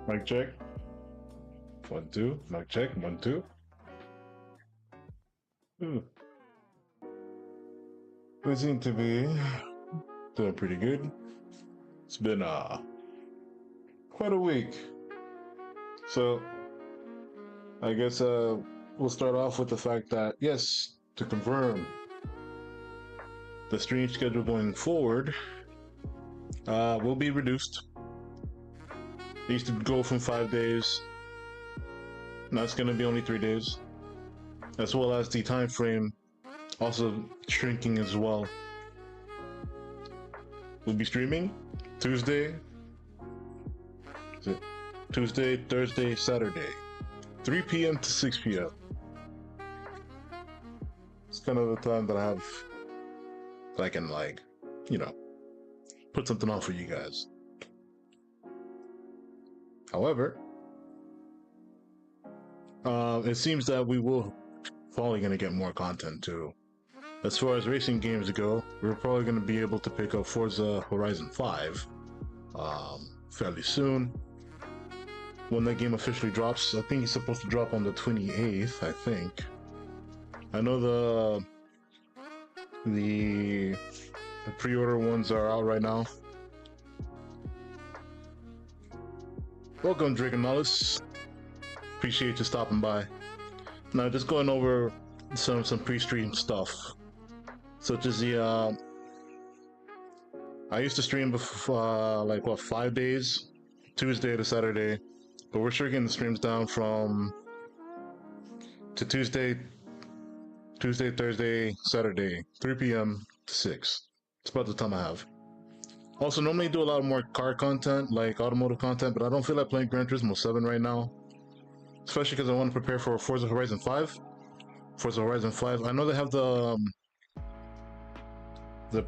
Mic check. 1, 2. Mic check. 1, 2. We seem to be doing pretty good. It's been quite a week. So I guess we'll start off with the fact that yes, to confirm the stream schedule going forward will be reduced. It used to go from 5 days. Now it's going to be only 3 days, as well as the time frame also shrinking as well. We'll be streaming Tuesday, Thursday, Saturday, 3 p.m. to 6 p.m. It's kind of the time that I have, that I can, like, you know, put something on for you guys. However, it seems that we will probably going to get more content too. As far as racing games go, we're probably going to be able to pick up Forza Horizon 5 fairly soon. When that game officially drops, I think it's supposed to drop on the 28th, I think. I know the pre-order ones are out right now. Welcome, Drake and Nollis. Appreciate you stopping by. Now, just going over some pre-stream stuff, such as the I used to stream before, like, what, 5 days, Tuesday to Saturday, but we're shrinking the streams down to Tuesday, Thursday, Saturday, 3 p.m. to 6. It's about the time I have. Also, normally do a lot more car content, like automotive content, but I don't feel like playing Gran Turismo 7 right now. Especially because I want to prepare for Forza Horizon 5. Forza Horizon 5, I know they have the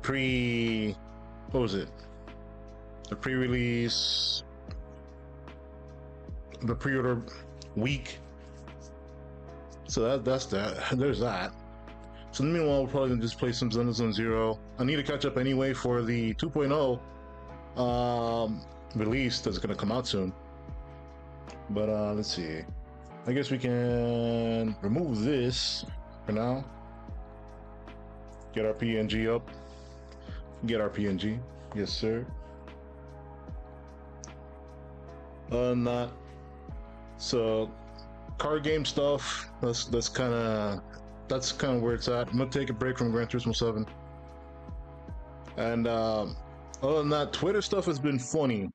pre-release, the pre-order week. So that's that. There's that. So meanwhile, we're probably gonna just play some Zenless Zone Zero. I need to catch up anyway for the 2.0 release that's gonna come out soon. But let's see. I guess we can remove this for now. Get our PNG up. Get our PNG. Yes, sir. Not. So, card game stuff. That's kind of where it's at. I'm gonna take a break from Gran Turismo 7. And other than that, Twitter stuff has been funny.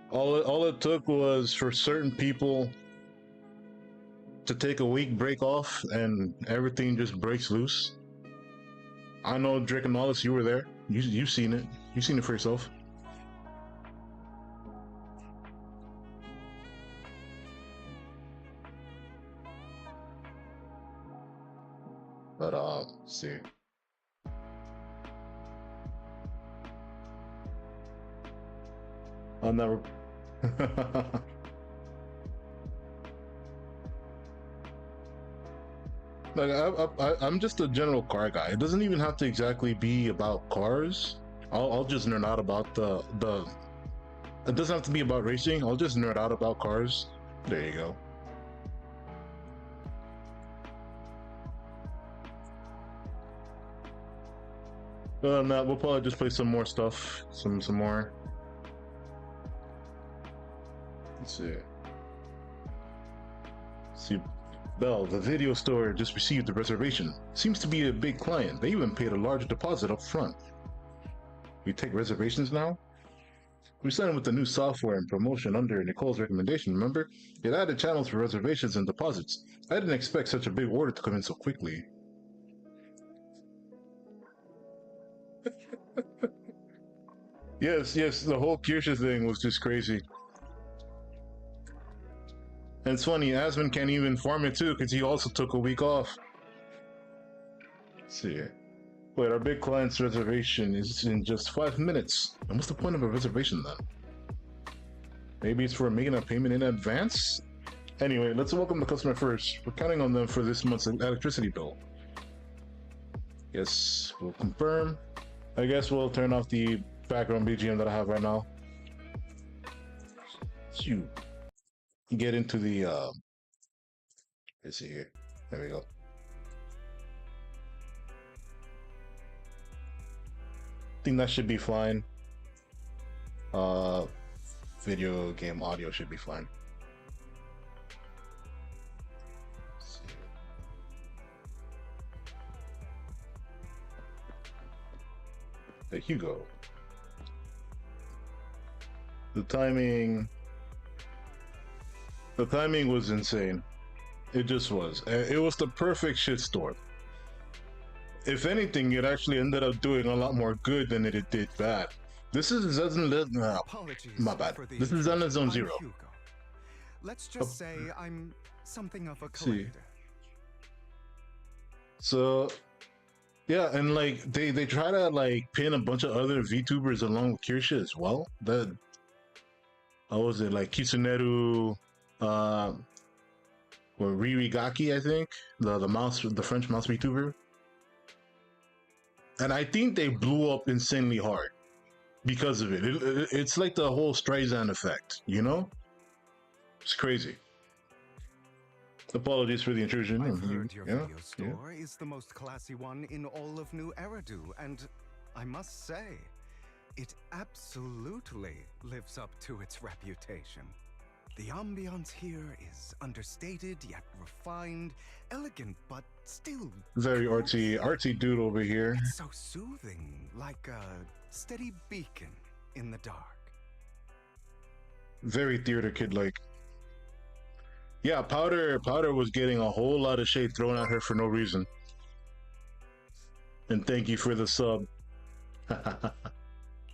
All it took was for certain people to take a week break off, and everything just breaks loose. I know, Drake and Wallace, you were there. You've seen it. You've seen it for yourself. But let's see. I'll never. Like, I'm just a general car guy. It doesn't even have to exactly be about cars. I'll just nerd out about the. It doesn't have to be about racing. I'll just nerd out about cars. There you go. No, we'll probably just play some more stuff. Some more. Let's see. See, Bell, the video store just received a reservation. Seems to be a big client. They even paid a large deposit up front. We take reservations now? We signed with the new software and promotion under Nicole's recommendation, remember? It added channels for reservations and deposits. I didn't expect such a big order to come in so quickly. Yes, the whole Kirsche thing was just crazy. And it's funny, Asmund can't even farm it too, because he also took a week off. Let's see. Wait, our big client's reservation is in just 5 minutes. And what's the point of a reservation then? Maybe it's for making a payment in advance? Anyway, let's welcome the customer first. We're counting on them for this month's electricity bill. Yes, we'll confirm. I guess we'll turn off the background BGM that I have right now. you get into the let's see here. There we go. I think that should be fine. Video game audio should be fine. Let's see. There you go. The timing was insane. It just was. It was the perfect shitstorm. If anything, it actually ended up doing a lot more good than it did bad. This is my bad. This is Zenless Zone Zero. Hugo. Let's just say I'm something of a collector. So yeah, and like they try to like pin a bunch of other VTubers along with Kirsche as well. That how was it, like Kitsuneru, or Ririgaki, I think, the French mouse VTuber. And I think they blew up insanely hard because of it. It's like the whole Streisand effect, you know? It's crazy. Apologies for the intrusion. I've heard your video store is the most classy one in all of New Eridu, and I must say, it absolutely lives up to its reputation. The ambiance here is understated yet refined, elegant but still very artsy dude over here. It's so soothing, like a steady beacon in the dark. Very theater kid like. Yeah, Powder was getting a whole lot of shade thrown at her for no reason. And thank you for the sub.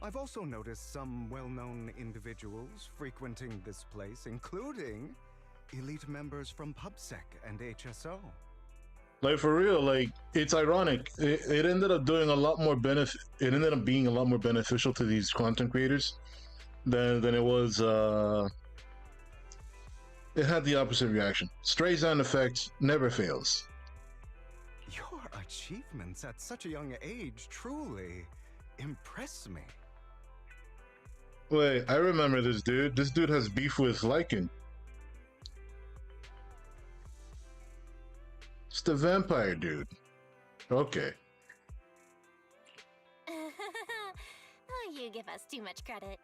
I've also noticed some well-known individuals frequenting this place, including elite members from PubSec and HSO. Like, for real, like, it's ironic. It ended up doing a lot more benefit. It ended up being a lot more beneficial to these content creators than it was. It had the opposite reaction. Streisand effect never fails. Your achievements at such a young age truly impress me. Wait, I remember this dude. This dude has beef with Lycan. It's the vampire dude. Okay. Oh, you give us too much credit.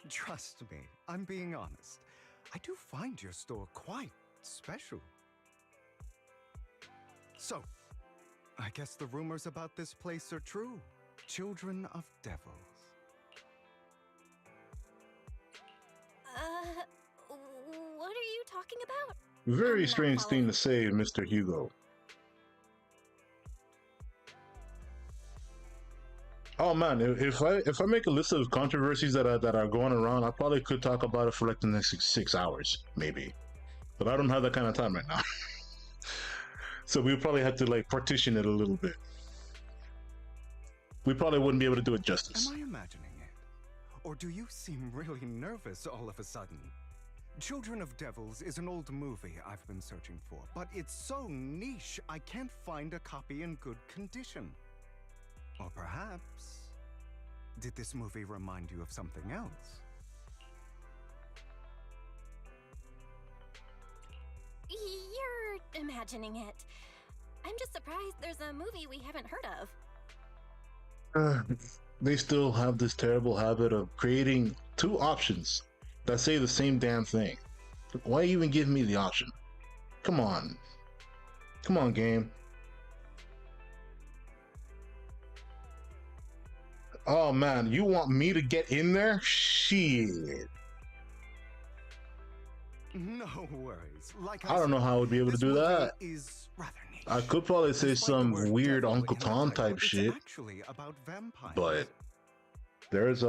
Trust me, I'm being honest. I do find your store quite special. So, I guess the rumors about this place are true. Children of Devils. What are you talking about? Very strange thing to say, Mr. Hugo. Oh man, if I make a list of controversies that are going around, I probably could talk about it for like the next 6 hours, maybe. But I don't have that kind of time right now. So we probably have to like partition it a little bit. We probably wouldn't be able to do it justice. Am I imagining it? Or do you seem really nervous all of a sudden? Children of Devils is an old movie I've been searching for, but it's so niche I can't find a copy in good condition. Or perhaps, did this movie remind you of something else? You're imagining it. I'm just surprised there's a movie we haven't heard of. They still have this terrible habit of creating two options that say the same damn thing. Why even give me the option? Come on. Come on, game. Oh man, you want me to get in there? Shit. No worries. Like I don't know how I would be able to do that. Is rather niche. I could probably say Despite the some word weird devil Uncle in the Tom title, type it's shit, actually about vampires. but there's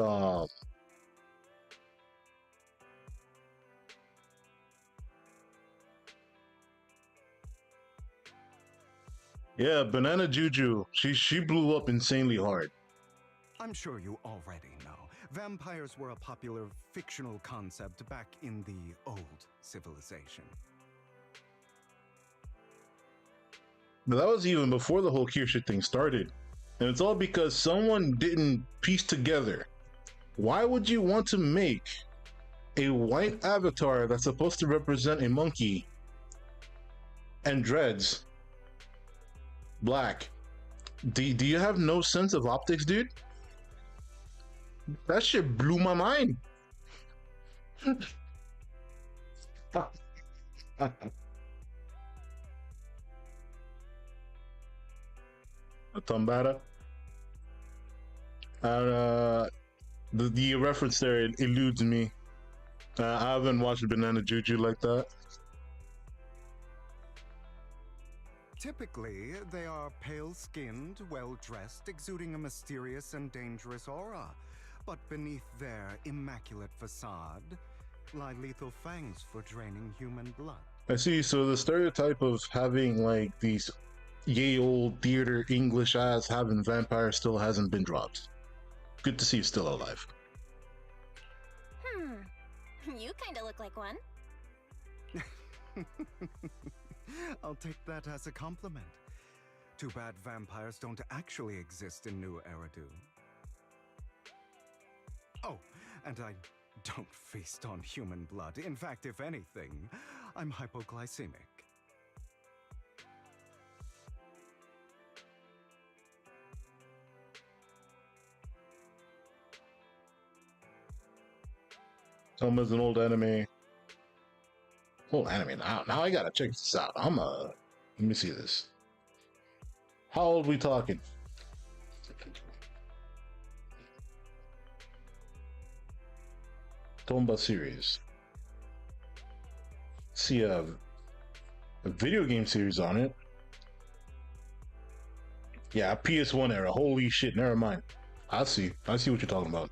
yeah, Banana Juju. She blew up insanely hard. I'm sure you already know. Vampires were a popular fictional concept back in the old civilization. But that was even before the whole Kirsche thing started. And it's all because someone didn't piece together. Why would you want to make a white avatar that's supposed to represent a monkey and dreads, black. Do you have no sense of optics, dude? That shit blew my mind. Tombata. The reference there eludes me. I haven't watched Banana Juju like that. Typically, they are pale-skinned, well-dressed, exuding a mysterious and dangerous aura. But beneath their immaculate facade lie lethal fangs for draining human blood. I see. So the stereotype of having like these yay old theater English ass having vampires still hasn't been dropped. Good to see you still alive. You kinda look like one. I'll take that as a compliment. Too bad vampires don't actually exist in New Eridu. Oh, and I don't feast on human blood. In fact, if anything, I'm hypoglycemic. Toma's an old anime. Old anime. Now I gotta check this out. Let me see this. How old we talking? Tomba series. See a video game series on it. Yeah, PS1 era. Holy shit, never mind. I see what you're talking about.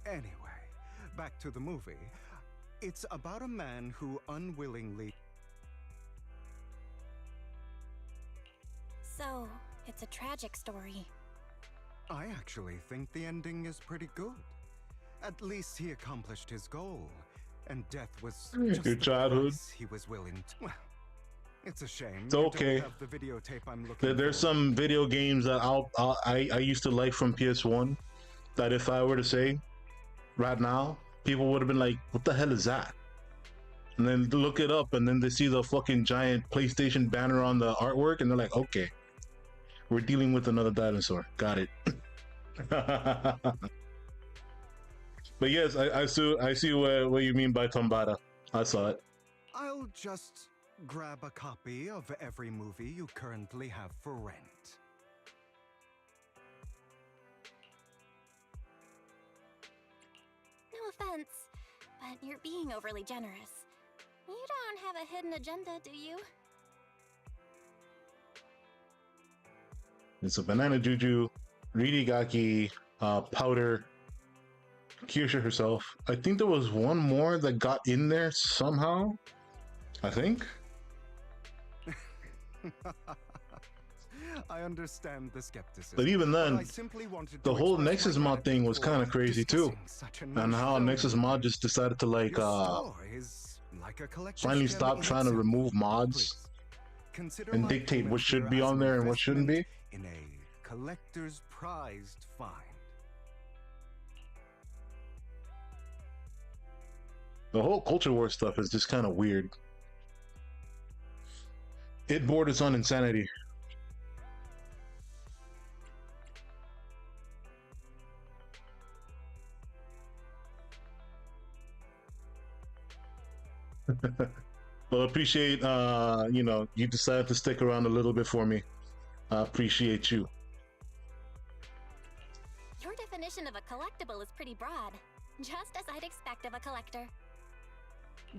Anyway, back to the movie. It's about a man who unwillingly... So, it's a tragic story. I actually think the ending is pretty good. At least he accomplished his goal, and death was just Your the childhood. price he was willing to... Well, it's a shame. It's you okay. don't have the videotape I'm looking There's for. some video games that I used to like from PS1 that if I were to say right now, people would have been like, what the hell is that? And then look it up, and then they see the fucking giant PlayStation banner on the artwork, and they're like, okay, we're dealing with another dinosaur. Got it. But yes, I see what you mean by Tombata. I saw it. I'll just grab a copy of every movie you currently have for rent. No offense, but you're being overly generous. You don't have a hidden agenda, do you? It's a Banana Juju, Ririgaki, Powder, Kyusha herself. I think there was one more that got in there somehow. I think. I understand the skepticism. But even then, I simply wanted the to whole express Nexus my mod thing was gratitude kind of for crazy too. discussing such a And niche how film Nexus with mod me. just decided to like Your store is like a collector's finally gem stop in trying to itself. remove mods Please, consider and my dictate what payment should here be as on an there and what shouldn't be. investment in a collector's prized find. The whole culture war stuff is just kind of weird. It borders on insanity. Well, appreciate you decided to stick around a little bit for me. I appreciate you. Your definition of a collectible is pretty broad, just as I'd expect of a collector.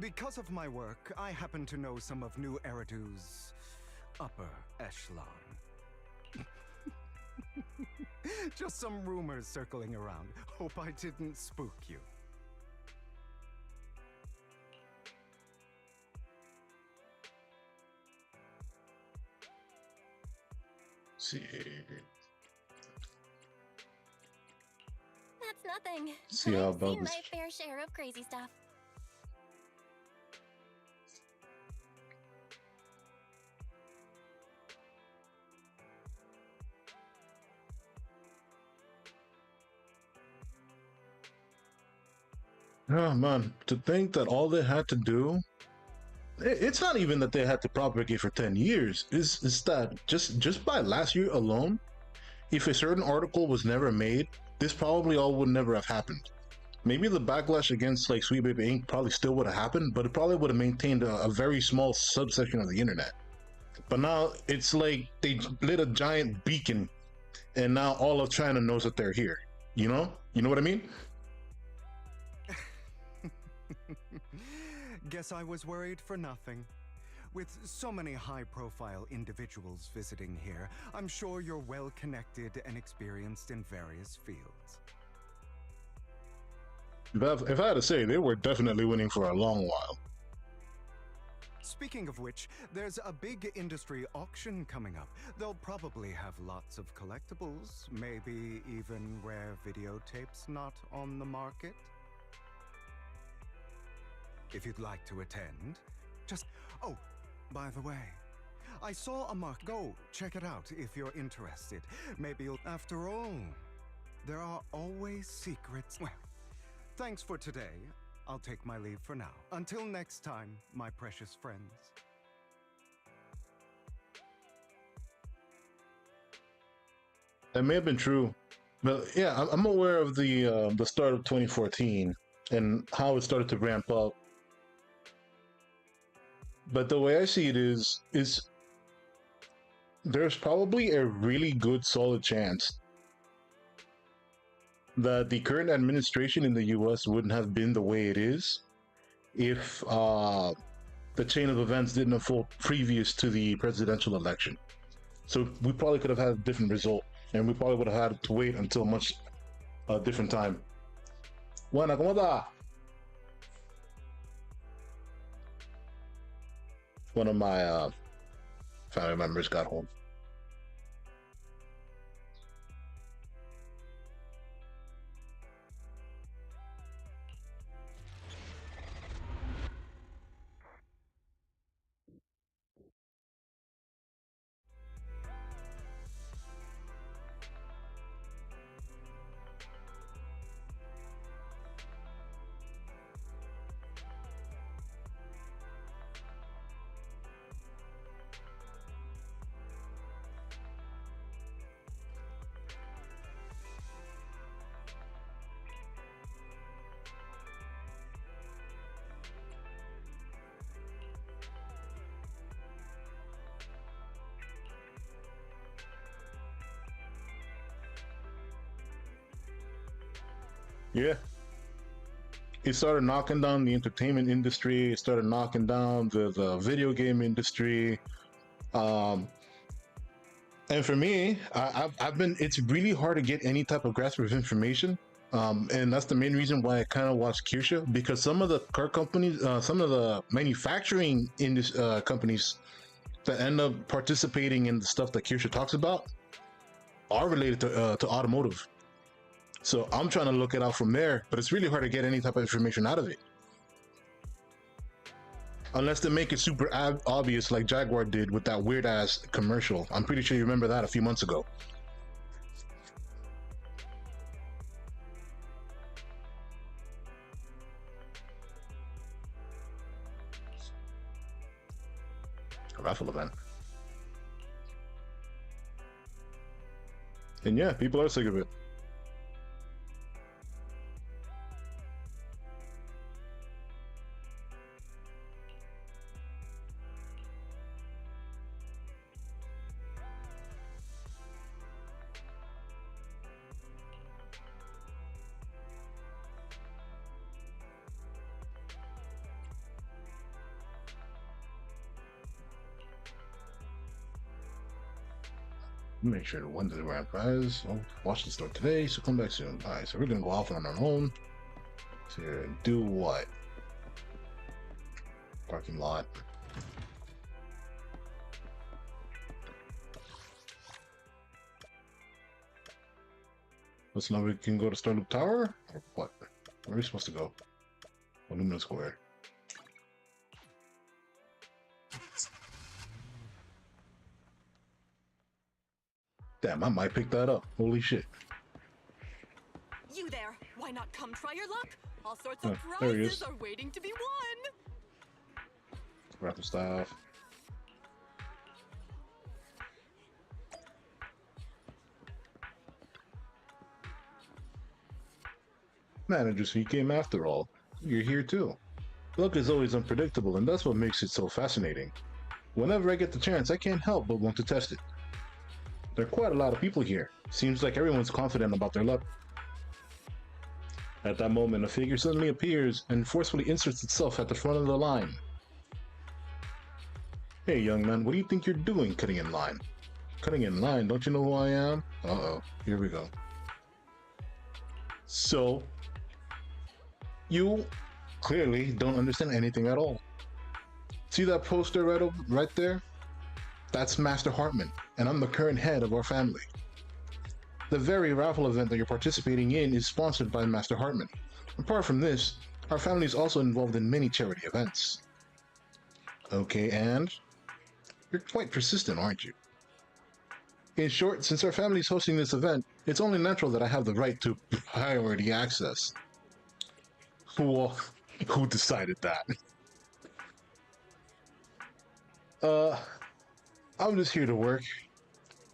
Because of my work, I happen to know some of New Eridu's upper echelon. Just some rumors circling around. Hope I didn't spook you. See. That's nothing. See how I've about seen this? my fair share of crazy stuff. Oh man, to think that all they had to do, it's not even that they had to propagate for 10 years. Is that just by last year alone, if a certain article was never made, this probably all would never have happened. Maybe the backlash against like Sweet Baby Inc. probably still would have happened, but it probably would have maintained a very small subsection of the internet. But now it's like they lit a giant beacon, and now all of China knows that they're here. You know what I mean? Guess I was worried for nothing. With so many high-profile individuals visiting here, I'm sure you're well-connected and experienced in various fields. If I had to say, they were definitely winning for a long while. Speaking of which, there's a big industry auction coming up. They'll probably have lots of collectibles, maybe even rare videotapes not on the market. If you'd like to attend, just... Oh, by the way, I saw a mark. Go, check it out if you're interested. Maybe you'll... After all, there are always secrets. Well, thanks for today. I'll take my leave for now. Until next time, my precious friends. That may have been true, but yeah, I'm aware of the start of 2014 and how it started to ramp up. But the way I see it is there's probably a really good solid chance that the current administration in the US wouldn't have been the way it is if the chain of events didn't unfold previous to the presidential election. So we probably could have had a different result, and we probably would have had to wait until a much different time. Buena, ¿cómo está? One of my family members got home. Yeah. It started knocking down the entertainment industry. It started knocking down the video game industry. And for me, I've been, it's really hard to get any type of grasp of information. And that's the main reason why I kind of watch Kyusha, because some of the car companies, some of the manufacturing companies that end up participating in the stuff that Kyusha talks about are related to automotive. So I'm trying to look it out from there, but it's really hard to get any type of information out of it. Unless they make it super obvious like Jaguar did with that weird ass commercial. I'm pretty sure you remember that a few months ago. A raffle event. And yeah, people are sick of it. Make sure to win the grand prize. I'll watch the store today, so come back soon. Alright, so we're gonna go off on our own to do what? Parking lot. Let's know we can go to Starloop Tower? Or what? Where are we supposed to go? Illumina Square. Damn, I might pick that up. Holy shit. You there! What Why not come try your luck? All sorts of there he prizes is. are waiting to be won. Raffle staff. Manager Sweet Game after all. You're here too. Luck is always unpredictable, and that's what makes it so fascinating. Whenever I get the chance, I can't help but want to test it. There are quite a lot of people here. Seems like everyone's confident about their luck. At that moment, a figure suddenly appears and forcefully inserts itself at the front of the line. Hey, young man, what do you think you're doing cutting in line? Cutting in line? Don't you know who I am? Uh-oh, here we go. So, you clearly don't understand anything at all. See that poster right there? That's Master Hartman, and I'm the current head of our family. The very raffle event that you're participating in is sponsored by Master Hartman. Apart from this, our family is also involved in many charity events. Okay, and? You're quite persistent, aren't you? In short, since our family is hosting this event, it's only natural that I have the right to priority access. Who decided that? I'm just here to work,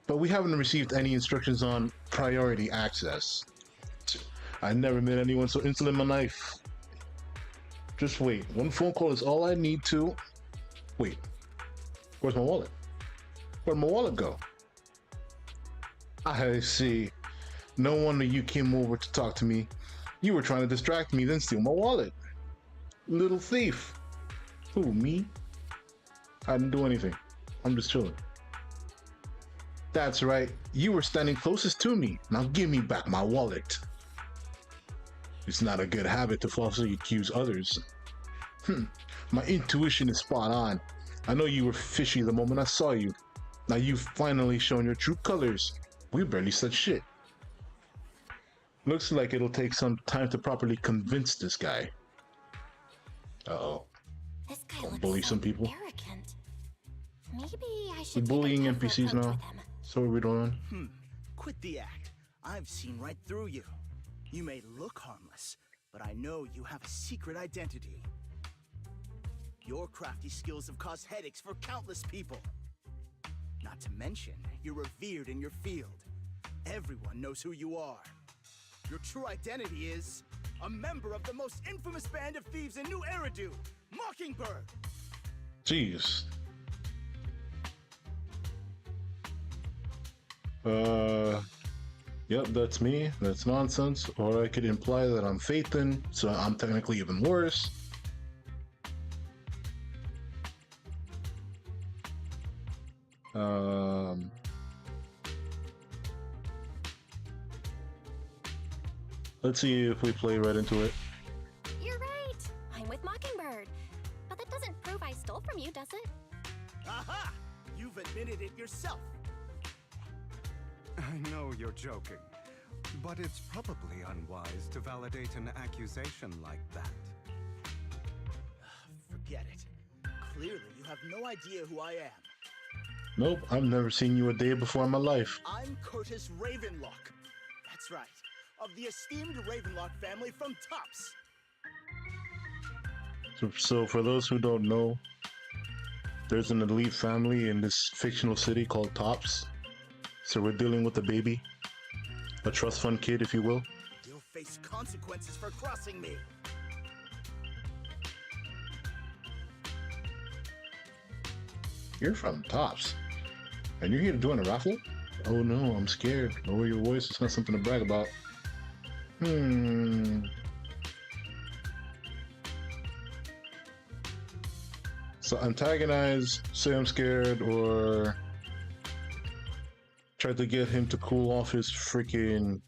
but we haven't received any instructions on priority access. I never met anyone so insolent in my life. Just wait, one phone call is all I need to... Wait, where's my wallet? Where'd my wallet go? I see. No wonder you came over to talk to me. You were trying to distract me, then steal my wallet. Little thief. Who, me? I didn't do anything. I'm just chilling. That's right. You were standing closest to me. Now give me back my wallet. It's not a good habit to falsely accuse others. My intuition is spot on. I know you were fishy the moment I saw you. Now you've finally shown your true colors. We barely said shit. Looks like it'll take some time to properly convince this guy. Uh-oh. This guy Don't looks bully so some people. arrogant. Maybe I We're should take a bullying tougher NPCs approach now. with him. So what are we doing? Quit the act. I've seen right through you. You may look harmless, but I know you have a secret identity. Your crafty skills have caused headaches for countless people. Not to mention, you're revered in your field. Everyone knows who you are. Your true identity is a member of the most infamous band of thieves in New Eridu, Mockingbird. Jeez. Yep, that's me. That's nonsense. Or I could imply that I'm Phaethon, so I'm technically even worse. Let's see if we play right into it. You're right. I'm with Mockingbird. But that doesn't prove I stole from you, does it? Aha! You've admitted it yourself. I know you're joking, but it's probably unwise to validate an accusation like that. Forget it. Clearly, you have no idea who I am. Nope, I've never seen you a day before in my life. I'm Curtis Ravenlock. That's right. Of the esteemed Ravenlock family from Tops. So for those who don't know, there's an elite family in this fictional city called Tops. So we're dealing with a baby, a trust fund kid, if you will. You'll face consequences for crossing me. You're from Tops, and you're here to join a raffle? Oh no, I'm scared. Lower your voice, it's not something to brag about. So antagonize, say I'm scared, or try to get him to cool off his freaking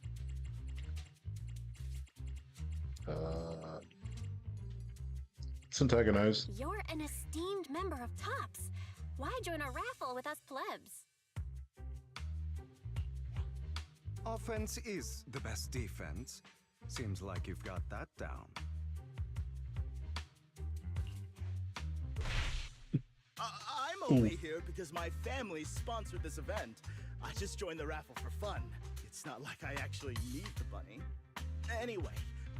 let's antagonize. You're an esteemed member of Tops. Why join a raffle with us plebs? Offense is the best defense. Seems like you've got that down. I'm only here because my family sponsored this event. I just joined the raffle for fun. It's not like I actually need the bunny. Anyway,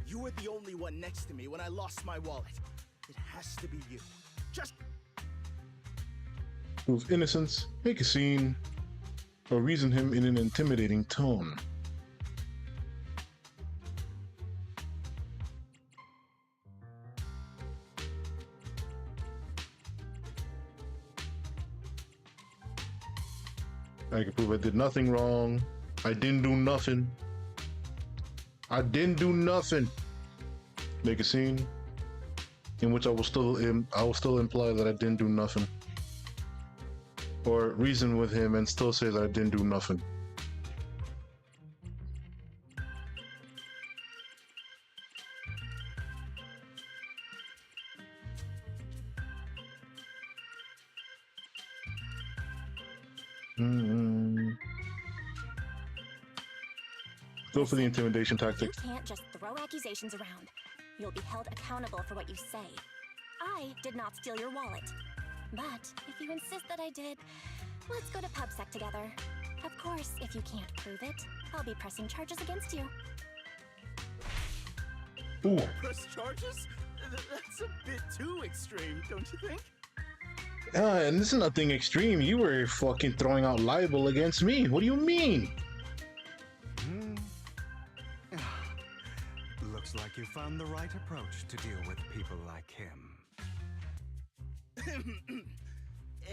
You were the only one next to me when I lost my wallet. It has to be you. Just Prove innocence, make a scene, or reason him in an intimidating tone. I can prove I did nothing wrong. I didn't do nothing. I didn't do nothing. Make a scene in which I will still imply that I didn't do nothing. Or reason with him and still say that I didn't do nothing. Go for the intimidation tactic. You can't just throw accusations around. You'll be held accountable for what you say. I did not steal your wallet. But if you insist that I did, let's go to PubSec together. Of course, if you can't prove it, I'll be pressing charges against you. Ooh. press charges? That's a bit too extreme, don't you think? And this is nothing extreme. You were fucking throwing out libel against me. What do you mean? Looks like you found the right approach to deal with people like him.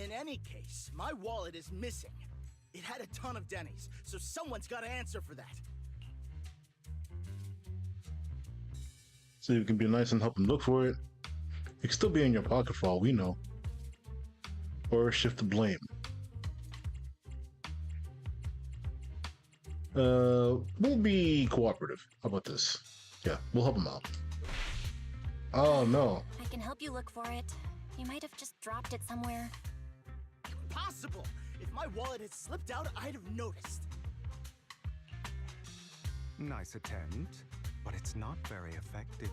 In any case, my wallet is missing. It had a ton of Denny's, so someone's got to answer for that. So you can be nice and help him look for it. It could still be in your pocket for all we know. Or shift the blame. We'll be cooperative. How about this? Yeah, we'll help him out. Oh no. I can help you look for it. You might have just dropped it somewhere. Impossible! If my wallet had slipped out, I'd have noticed. Nice attempt, but it's not very effective.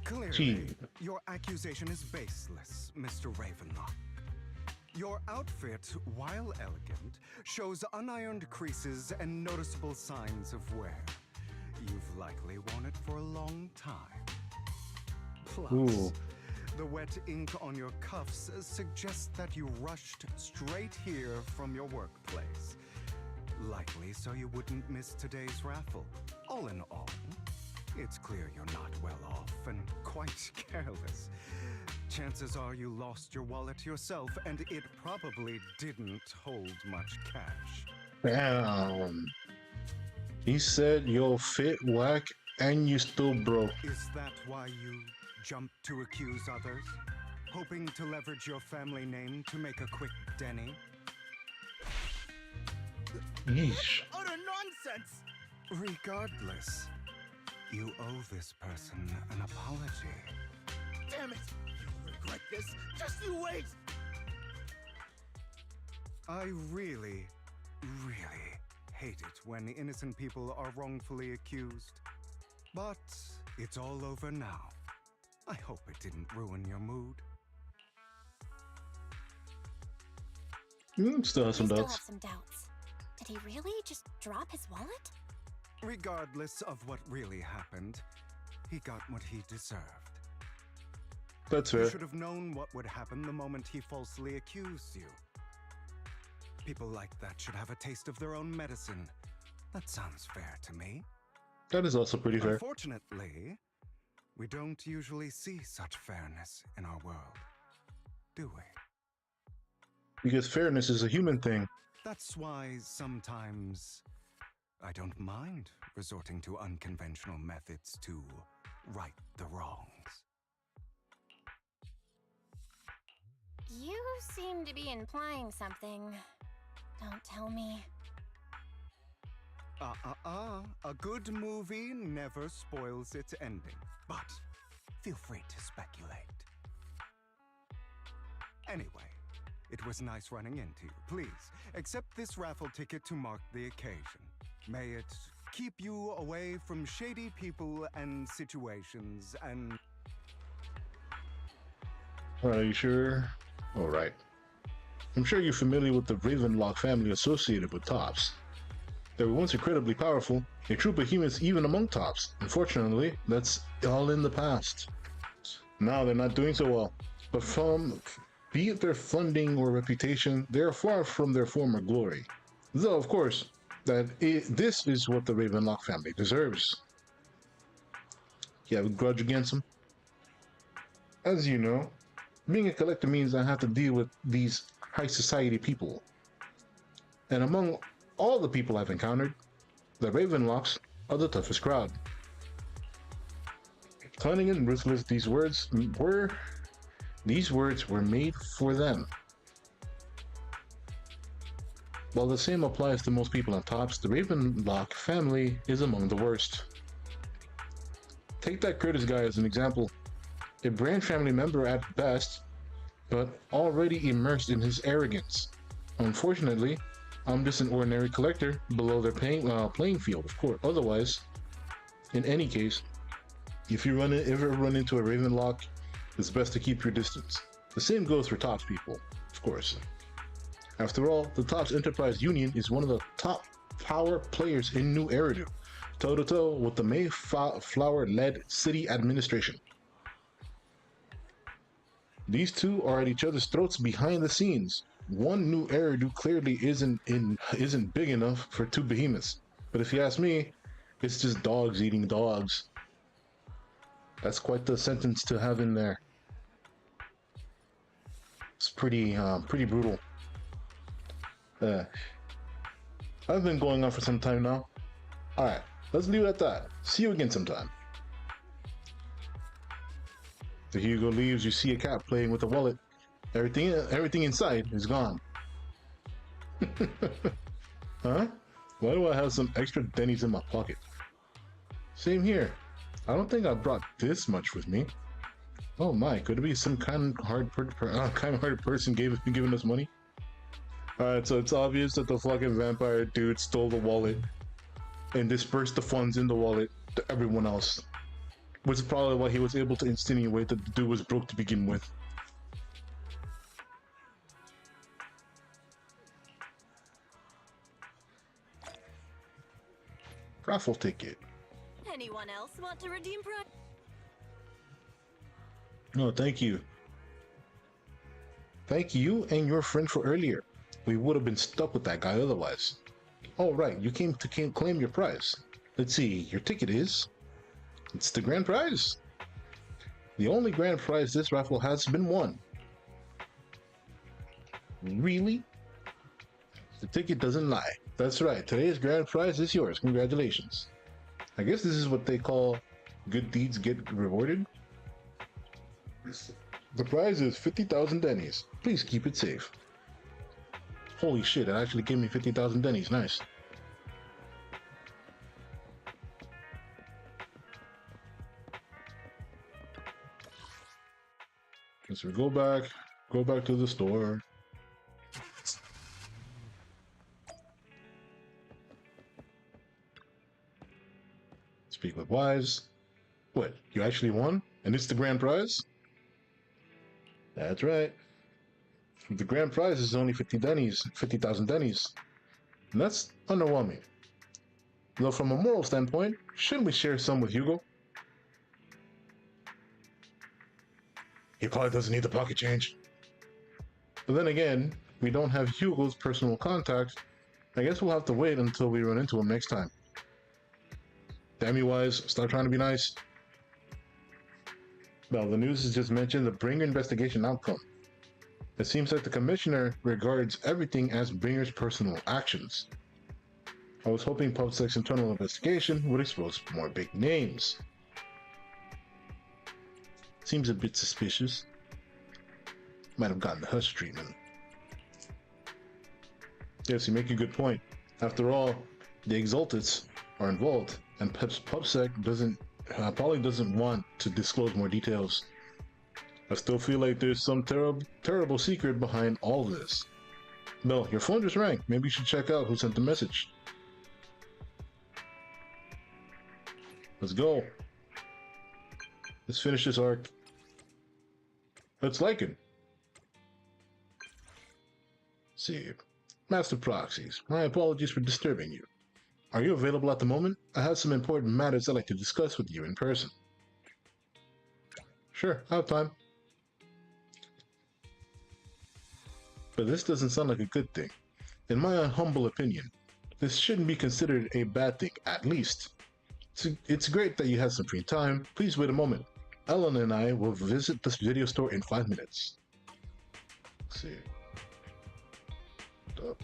Clearly, Gee. your accusation is baseless, Mr. Ravenlock. Your outfit, while elegant, shows unironed creases and noticeable signs of wear. You've likely worn it for a long time. Plus, Ooh. the wet ink on your cuffs suggests that you rushed straight here from your workplace. Likely so you wouldn't miss today's raffle. All in all, it's clear you're not well off and quite careless. Chances are you lost your wallet yourself, and it probably didn't hold much cash. Damn. He said you're fit, whack, and you still broke. Is that why you jumped to accuse others? Hoping to leverage your family name to make a quick Denny? Yeesh. Utter nonsense! Regardless, you owe this person an apology. Damn it! You'll regret this. Just you wait! I really hate it when innocent people are wrongfully accused. But it's all over now. I hope it didn't ruin your mood. Still has some I still doubts. have some doubts. Did he really just drop his wallet? Regardless of what really happened, he got what he deserved. That's You fair. should have known what would happen the moment he falsely accused you. People like that should have a taste of their own medicine. That sounds fair to me. That is also pretty fair. Unfortunately, we don't usually see such fairness in our world, do we? Because fairness is a human thing. That's why sometimes I don't mind resorting to unconventional methods to right the wrongs. You seem to be implying something. Don't tell me. A good movie never spoils its ending, but feel free to speculate. Anyway, it was nice running into you. Please, accept this raffle ticket to mark the occasion. May it keep you away from shady people and situations and... Are you sure? Alright. I'm sure you're familiar with the Ravenlock family associated with Tops. They were once incredibly powerful, a true behemoth even among tops. Unfortunately, that's all in the past. Now they're not doing so well, but be it their funding or reputation, they are far from their former glory. Though, of course, this is what the Ravenlock family deserves. You have a grudge against them? As you know, being a collector means I have to deal with these high society people. And among all the people I've encountered, the Ravenlocks are the toughest crowd. Cunning and ruthless, these words were made for them. While the same applies to most people on tops, the Ravenlock family is among the worst. Take that Curtis guy as an example. A brand family member at best, but already immersed in his arrogance. Unfortunately, I'm just an ordinary collector below their playing field, of course. Otherwise, in any case, if you ever run into a Ravenlock, it's best to keep your distance. The same goes for Tops people, of course. After all, the Tops Enterprise Union is one of the top power players in New Eridu, toe-to-toe with the Mayflower-led city administration. These two are at each other's throats behind the scenes. One New Eridu clearly isn't big enough for two behemoths. But if you ask me, it's just dogs eating dogs. That's quite the sentence to have in there. It's pretty brutal. I've been going on for some time now. Alright, let's leave it at that. See you again sometime. The Hugo leaves, you see a cat playing with a wallet. Everything inside is gone. Huh? Why do I have some extra Denny's in my pocket? Same here. I don't think I brought this much with me. Oh my, could it be some kind-hearted person giving us money? Alright, so it's obvious that the fucking vampire dude stole the wallet and dispersed the funds in the wallet to everyone else. Which is probably why he was able to insinuate that the dude was broke to begin with. Raffle ticket. Anyone else want to redeem prize? No, thank you. Thank you and your friend for earlier. We would have been stuck with that guy otherwise. Oh right, you came to claim your prize. Let's see, your ticket is... It's the grand prize. The only grand prize this raffle has been won. Really? The ticket doesn't lie. That's right, today's grand prize is yours. Congratulations. I guess this is what they call good deeds get rewarded. The prize is 50,000 Denny's. Please keep it safe. Holy shit, it actually gave me 50,000 Denny's. Nice. Guess we go back to the store. Speak with Wise. What, you actually won? And it's the grand prize? That's right. The grand prize is only 50,000 Denny's. And that's underwhelming. Though from a moral standpoint, shouldn't we share some with Hugo? He probably doesn't need the pocket change. But then again, we don't have Hugo's personal contact. I guess we'll have to wait until we run into him next time. Damn you, Wise, stop trying to be nice. Well, the news has just mentioned the Bringer investigation outcome. It seems like the Commissioner regards everything as Bringer's personal actions. I was hoping PubSec's internal investigation would expose more big names. Seems a bit suspicious. Might have gotten the hush treatment. Yes, you make a good point. After all, the Exalteds are involved, and PubSec probably doesn't want to disclose more details. I still feel like there's some terrible secret behind all of this. Bill, your phone just rang. Maybe you should check out who sent the message. Let's go. Let's finish this arc. Let's like it. See, Master Proxies, my apologies for disturbing you. Are you available at the moment? I have some important matters I'd like to discuss with you in person. Sure, I have time. But this doesn't sound like a good thing. In my humble opinion, this shouldn't be considered a bad thing, at least. It's great that you have some free time. Please wait a moment. Ellen and I will visit this video store in 5 minutes. Let's see.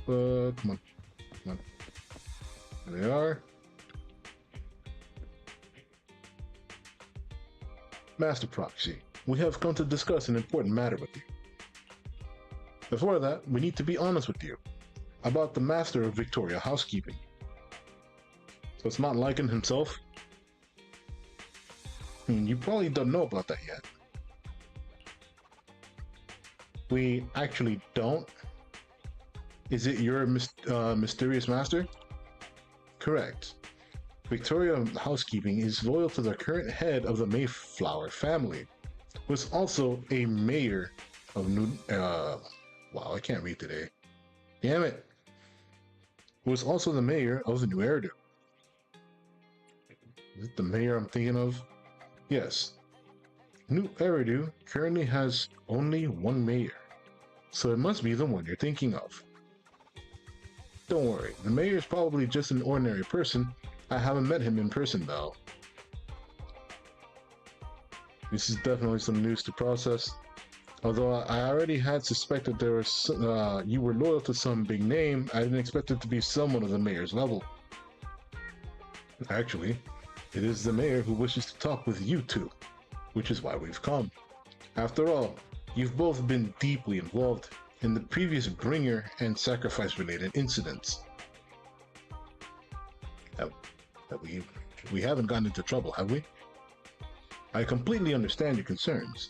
Come on. There they are. Master Proxy, we have come to discuss an important matter with you. Before that, we need to be honest with you about the Master of Victoria Housekeeping. So it's not Lycan himself? You probably don't know about that yet. We actually don't? Is it your mysterious master? Correct. Victoria Housekeeping is loyal to the current head of the Mayflower family, who is also a mayor of wow, I can't read today. Damn it. Who is also the mayor of the New Eridu. Is it the mayor I'm thinking of? Yes. New Eridu currently has only one mayor, so it must be the one you're thinking of. Don't worry, the mayor is probably just an ordinary person. I haven't met him in person though. This is definitely some news to process. Although I already had suspected there was you were loyal to some big name, I didn't expect it to be someone of the mayor's level. Actually, it is the mayor who wishes to talk with you two, which is why we've come. After all, you've both been deeply involved in the previous bringer and sacrifice related incidents. We haven't gotten into trouble, have we? I completely understand your concerns.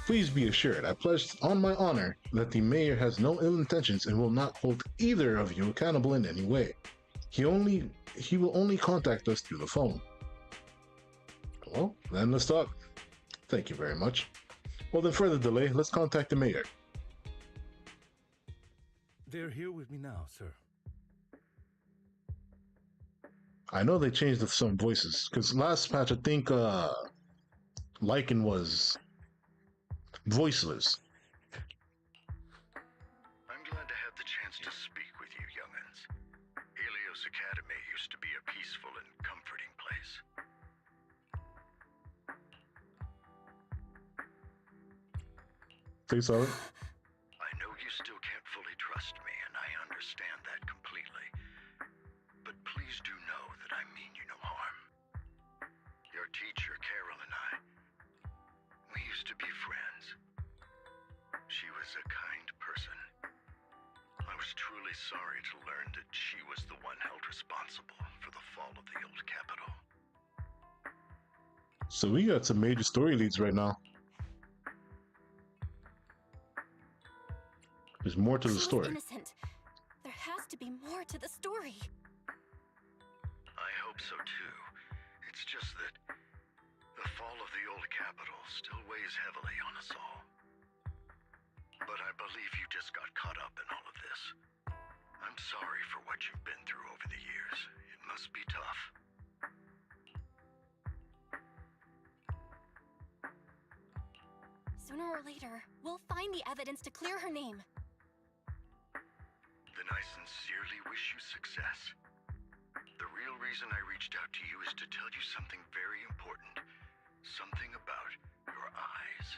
Please be assured, I pledge on my honor that the mayor has no ill intentions and will not hold either of you accountable in any way. He will only contact us through the phone. Well, then let's talk. Thank you very much. Well, then further delay, let's contact the mayor. They're here with me now, sir. I know they changed some voices, because last patch I think Lycan was voiceless. I'm glad to have the chance to speak with you, young'uns. Helios Academy used to be a peaceful and comforting place. Say sorry. I know you still can't fully trust me, and I understand that completely. But please do know that I mean you no harm. Your teacher, Carol, and I, we used to be friends. She was a kind person. I was truly sorry to learn that she was the one held responsible for the fall of the old capital. So we got some major story leads right now. There's more to the story. Innocent. There has to be more to the story. I hope so too. It's just that the fall of the old capital still weighs heavily on us all. But I believe you just got caught up in all of this. I'm sorry for what you've been through over the years. It must be tough. Sooner or later, we'll find the evidence to clear her name. Then I sincerely wish you success. The real reason I reached out to you is to tell you something very important. Something about your eyes.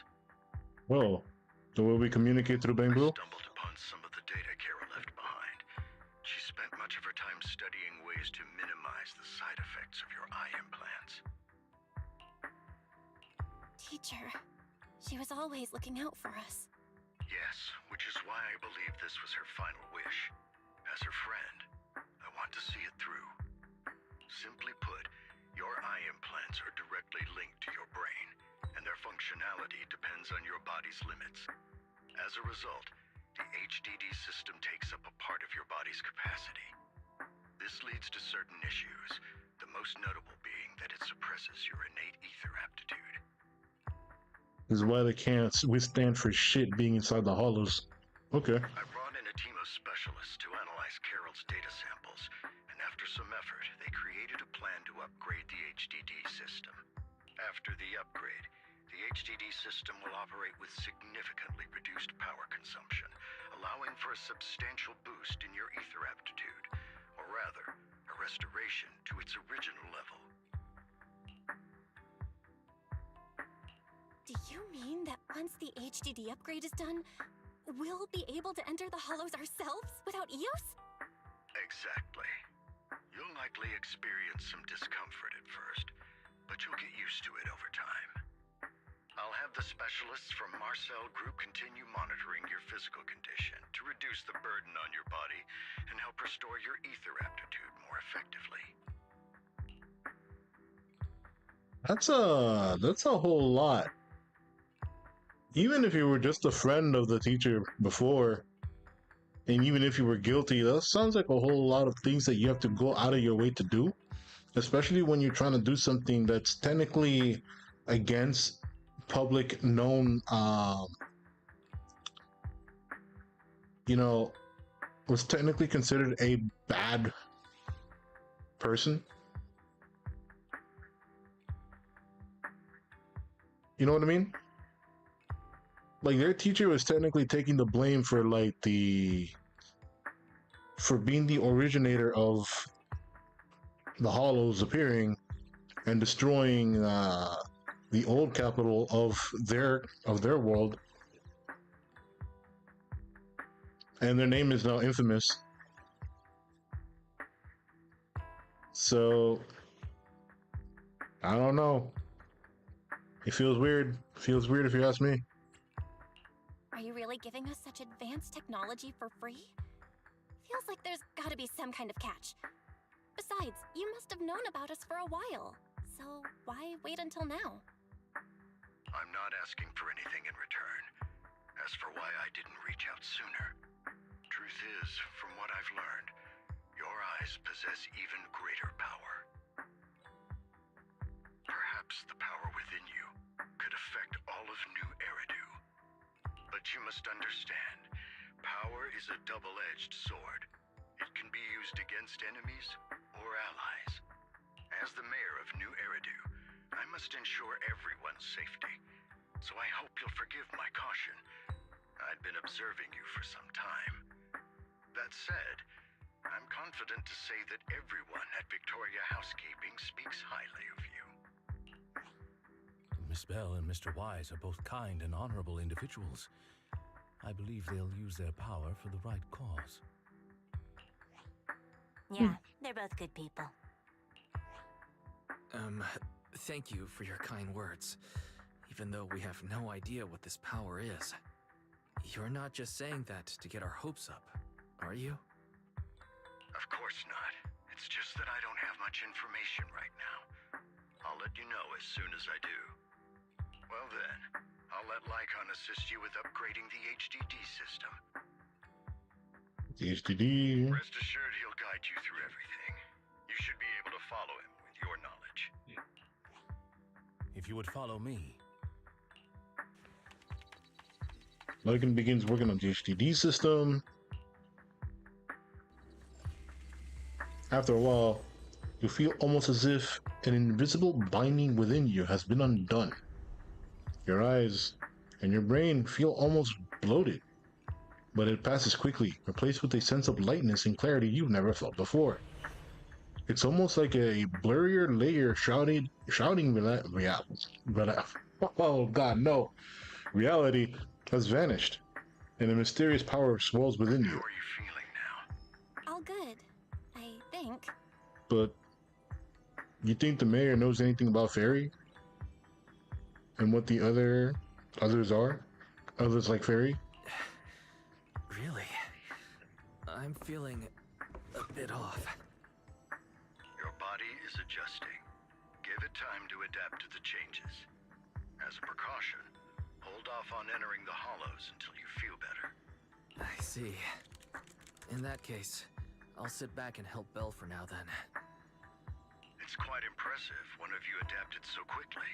Well, so will we communicate through Bangbro? I stumbled upon some of the data Kara left behind. She spent much of her time studying ways to minimize the side effects of your eye implants. Teacher, she was always looking out for us. Yes, which is why I believe this was her final wish. As her friend, I want to see it through. Simply put, your eye implants are directly linked to your brain, and their functionality depends on your body's limits. As a result, the HDD system takes up a part of your body's capacity. This leads to certain issues, the most notable being that it suppresses your innate ether aptitude. This is why they can't withstand for shit being inside the hollows. Okay. I brought in a team of specialists to analyze Carol's data samples, and after some effort, they created a plan to upgrade the HDD system. After the upgrade, the HDD system will operate with significantly reduced power consumption, allowing for a substantial boost in your ether aptitude, or rather, a restoration to its original level. Do you mean that once the HDD upgrade is done, we'll be able to enter the hollows ourselves without Eos? Exactly. You'll likely experience some discomfort at first, but you'll get used to it over time. I'll have the specialists from Marcel Group continue monitoring your physical condition to reduce the burden on your body and help restore your ether aptitude more effectively. That's a whole lot. Even if you were just a friend of the teacher before, and even if you were guilty, that sounds like a whole lot of things that you have to go out of your way to do, especially when you're trying to do something that's technically against public known, was technically considered a bad person. You know what I mean? Like, their teacher was technically taking the blame for for being the originator of the Hollows appearing and destroying the old capital of their world, and their name is now infamous. So I don't know. It feels weird. Feels weird if you ask me. Are you really giving us such advanced technology for free? Feels like there's gotta be some kind of catch. Besides, you must have known about us for a while, so why wait until now? I'm not asking for anything in return. As for why I didn't reach out sooner, truth is, from what I've learned, your eyes possess even greater power. Perhaps the power within you could affect all of New Eridu. But you must understand, power is a double-edged sword. It can be used against enemies or allies. As the mayor of New Eridu, I must ensure everyone's safety, so I hope you'll forgive my caution. I'd been observing you for some time. That said, I'm confident to say that everyone at Victoria Housekeeping speaks highly of you. Miss Bell and Mr. Wise are both kind and honorable individuals. I believe they'll use their power for the right cause. Yeah, they're both good people. Thank you for your kind words, even though we have no idea what this power is. You're not just saying that to get our hopes up, are you? Of course not. It's just that I don't have much information right now. I'll let you know as soon as I do. Well then, I'll let Lycon assist you with upgrading the HDD system. HDD. Rest assured he'll guide you through everything. You should be able to follow him with your knowledge. If you would follow me. Lycan begins working on the HDD system. After a while, you feel almost as if an invisible binding within you has been undone. Your eyes and your brain feel almost bloated, but it passes quickly, replaced with a sense of lightness and clarity you've never felt before. It's almost like a blurrier layer oh god, no. Reality has vanished, and a mysterious power swells within you. How are you feeling now? All good, I think. But you think the mayor knows anything about Fairy? And what the others are? Others like Fairy? Really? I'm feeling a bit off. Your body is adjusting. Give it time to adapt to the changes. As a precaution, hold off on entering the hollows until you feel better. I see. In that case, I'll sit back and help Belle for now then. It's quite impressive one of you adapted so quickly.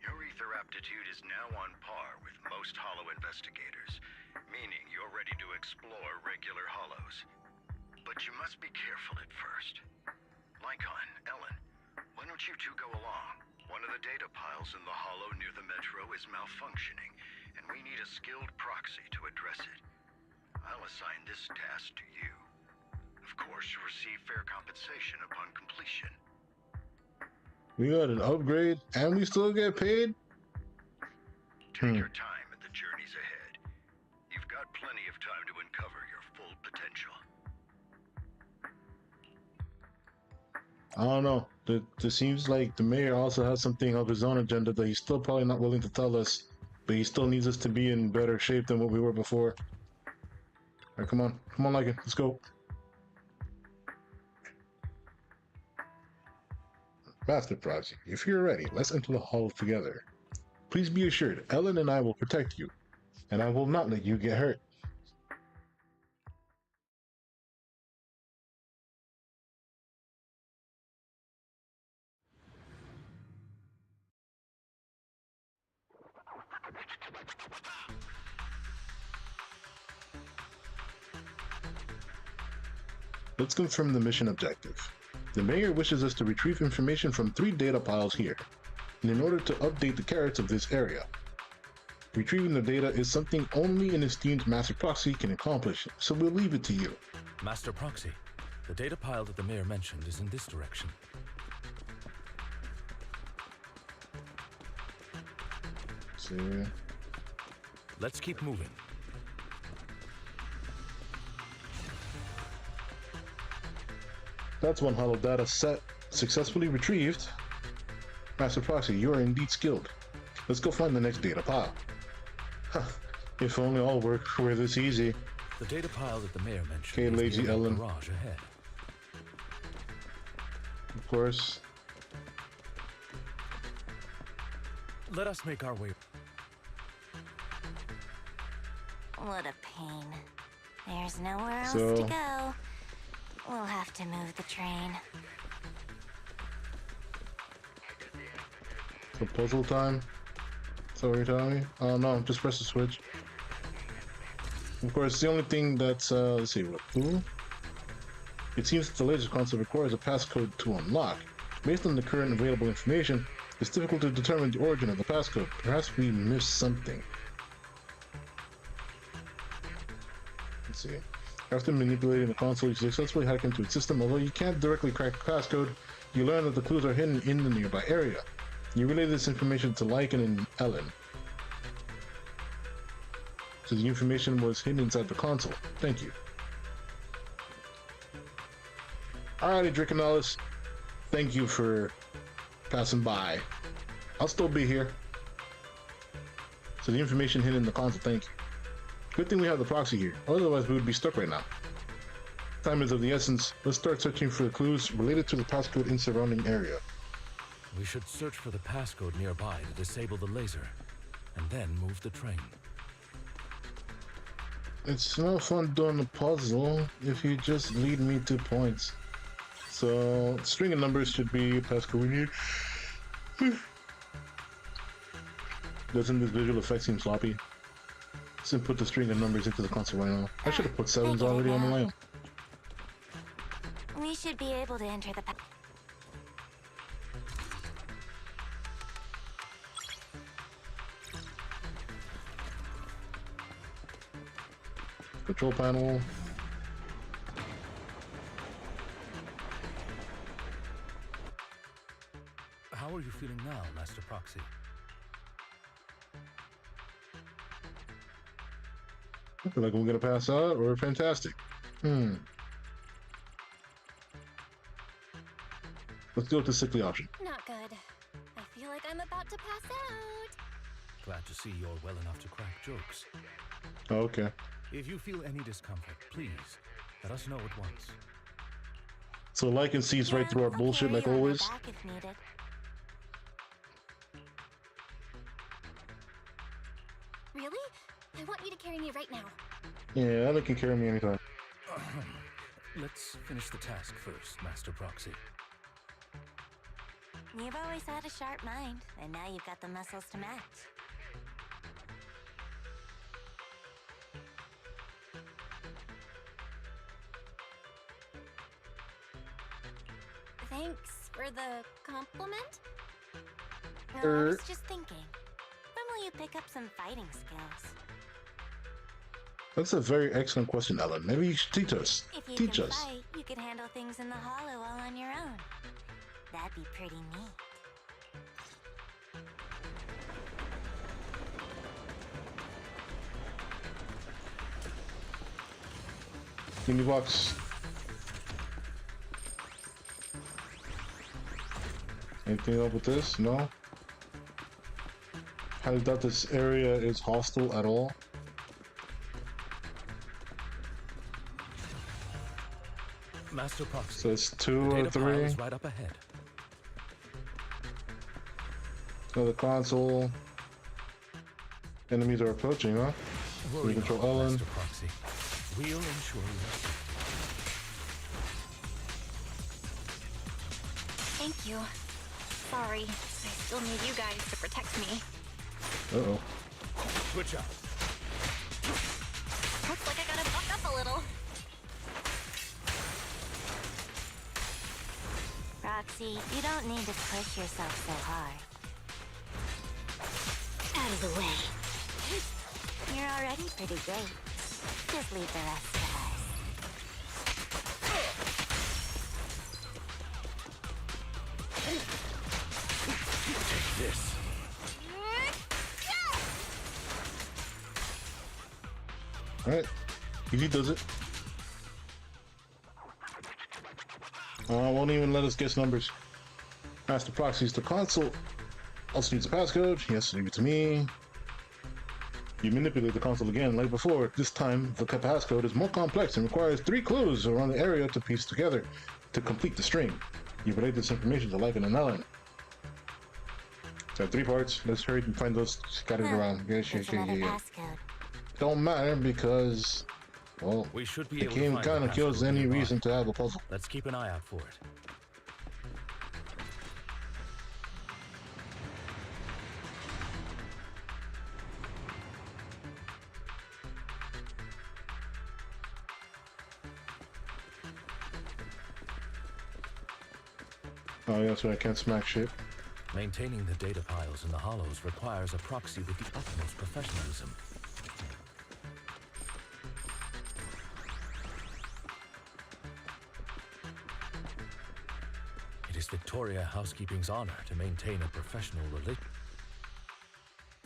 Your ether aptitude is now on par with most hollow investigators, meaning you're ready to explore regular hollows. but you must be careful at first. Lycon, Ellen, why don't you two go along? One of the data piles in the hollow near the metro is malfunctioning, and we need a skilled proxy to address it. I'll assign this task to you. Of course, you receive fair compensation upon completion. We got an upgrade and we still get paid? Take your time at the journeys ahead. You've got plenty of time to uncover your full potential. I don't know. It seems like the mayor also has something of his own agenda that he's still probably not willing to tell us, but he still needs us to be in better shape than what we were before. Alright, come on, Lycan, let's go. Master Proxy, if you're ready, let's enter the hall together. Please be assured, Ellen and I will protect you, and I will not let you get hurt. Let's confirm the mission objective. The mayor wishes us to retrieve information from 3 data piles here, and in order to update the carrots of this area. Retrieving the data is something only an esteemed Master Proxy can accomplish, so we'll leave it to you. Master Proxy, the data pile that the mayor mentioned is in this direction. See. Let's keep moving. That's one hollow data set successfully retrieved. Master Proxy, you are indeed skilled. Let's go find the next data pile. Huh. If only all work were this easy. The data pile that the mayor mentioned Okay, is lazy near the Ellen. garage ahead. Of course. Let us make our way. What a pain. There's nowhere else So- to go. We'll have to move the train. So puzzle time? Is that what you're telling me? Oh no, just press the switch. Of course, the only thing that's, let's see, what? Ooh. It seems that the laser console requires a passcode to unlock. Based on the current available information, it's difficult to determine the origin of the passcode. Perhaps we missed something. Let's see. After manipulating the console, you successfully hack into its system. Although you can't directly crack the passcode, you learn that the clues are hidden in the nearby area. You relay this information to Lycan and Ellen. So the information was hidden inside the console. Thank you. Alrighty, Draconalis. Thank you for passing by. I'll still be here. So the information hidden in the console, thank you. Good thing we have the proxy here, otherwise we would be stuck right now. Time is of the essence. Let's start searching for clues related to the passcode in surrounding area. We should search for the passcode nearby to disable the laser, and then move the train. It's no fun doing a puzzle if you just lead me to points. So, string of numbers should be passcode we need. Doesn't this visual effect seem sloppy? Let's input the string of numbers into the console right now. I should have put 7s already on the line. We should be able to enter the Control panel. How are you feeling now, Master Proxy? I feel like we're gonna pass out or fantastic. Let's go with the sickly option. Not good. I feel like I'm about to pass out. Glad to see you're well enough to crack jokes. Oh, okay. If you feel any discomfort, please let us know at once. So Lycan sees right through our I'll bullshit carry like you on my always. back if needed. Really? I want you to carry me right now. Yeah, Ellen can carry me anytime. Let's finish the task first, Master Proxy. You've always had a sharp mind, and now you've got the muscles to match. Thanks for the compliment. No, I was just thinking. When will you pick up some fighting skills? That's a very excellent question, Ellen. Maybe you should teach us. If you Teach can us. fight, you could handle things in the hollow all on your own. That'd be pretty neat. Mini box. Anything up with this? No. Highly doubt this area is hostile at all. Master Proxy. So it's 2 the or data pile 3. is right up ahead. So the console. Enemies are approaching, huh? Worry control not, Ellen. Master Proxy. We'll ensure you. Thank you. Sorry, I still need you guys to protect me. Uh-oh. Switch out. Looks like I gotta buck up a little. Roxy, you don't need to push yourself so hard. Out of the way. You're already pretty great. Just leave the rest to us. This. Alright. He does it. Won't even let us guess numbers. Master Proxy's the console. Also needs a passcode. He has to leave it to me. You manipulate the console again, like before. This time, the passcode is more complex and requires 3 clues around the area to piece together to complete the string. You relate this information to Lycan and Ellen. So 3 parts. Let's hurry and find those scattered around. There's another passcode. Don't matter because, well, We should be the able to game find the kind of kills passcode any nearby. reason to have a puzzle. Let's keep an eye out for it. Oh, yeah, so I can't smack shit. Maintaining the data piles in the hollows requires a proxy with the utmost professionalism. It is Victoria Housekeeping's honor to maintain a professional relation.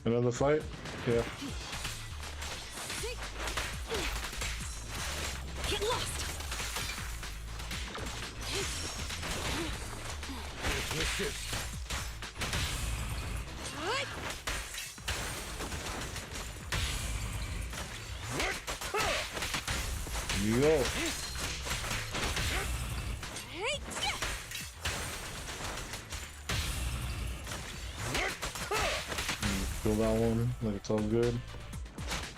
Another fight? Yeah. Get lost! Yo. Kill that one, like it's all good.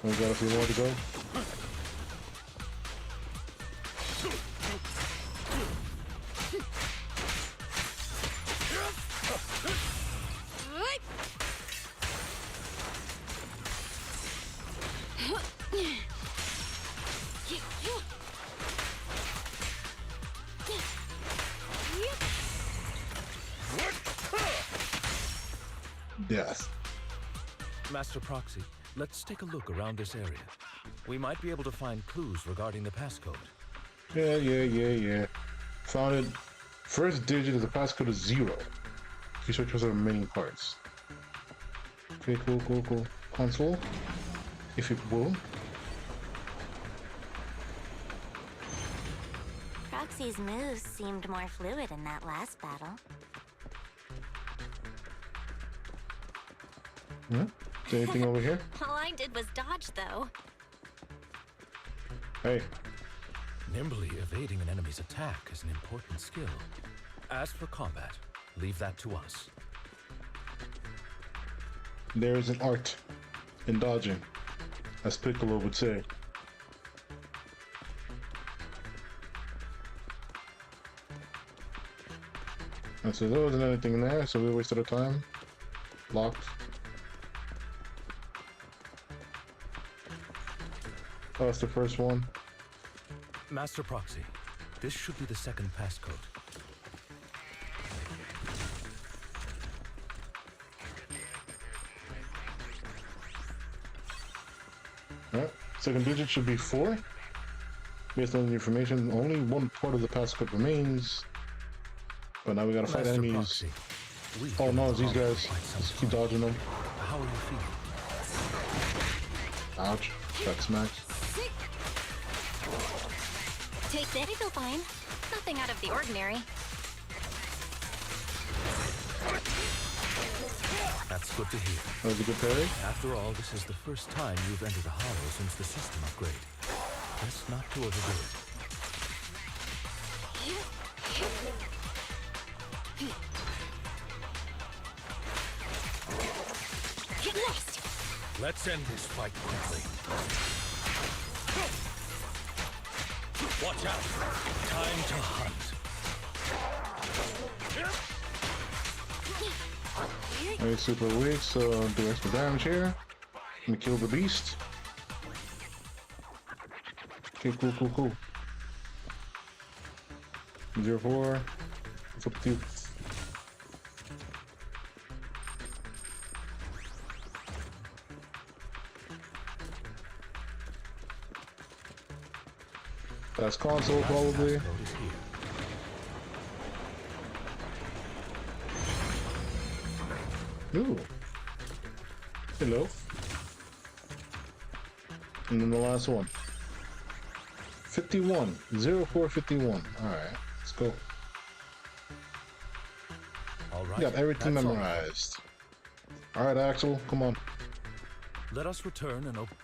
We got a few more to go. Death. Master Proxy, let's take a look around this area. We might be able to find clues regarding the passcode. Yeah. Found it. First digit of the passcode is 0. Please search for the remaining parts. Okay, cool. Console. If it will. Proxy's moves seemed more fluid in that last battle. Yeah? Is there anything over here? All I did was dodge, though. Hey. Nimbly evading an enemy's attack is an important skill. As for combat, leave that to us. There is an art in dodging, as Piccolo would say. And so there wasn't anything in there, so we wasted our time. Locked. Oh, that's the first one. Master Proxy, this should be the second passcode. Second digit should be 4. Based on the information, only one part of the passcode remains. But now we gotta fight Master enemies. Proxy, we've Oh been no, in it's the these Hollow guys. for quite some Just keep time. dodging them. How are you feeling? Ouch. Got smacked. Take that. I feel fine. Nothing out of the ordinary. That's good to hear. That was a good parry. After all, this is the first time you've entered a Hollow since the system upgrade. Best not to overdo it. Get lost! Let's end this fight quickly. Watch out! Time to hunt. It's super weak, so do extra damage here. And kill the beast. Okay, cool. 0-4. What's up to you? That's console probably. Passcode is here. Ooh. Hello. And then the last one. 51. 0451. Alright, let's go. All right. Got everything that's all. memorized. Alright, Axel, come on. Let us return and open.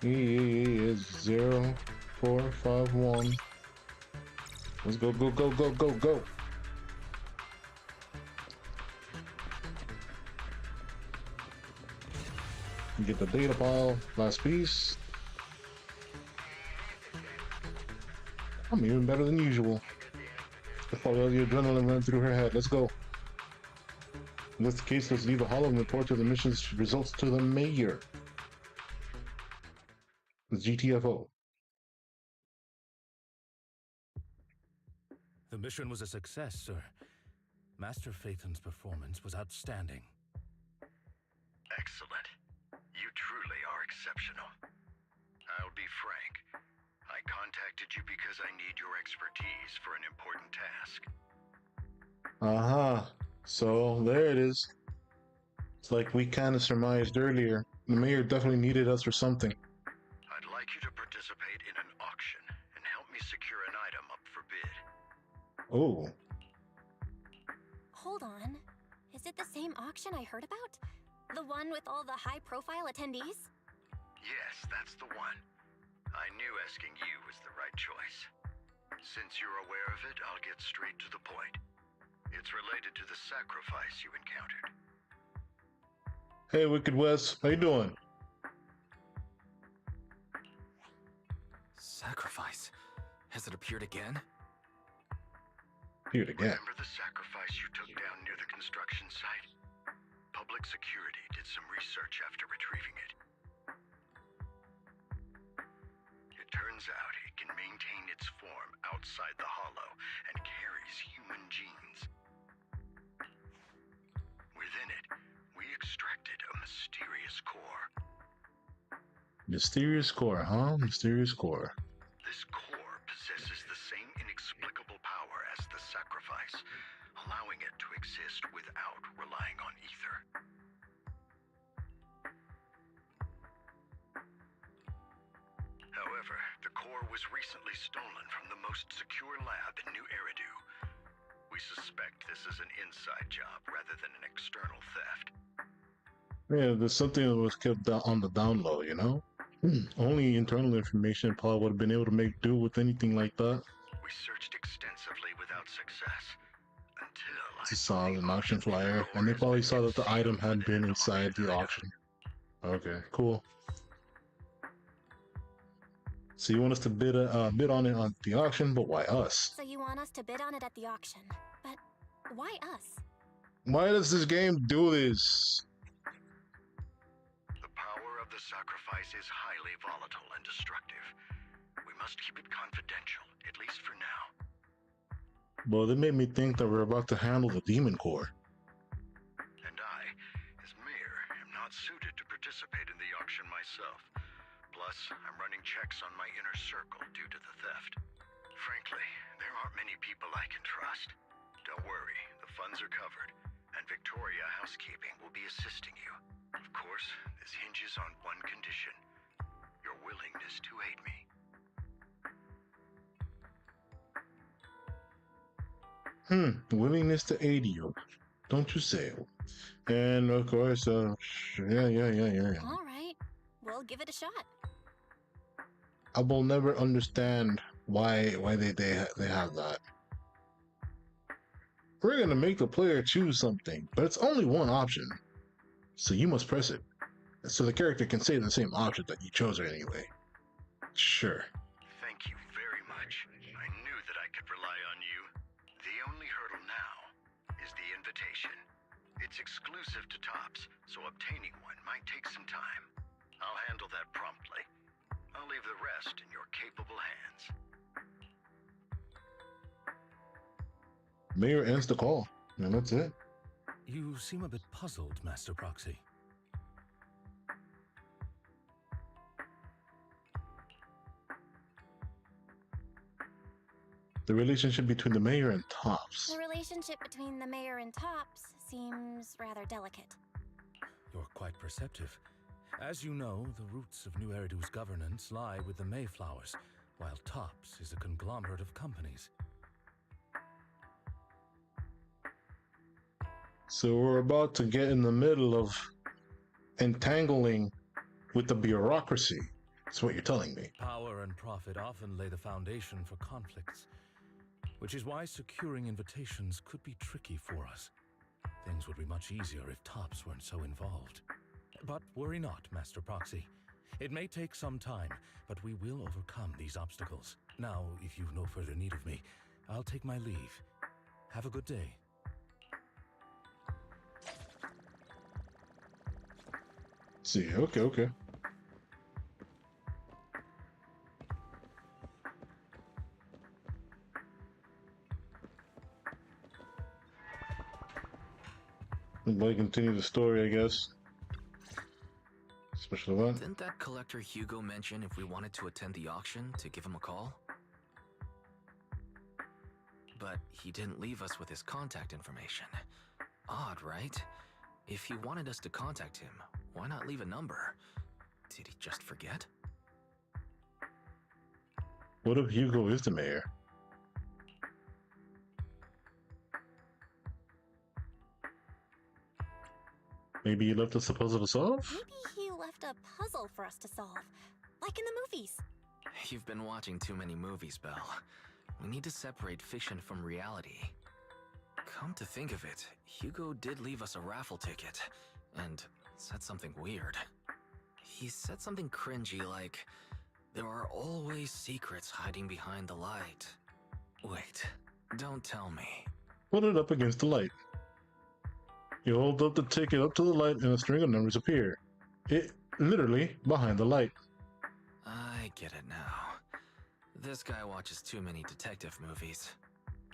He is 0451. Let's go. Get the data file. Last piece. I'm even better than usual. That's probably all the adrenaline running through her head. Let's go. In this case, let's leave a hollow and report to the mission's results to the mayor. The GTFO. The mission was a success, sir. Master Phaeton's performance was outstanding. Excellent. You truly are exceptional. I'll be frank. I contacted you because I need your expertise for an important task. So there it is. It's like we kind of surmised earlier. The mayor definitely needed us for something. I'd like you to participate in an auction and help me secure an item up for bid. Oh, Hold on. Is it the same auction I heard about? The one with all the high-profile attendees? Yes, that's the one. I knew asking you was the right choice. Since you're aware of it, I'll get straight to the point. It's related to the sacrifice you encountered. hey, Wicked West, how you doing? Sacrifice? Has it appeared again? Here it again. Remember the sacrifice you took down near the construction site? Public security did some research after retrieving it. It turns out it can maintain its form outside the hollow and carries human genes. Within it, we extracted a mysterious core. Mysterious core, huh? Mysterious core. This core possesses the same inexplicable power as the sacrifice, allowing it to exist without relying on ether. However, the core was recently stolen from the most secure lab in New Eridu. We suspect this is an inside job rather than an external theft. Yeah, there's something that was kept down on the down low, you know? Only internal information probably would have been able to make do with anything like that. We searched extensively without success until They saw an auction flyer, and they probably saw that the item had been inside the auction. Okay, cool. So you want us to bid on it on the auction, but why us? So you want us to bid on it at the auction. But why us? Why does this game do this? The power of the sacrifice is highly volatile and destructive. We must keep it confidential, at least for now. Well, they made me think that we're about to handle the Demon Core. And I, as mayor, am not suited to participate in the auction myself. Plus, I'm running checks on my inner circle due to the theft. Frankly, there aren't many people I can trust. Don't worry, the funds are covered, and Victoria Housekeeping will be assisting you. Of course, this hinges on one condition: your willingness to aid me. Willingness to aid you, don't you say? And of course, yeah. All right, we'll give it a shot. I will never understand why they have that. We're gonna make the player choose something, but it's only one option, so you must press it, so the character can say the same option that you chose anyway. Sure. Thank you very much. I knew that I could rely on you. The only hurdle now is the invitation. It's exclusive to Tops, so obtaining one might take some time. I'll handle that promptly. I'll leave the rest in your capable hands. Mayor ends the call, and that's it. You seem a bit puzzled, Master Proxy. The relationship between the mayor and Tops. The relationship between the mayor and Tops seems rather delicate. You're quite perceptive. As you know, the roots of New Eridu's governance lie with the Mayflowers, while Tops is a conglomerate of companies. So we're about to get in the middle of entangling with the bureaucracy. That's what you're telling me. Power and profit often lay the foundation for conflicts, which is why securing invitations could be tricky for us. Things would be much easier if Tops weren't so involved. But worry not, Master Proxy. It may take some time, but we will overcome these obstacles. Now, if you've no further need of me, I'll take my leave. Have a good day. See, okay. But continue the story, I guess. Especially what? Didn't that collector Hugo mention if we wanted to attend the auction to give him a call? But he didn't leave us with his contact information. Odd, right? If he wanted us to contact him, why not leave a number? Did he just forget? What if Hugo is the mayor? Maybe he left us a puzzle to solve? Maybe he left a puzzle for us to solve, like in the movies. You've been watching too many movies, Belle. We need to separate fiction from reality. Come to think of it, Hugo did leave us a raffle ticket, and said something weird. He said something cringy like, "There are always secrets hiding behind the light." Wait, don't tell me. Put it up against the light. You hold up the ticket up to the light and a string of numbers appear. It literally behind the light. I get it now. This guy watches too many detective movies.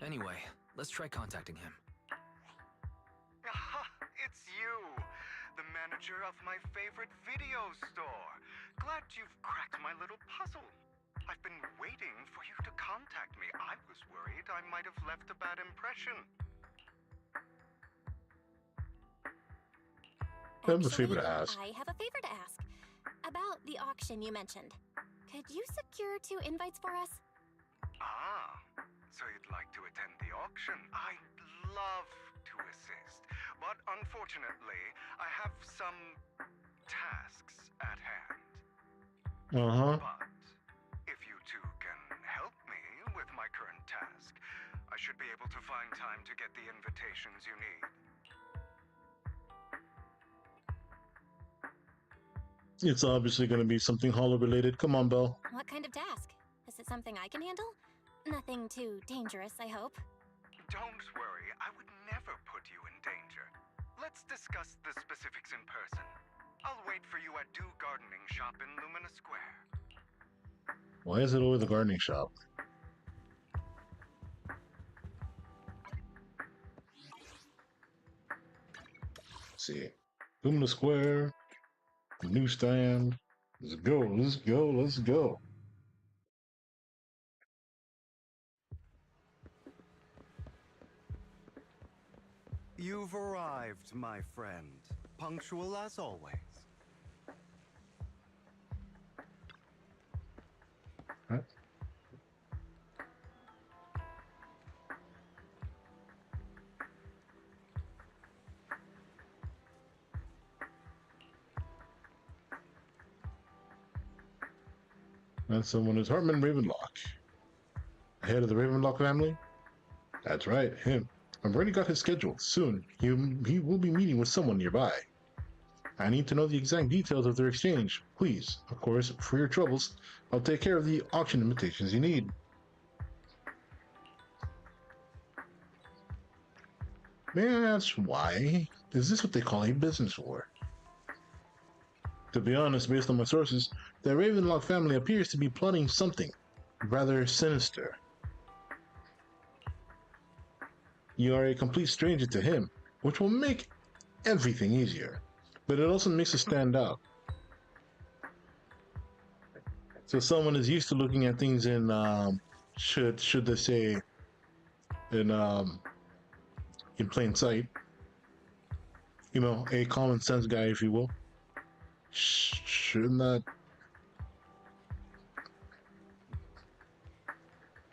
Anyway, let's try contacting him. Aha, it's you! The manager of my favorite video store. Glad you've cracked my little puzzle. I've been waiting for you to contact me. I was worried I might have left a bad impression. I have a favor to ask. I have a favor to ask. About the auction you mentioned. Could you secure 2 invites for us? Ah, so you'd like to attend the auction? I'd love to assist, but unfortunately, I have some tasks at hand. Uh-huh. But if you two can help me with my current task, I should be able to find time to get the invitations you need. It's obviously going to be something Hollow related. Come on, Belle. What kind of task? Is it something I can handle? Nothing too dangerous, I hope. Don't worry, I would never put you in danger. Let's discuss the specifics in person. I'll wait for you at Dew Gardening Shop in Lumina Square. Why is it always the gardening shop? Let's see. Lumina Square, newsstand. Let's go, let's go, let's go. You've arrived, my friend. Punctual as always. Huh? And someone is Hartman Ravenlock. Head of the Ravenlock family? That's right, him. I've already got his schedule. Soon, he will be meeting with someone nearby. I need to know the exact details of their exchange. Please, of course, for your troubles, I'll take care of the auction invitations you need. May I ask why? Is this what they call a business war? To be honest, based on my sources, the Ravenlock family appears to be plotting something rather sinister. You are a complete stranger to him, which will make everything easier, but it also makes us stand out. So someone is used to looking at things in, should they say, in plain sight. You know, a common sense guy, if you will. Shouldn't that...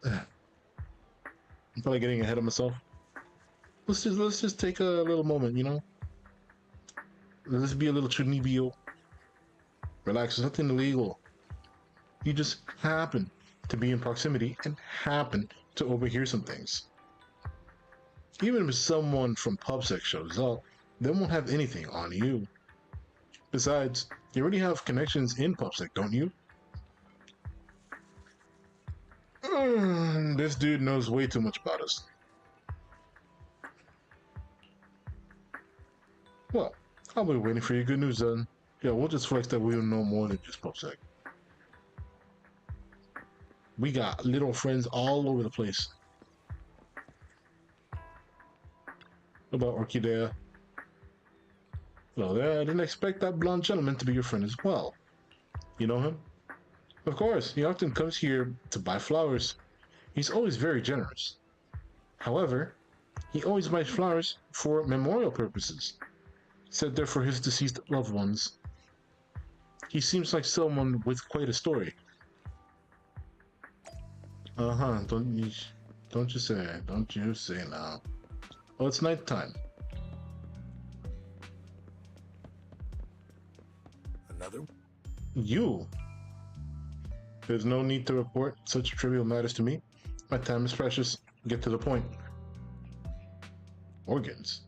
I'm probably getting ahead of myself. Let's just take a little moment, you know? Let's be a little chunibio. Relax, there's nothing illegal. You just happen to be in proximity and happen to overhear some things. Even if someone from PubSec shows up, they won't have anything on you. Besides, you already have connections in PubSec, don't you? This dude knows way too much about us. Well, I'll be waiting for your good news then. Yeah, we'll just flex that we know more than just PubSec. We got little friends all over the place. What about Orchidea? Well, I didn't expect that blonde gentleman to be your friend as well. You know him? Of course, he often comes here to buy flowers. He's always very generous. However, he always buys flowers for memorial purposes, said they're for his deceased loved ones. He seems like someone with quite a story. Don't you say now. Oh, it's nighttime. Another? You? There's no need to report such trivial matters to me. My time is precious. Get to the point. Organs?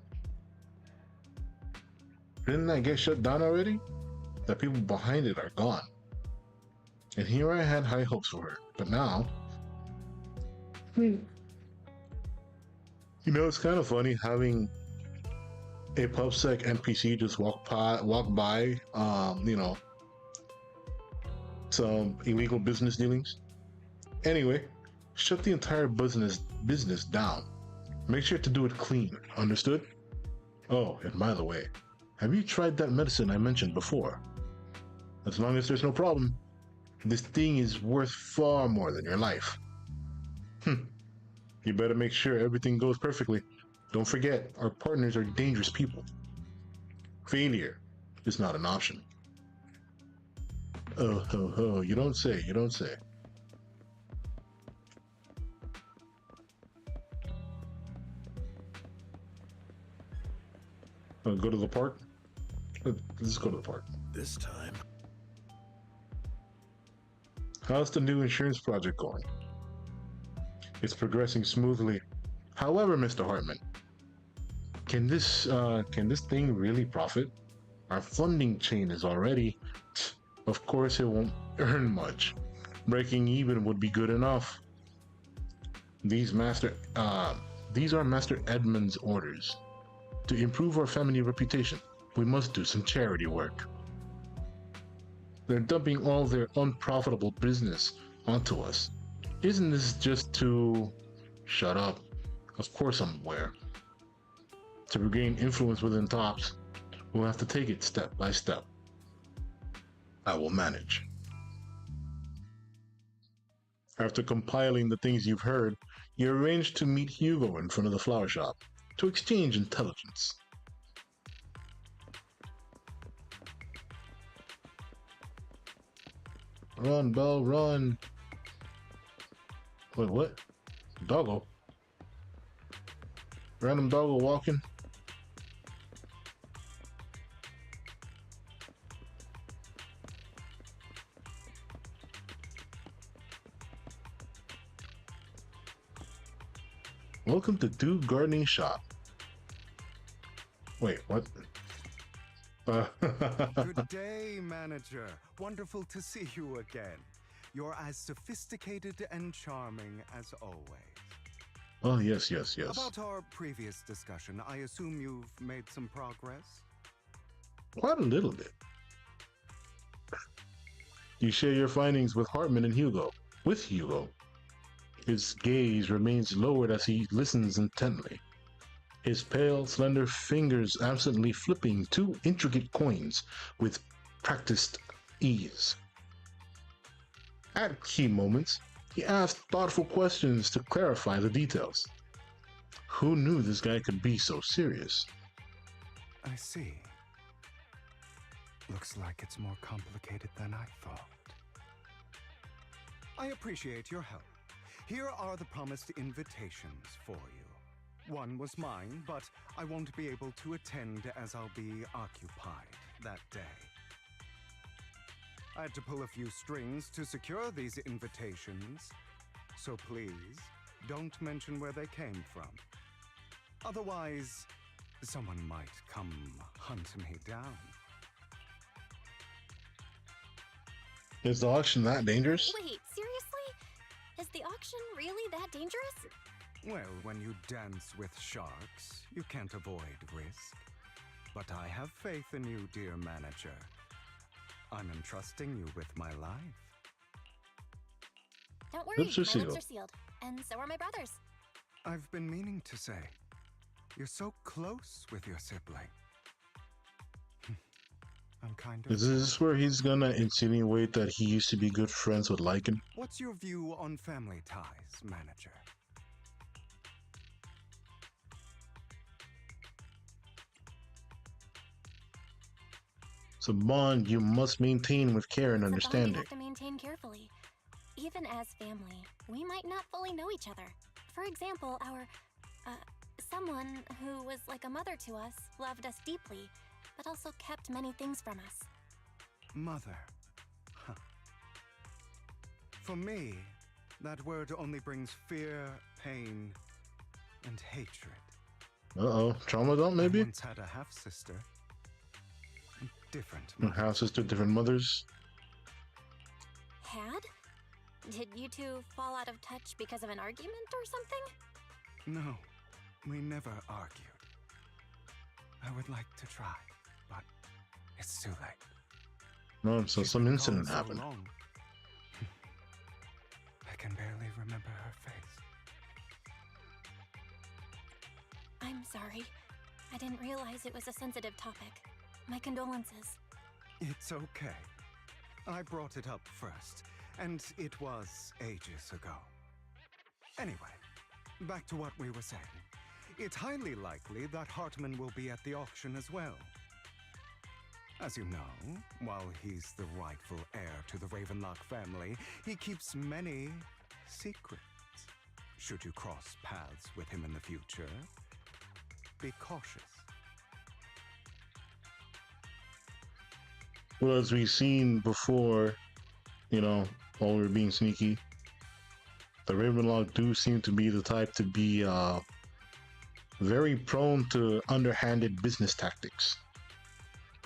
Didn't that get shut down already? The people behind it are gone. And here I had high hopes for her, but now... You know, it's kind of funny having a PubSec NPC just walk by, you know, some illegal business dealings. Anyway, shut the entire business down. Make sure to do it clean, understood? Oh, and by the way, have you tried that medicine I mentioned before? As long as there's no problem, this thing is worth far more than your life. You better make sure everything goes perfectly. Don't forget, our partners are dangerous people. Failure is not an option. Oh, you don't say, you don't say. Go to the park? Let's go to the park. This time. How's the new insurance project going? It's progressing smoothly. However, Mr. Hartman, can this thing really profit? Our funding chain is already... Of course it won't earn much. Breaking even would be good enough. These are Master Edmund's orders. To improve our family reputation, we must do some charity work. They're dumping all their unprofitable business onto us. Isn't this just to... Shut up. Of course I'm aware. To regain influence within TOPS, We'll have to take it step by step. I will manage. After compiling the things you've heard, you arrange to meet Hugo in front of the flower shop to exchange intelligence. Run, Belle, run. Wait, what? Doggo? Random doggo walking? Welcome to Dude Gardening Shop. Wait, what? Good day, manager. Wonderful to see you again. You're as sophisticated and charming as always. Oh, yes, yes, yes. About our previous discussion, I assume you've made some progress? Quite a little bit. You share your findings with Hartman and Hugo. With Hugo. His gaze remains lowered as he listens intently. His pale, slender fingers absently flipping two intricate coins with practiced ease. At key moments, he asked thoughtful questions to clarify the details. Who knew this guy could be so serious? I see. Looks like it's more complicated than I thought. I appreciate your help. Here are the promised invitations for you. One was mine, but I won't be able to attend as I'll be occupied that day. I had to pull a few strings to secure these invitations, so please don't mention where they came from. Otherwise, someone might come hunt me down. Is the auction that dangerous? Wait, seriously? Is the auction really that dangerous? Well, when you dance with sharks, you can't avoid risk. But I have faith in you, dear manager. I'm entrusting you with my life. Don't worry, Lips are my lips sealed. are sealed. And so are my brothers. I've been meaning to say, you're so close with your sibling. I'm kind of... Is this where he's gonna insinuate that he used to be good friends with Lycan? What's your view on family ties, manager? It's a bond you must maintain with care and It's a bond understanding. you have to maintain carefully. Even as family, we might not fully know each other. For example, someone who was like a mother to us loved us deeply, but also kept many things from us. Mother. Huh. For me, that word only brings fear, pain, and hatred. Uh-oh. Trauma dump, maybe? I once had a half-sister. Different. Half-sister, different mothers. Had? Did you two fall out of touch because of an argument or something? No, we never argued. I would like to try, but it's too late. No, so She's some been incident gone so happened. long. I can barely remember her face. I'm sorry. I didn't realize it was a sensitive topic. My condolences. It's okay. I brought it up first, and it was ages ago. Anyway, back to what we were saying. It's highly likely that Hartman will be at the auction as well. As you know, while he's the rightful heir to the Ravenlock family, he keeps many secrets. Should you cross paths with him in the future, be cautious. Well, as we've seen before, you know, while we were being sneaky, the Ravenlock do seem to be the type to be very prone to underhanded business tactics,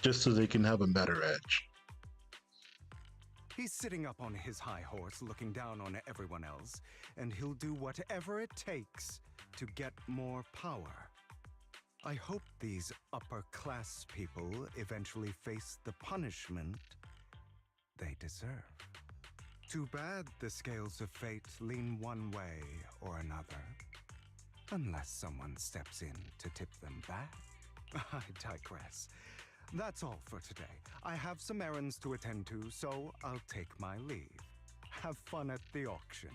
just so they can have a better edge. He's sitting up on his high horse looking down on everyone else, and he'll do whatever it takes to get more power. I hope these upper-class people eventually face the punishment they deserve. Too bad the scales of fate lean one way or another, unless someone steps in to tip them back. I digress. That's all for today. I have some errands to attend to, so I'll take my leave. Have fun at the auction.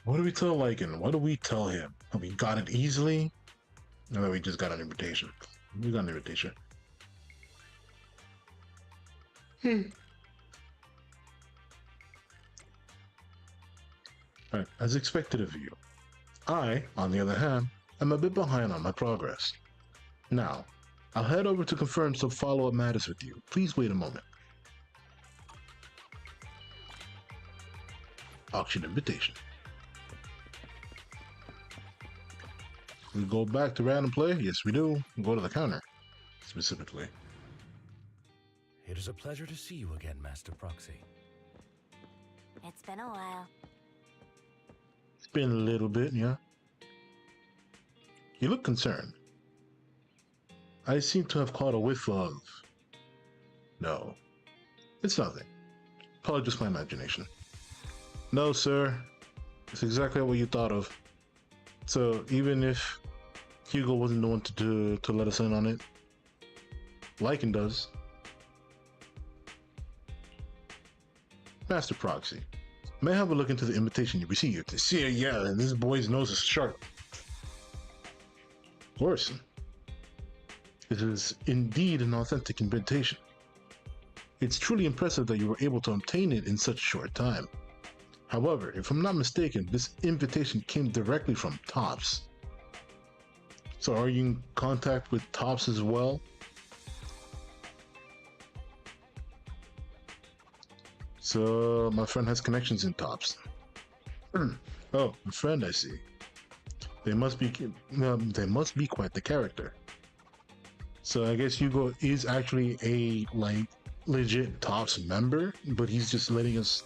What do we tell Lycan? What do we tell him? We got it easily? No, we just got an invitation. We got an invitation. Alright, as expected of you. I, on the other hand, am a bit behind on my progress. Now, I'll head over to confirm some follow-up matters with you. Please wait a moment. Auction invitation. We go back to random play? Yes, we do. We go to the counter, specifically. It is a pleasure to see you again, Master Proxy. It's been a while. It's been a little bit, yeah. You look concerned. I seem to have caught a whiff of... No. It's nothing. Probably just my imagination. No, sir. It's exactly what you thought of. So, even if Hugo wasn't the one to let us in on it, Lycan does. Master Proxy, may I have a look into the invitation you received to see? Yeah, this boy's nose is sharp. Of course. It is indeed an authentic invitation. It's truly impressive that you were able to obtain it in such a short time. However, if I'm not mistaken, this invitation came directly from Topps. So are you in contact with Topps as well? So my friend has connections in Topps. Oh, a friend, I see. They must be quite the character. So I guess Hugo is actually a legit Topps member, but he's just letting us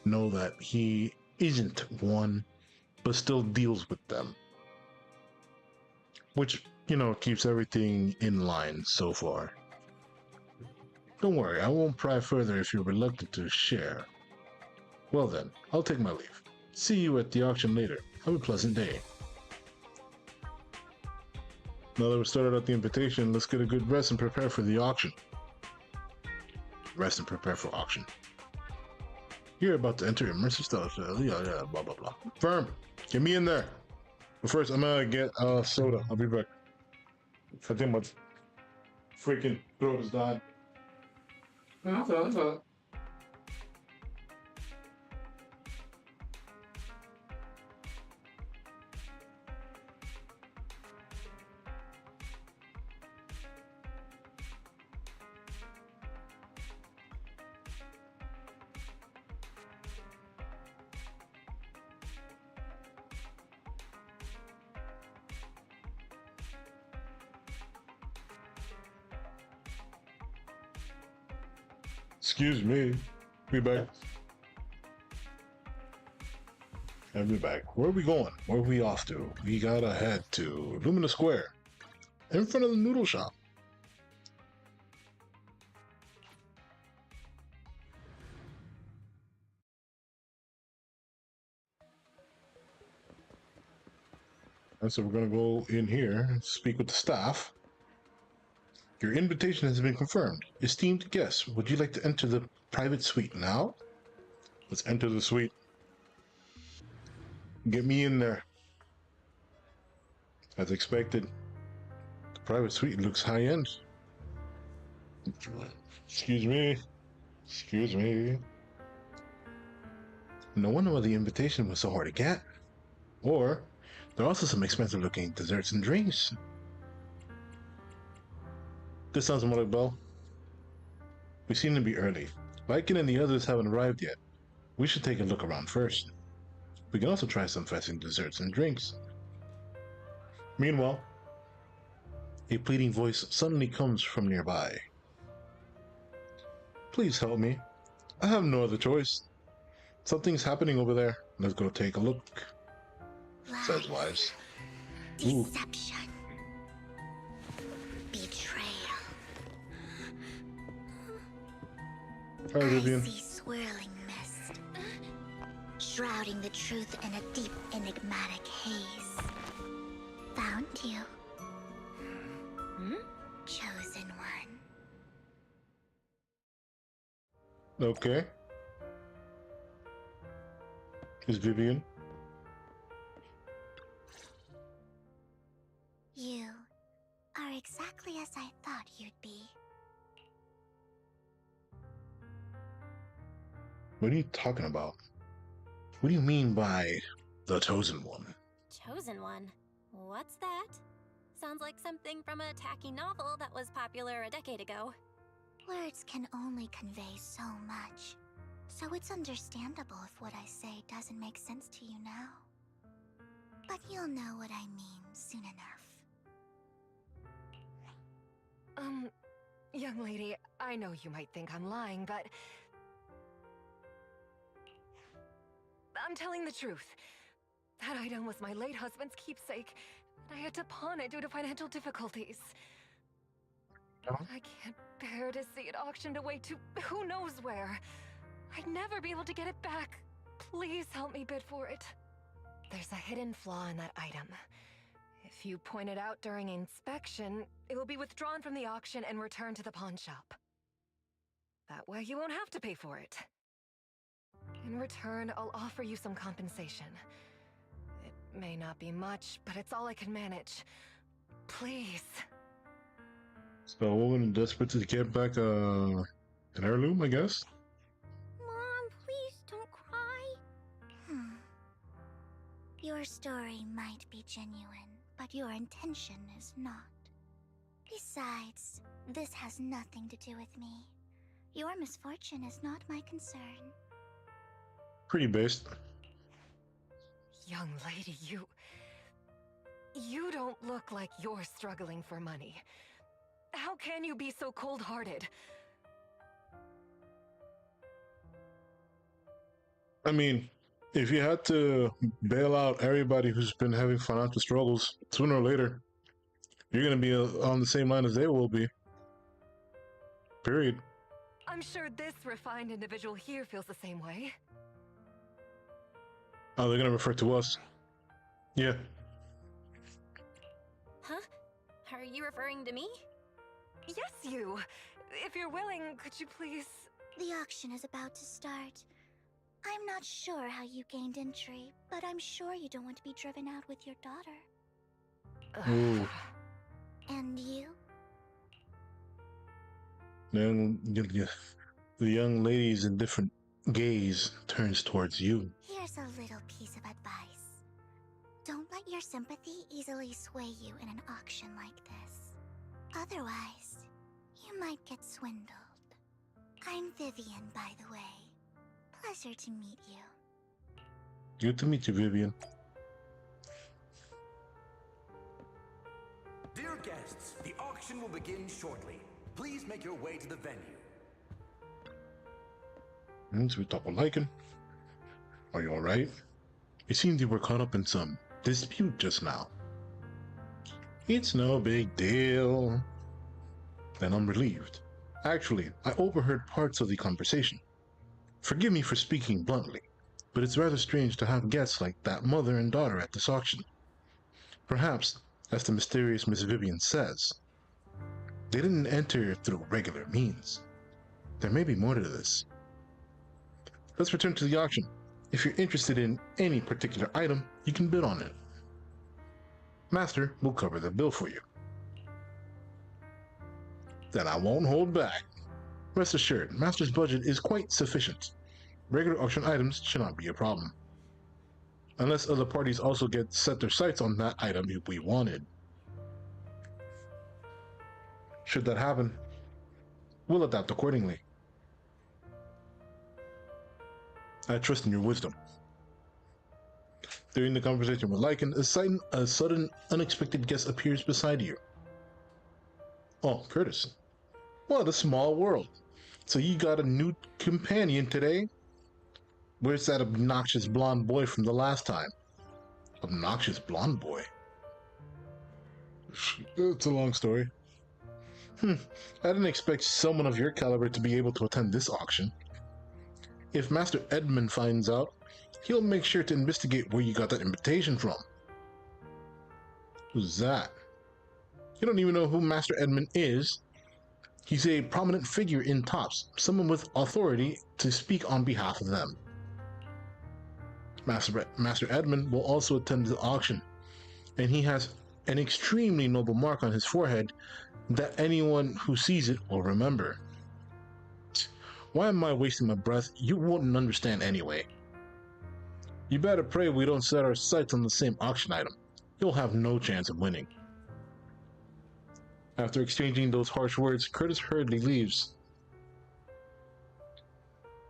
know that he isn't one, but still deals with them. Which, keeps everything in line so far. Don't worry, I won't pry further if you're reluctant to share. Well then, I'll take my leave. See you at the auction later. Have a pleasant day. Now that we started out the invitation, let's get a good rest and prepare for the auction. Rest and prepare for auction. You're about to enter immersive stuff. Yeah, blah, blah, blah. Firm, get me in there. But first, I'm gonna get soda. I'll be back. I think my freaking throat is dying. That's all. Excuse me. Be back. I'll be back. Where are we going? Where are we off to? We gotta head to Lumina Square. In front of the noodle shop. And so we're gonna go in here and speak with the staff. Your invitation has been confirmed. Esteemed guests, would you like to enter the private suite now? Let's enter the suite. Get me in there. As expected, the private suite looks high-end. Excuse me. Excuse me. No wonder why the invitation was so hard to get. Or, there are also some expensive-looking desserts and drinks. This sounds more like Bell. We seem to be early. Lycan and the others haven't arrived yet. We should take a look around first. We can also try some festive desserts and drinks. Meanwhile, a pleading voice suddenly comes from nearby. Please help me. I have no other choice. Something's happening over there. Let's go take a look. Says Wise. Ooh. Deception. Betrayal. Hi, Vivian. I see swirling mist, shrouding the truth in a deep, enigmatic haze. Found you. Chosen one. Okay. Is Vivian? You are exactly as I thought you'd be. What are you talking about? What do you mean by the chosen one? Chosen one? What's that? Sounds like something from a tacky novel that was popular a decade ago. Words can only convey so much, so it's understandable if what I say doesn't make sense to you now. But you'll know what I mean soon enough. Young lady, I know you might think I'm lying, but I'm telling the truth. That item was my late husband's keepsake, and I had to pawn it due to financial difficulties. I can't bear to see it auctioned away to who knows where. I'd never be able to get it back. Please help me bid for it. There's a hidden flaw in that item. If you point it out during inspection, it will be withdrawn from the auction and returned to the pawn shop. That way you won't have to pay for it. In return, I'll offer you some compensation. It may not be much, but it's all I can manage. Please. So a woman desperate to get back an heirloom, I guess? Mom, please don't cry. Your story might be genuine, but your intention is not. Besides, this has nothing to do with me. Your misfortune is not my concern. Pretty based. Young lady, you don't look like you're struggling for money. How can you be so cold-hearted? I mean, if you had to bail out everybody who's been having financial struggles, sooner or later, you're going to be on the same line as they will be. Period. I'm sure this refined individual here feels the same way. Oh, they're going to refer to us. Yeah. Huh? Are you referring to me? Yes, you. If you're willing, could you please... The auction is about to start. I'm not sure how you gained entry, but I'm sure you don't want to be driven out with your daughter. Ooh. And you? The young lady's indifferent gaze turns towards you. Here's a little piece of advice. Don't let your sympathy easily sway you in an auction like this. Otherwise, you might get swindled. I'm Vivian, by the way. Pleasure to meet you. Good to meet you, Vivian. Dear guests, the auction will begin shortly. Please make your way to the venue. So we talk with Lycan. Are you alright? It seemed you were caught up in some dispute just now. It's no big deal. Then I'm relieved. Actually, I overheard parts of the conversation. Forgive me for speaking bluntly, but it's rather strange to have guests like that mother and daughter at this auction. Perhaps, as the mysterious Miss Vivian says, they didn't enter through regular means. There may be more to this. Let's return to the auction. If you're interested in any particular item, you can bid on it. Master will cover the bill for you. Then I won't hold back. Rest assured, Master's budget is quite sufficient. Regular auction items should not be a problem. Unless other parties also set their sights on that item if we wanted. Should that happen, we'll adapt accordingly. I trust in your wisdom. During the conversation with Lycan, a sudden, unexpected guest appears beside you. Oh, Curtis. What a small world. So you got a new companion today? Where's that obnoxious blonde boy from the last time? Obnoxious blonde boy? It's a long story. I didn't expect someone of your caliber to be able to attend this auction. if Master Edmund finds out, he'll make sure to investigate where you got that invitation from. Who's that? You don't even know who Master Edmund is. He's a prominent figure in TOPS, someone with authority to speak on behalf of them. Master Edmund will also attend the auction, and he has an extremely noble mark on his forehead that anyone who sees it will remember. Why am I wasting my breath? You wouldn't understand anyway. You better pray we don't set our sights on the same auction item. You'll have no chance of winning. After exchanging those harsh words, Curtis hurriedly leaves.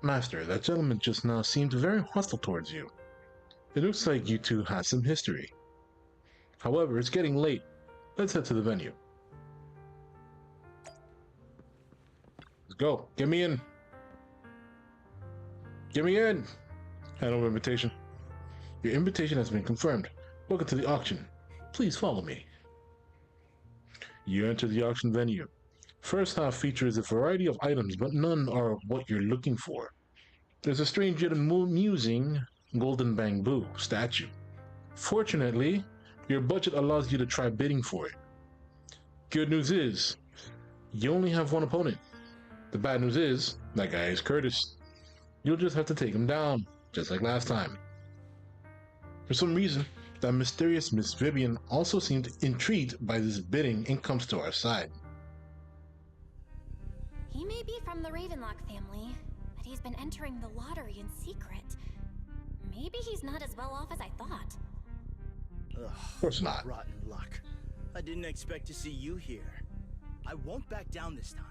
Master, that gentleman just now seemed very hostile towards you. It looks like you two had some history. However, it's getting late. Let's head to the venue. Let's go. Get me in. Get me in. Hand over invitation. Your invitation has been confirmed. Welcome to the auction. Please follow me. You enter the auction venue. First half features a variety of items, but none are what you're looking for. There's a strange yet amusing golden bamboo statue. Fortunately, your budget allows you to try bidding for it. Good news is, you only have one opponent. The bad news is, that guy is Curtis. You'll just have to take him down, just like last time. For some reason, that mysterious Miss Vivian also seemed intrigued by this bidding and comes to our side. He may be from the Ravenlock family, but he's been entering the lottery in secret. Maybe he's not as well off as I thought. Ugh, of course not. Rotten luck. I didn't expect to see you here. I won't back down this time.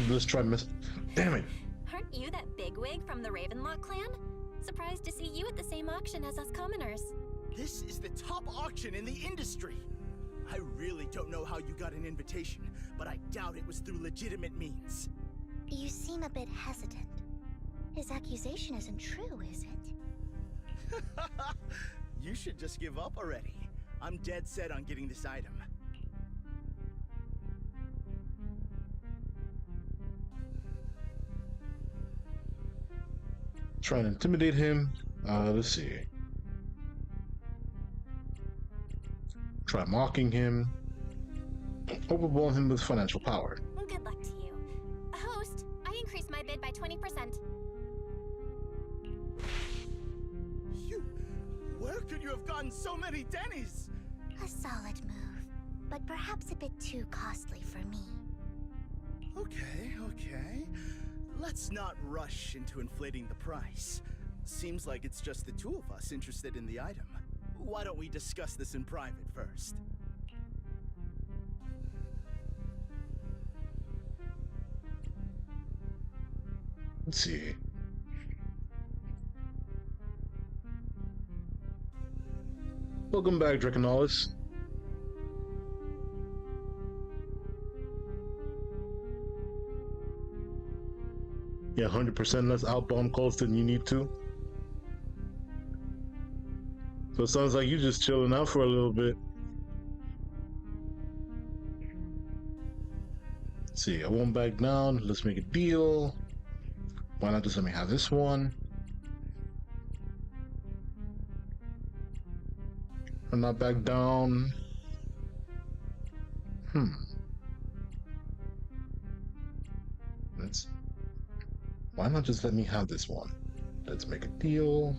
Let's try Damn it. Aren't you that bigwig from the Ravenlock clan? Surprised to see you at the same auction as us commoners. This is the top auction in the industry. I really don't know how you got an invitation, but I doubt it was through legitimate means. You seem a bit hesitant. His accusation isn't true, is it? You should just give up already. I'm dead set on getting this item. Trying to intimidate him. Let's see. Try mocking him. Overwhelm him with financial power. Good luck to you. Host, I increased my bid by 20%. Where could you have gotten so many Denny's? A solid move, but perhaps a bit too costly for me. Okay. Let's not rush into inflating the price. Seems like it's just the two of us interested in the item. Why don't we discuss this in private first? Let's see. Welcome back, Draconalis. Yeah, 100% less outbound calls than you need to. So it sounds like you're just chilling out for a little bit. Let's see, I won't back down. Let's make a deal. Why not just let me have this one? I'm not back down. Why not just let me have this one? Let's make a deal.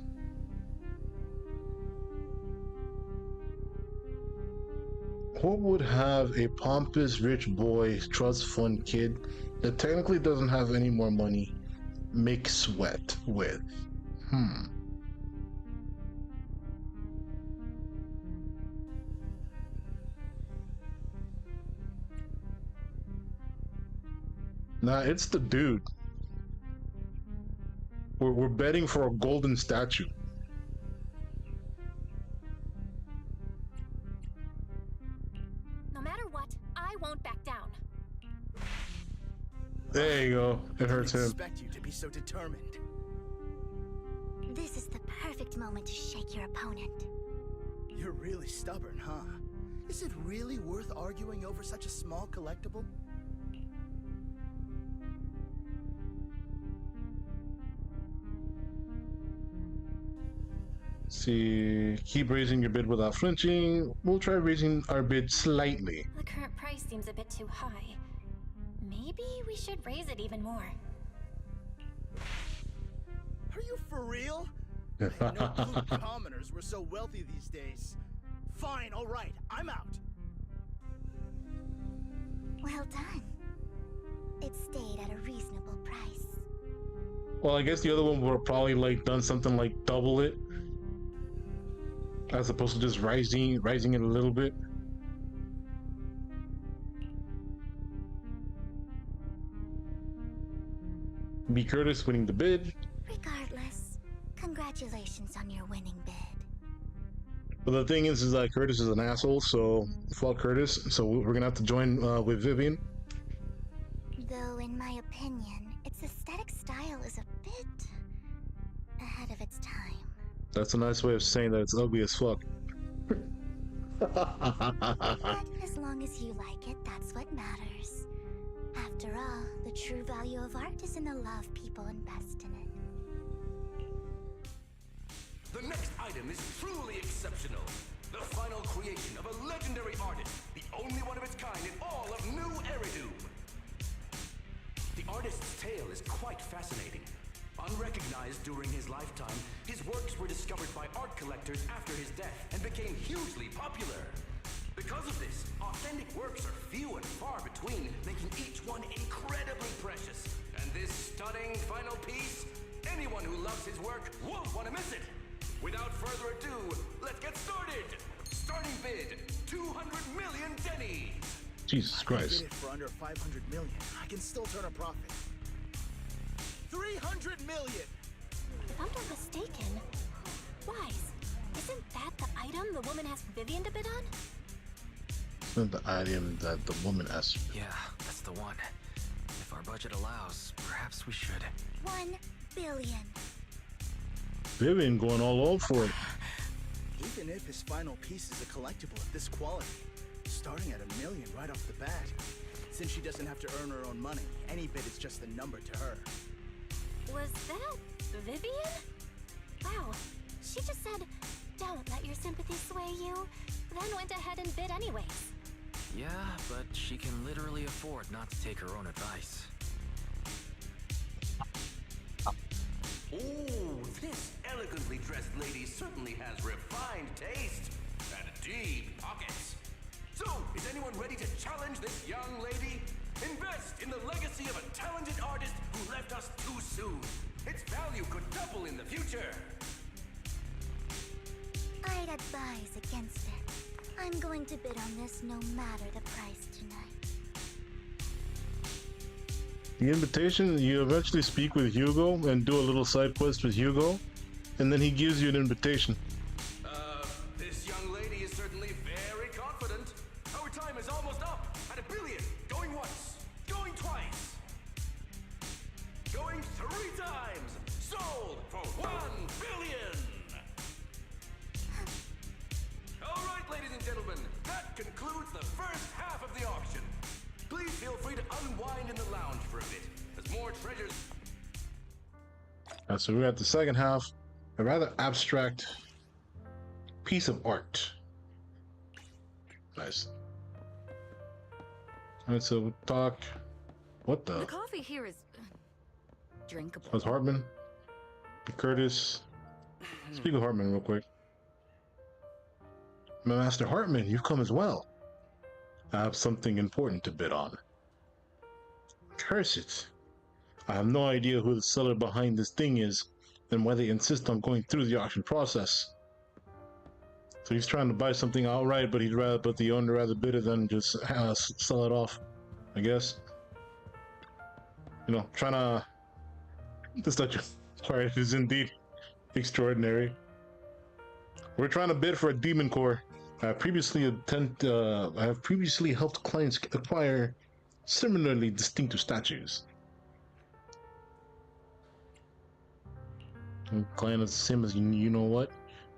What would have a pompous rich boy trust fund kid that technically doesn't have any more money make sweat with? Nah, it's the dude. We're betting for a golden statue. No matter what, I won't back down. There you go. It hurts him. I didn't expect you to be so determined. This is the perfect moment to shake your opponent. You're really stubborn, huh? Is it really worth arguing over such a small collectible? See, keep raising your bid without flinching. We'll try raising our bid slightly. The current price seems a bit too high. Maybe we should raise it even more. Are you for real? I didn't know blue commoners were so wealthy these days. Fine, all right, I'm out. Well done. It stayed at a reasonable price. Well, I guess the other one would have probably like done something like double it, as opposed to just rising it a little bit. B. Curtis winning the bid. Regardless, congratulations on your winning bid. But the thing is that Curtis is an asshole, so fuck Curtis. So we're gonna have to join with Vivian. Though, in my opinion, its aesthetic style is a bit ahead of its time. That's a nice way of saying that it's ugly as fuck. But as long as you like it, that's what matters. After all, the true value of art is in the love people invest in it. The next item is truly exceptional. The final creation of a legendary artist, the only one of its kind in all of New Eridu. The artist's tale is quite fascinating. Unrecognized during his lifetime, his works were discovered by art collectors after his death and became hugely popular. Because of this, authentic works are few and far between, making each one incredibly precious. And this stunning final piece, anyone who loves his work won't want to miss it. Without further ado, let's get started! Starting bid, 200 million Denny! Jesus Christ. I can get it for under 500 million. I can still turn a profit. 300 million! If I'm not mistaken, Wise, isn't that the item the woman asked Vivian to bid on? Isn't the item that the woman asked? Yeah, that's the one. If our budget allows, perhaps we should. 1 billion. Vivian going all out for it. Even if his final piece is a collectible of this quality, starting at $1 million right off the bat. Since she doesn't have to earn her own money, any bid is just a number to her. Was that Vivian? Wow, she just said, "Don't let your sympathy sway you," then went ahead and bid anyways. Yeah, but she can literally afford not to take her own advice. Ooh, this elegantly dressed lady certainly has refined taste and deep pockets. So, is anyone ready to challenge this young lady? Invest in the legacy of a talented artist who left us too soon. Its value could double in the future. I'd advise against it. I'm going to bid on this no matter the price tonight. The invitation, you eventually speak with Hugo and do a little side quest with Hugo, and then he gives you an invitation. This young lady is certainly very confident. Our time is almost up at $1 billion. Going once, going twice, going 3 times. Sold for $1 billion. All right, ladies and gentlemen, that concludes the first half of the auction. Please feel free to unwind in the lounge for a bit, as more treasures... So we're at the second half, a rather abstract piece of art. Nice. Alright, so we'll talk... What the? The coffee here is drinkable. That's Hartman. Curtis. Speak of Hartman real quick. Master Hartman, you've come as well. I have something important to bid on. Curse it. I have no idea who the seller behind this thing is and why they insist on going through the auction process. So he's trying to buy something outright, but the owner rather bid it than just sell it off, I guess. You know, trying to... This art is indeed extraordinary. We're trying to bid for a demon core. I have previously helped clients acquire similarly distinctive statues. Client is the same as you know what?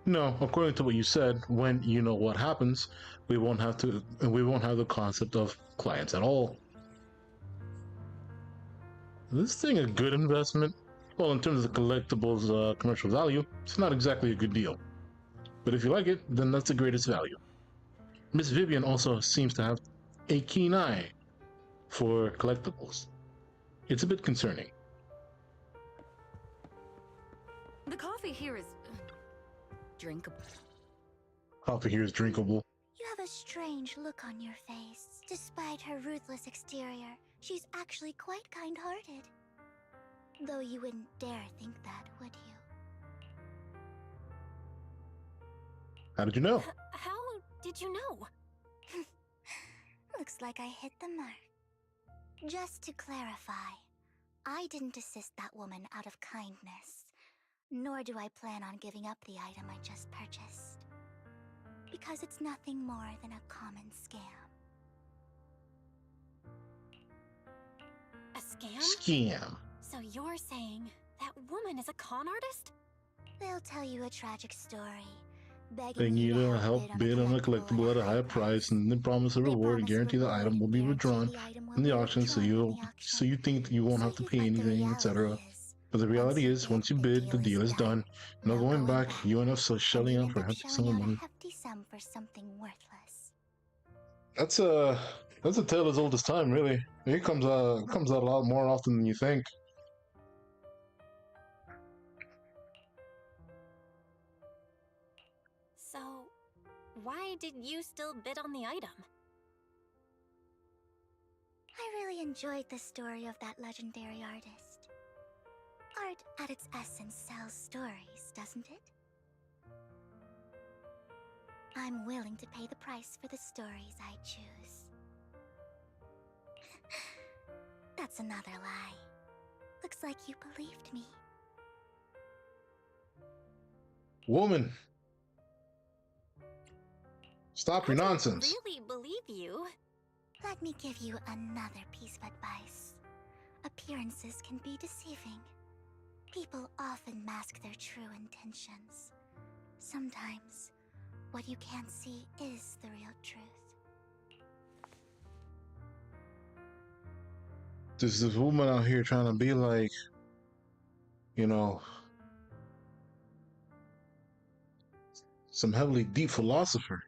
No, according to what you said, when you know what happens, we won't have the concept of clients at all. Is this thing a good investment? Well, in terms of the collectibles commercial value, it's not exactly a good deal. But if you like it, then that's the greatest value. Miss Vivian also seems to have a keen eye for collectibles. It's a bit concerning. The coffee here is drinkable. Coffee here is drinkable. You have a strange look on your face. Despite her ruthless exterior, she's actually quite kind-hearted. Though you wouldn't dare think that, would you? How did you know? How did you know? Looks like I hit the mark. Just to clarify, I didn't assist that woman out of kindness, nor do I plan on giving up the item I just purchased. Because it's nothing more than a common scam. A scam? Scam. So you're saying that woman is a con artist? They'll tell you a tragic story, Begging you to help bid on a collectible at a higher price, and then promise a reward and guarantee the item will be withdrawn in the auction, so you think you won't have to pay anything, etc. But the reality is, once you bid, the deal is done. No going back. You end up shelling out for a hefty sum of money. For something worthless. That's a tale as old as time, really. It comes out a lot more often than you think. So, why did you still bid on the item? I really enjoyed the story of that legendary artist. Art, at its essence, sells stories, doesn't it? I'm willing to pay the price for the stories I choose. That's another lie. Looks like you believed me. Woman! Stop your nonsense. I really believe you. Let me give you another piece of advice. Appearances can be deceiving. People often mask their true intentions. Sometimes, what you can't see is the real truth. There's this woman out here trying to be like, you know, some heavily deep philosopher.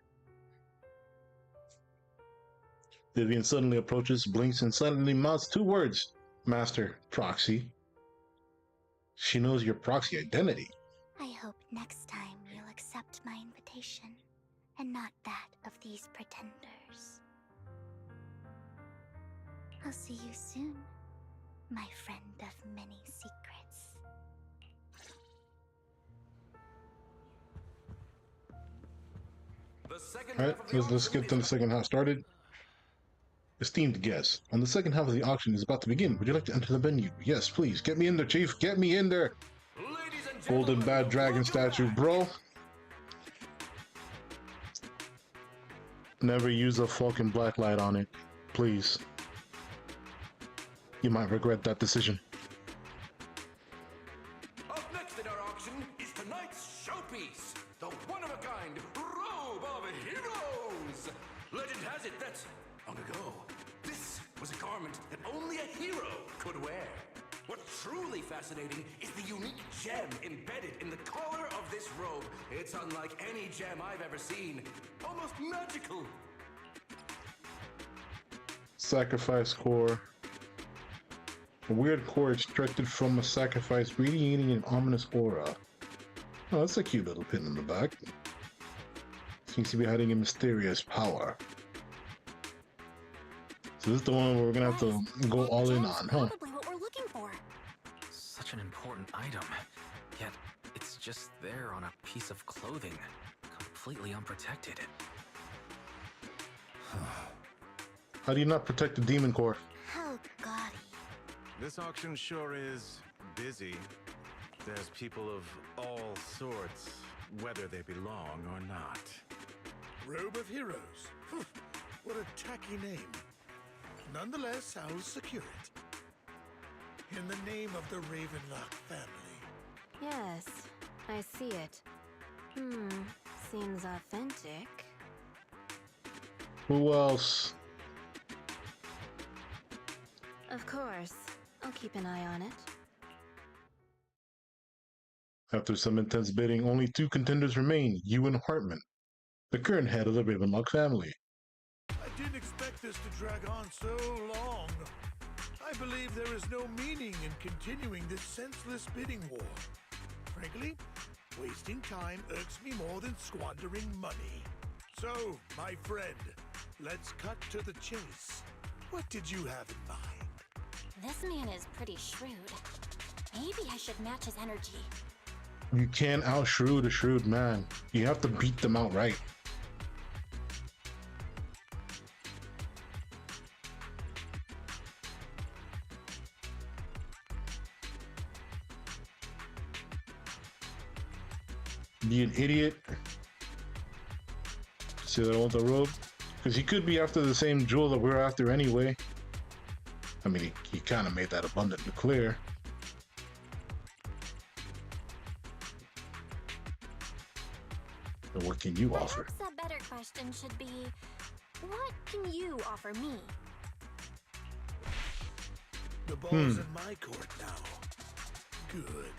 Vivian suddenly approaches, blinks, and suddenly mouths two words. Master, proxy. She knows your proxy identity. I hope next time you'll accept my invitation, and not that of these pretenders. I'll see you soon, my friend of many secrets. Alright, let's get to the second half started. Esteemed guests, on the second half of the auction is about to begin. Would you like to enter the venue? Yes, please. Get me in there, Chief. Get me in there. Golden Bad Dragon statue, bro. Never use a fucking black light on it. Please. You might regret that decision. Up next in our auction is tonight's showpiece, the one-of-a-kind Robe of Heroes. Legend has it that, long ago, this was a garment that only a hero could wear. What's truly fascinating is the unique gem embedded in the collar of this robe. It's unlike any gem I've ever seen. Almost magical. Sacrifice core. A weird core extracted from a sacrifice radiating an ominous aura. Oh, that's a cute little pin in the back. Seems to be hiding a mysterious power. So this is the one where we're gonna have to go all in on, huh? Probably what we're looking for. Such an important item, yet it's just there on a piece of clothing, completely unprotected. How do you not protect the demon core? How gaudy. This auction sure is busy. There's people of all sorts, whether they belong or not. Robe of Heroes. What a tacky name. Nonetheless, I'll secure it. In the name of the Ravenlock family. Yes, I see it. Seems authentic. Who else? Of course. I'll keep an eye on it. After some intense bidding, only 2 contenders remain, you and Hartman, the current head of the Ravenlock family. I didn't expect this to drag on so long. I believe there is no meaning in continuing this senseless bidding war. Frankly, wasting time irks me more than squandering money. So, my friend, let's cut to the chase. What did you have in mind? This man is pretty shrewd. Maybe I should match his energy. You can't out-shrewd a shrewd man. You have to beat them outright. Be an idiot. See that I want the robe? Because he could be after the same jewel that we're after anyway. I mean, he kind of made that abundantly clear. What can you offer? Perhaps a better question should be, what can you offer me? The ball's in my court now. Good.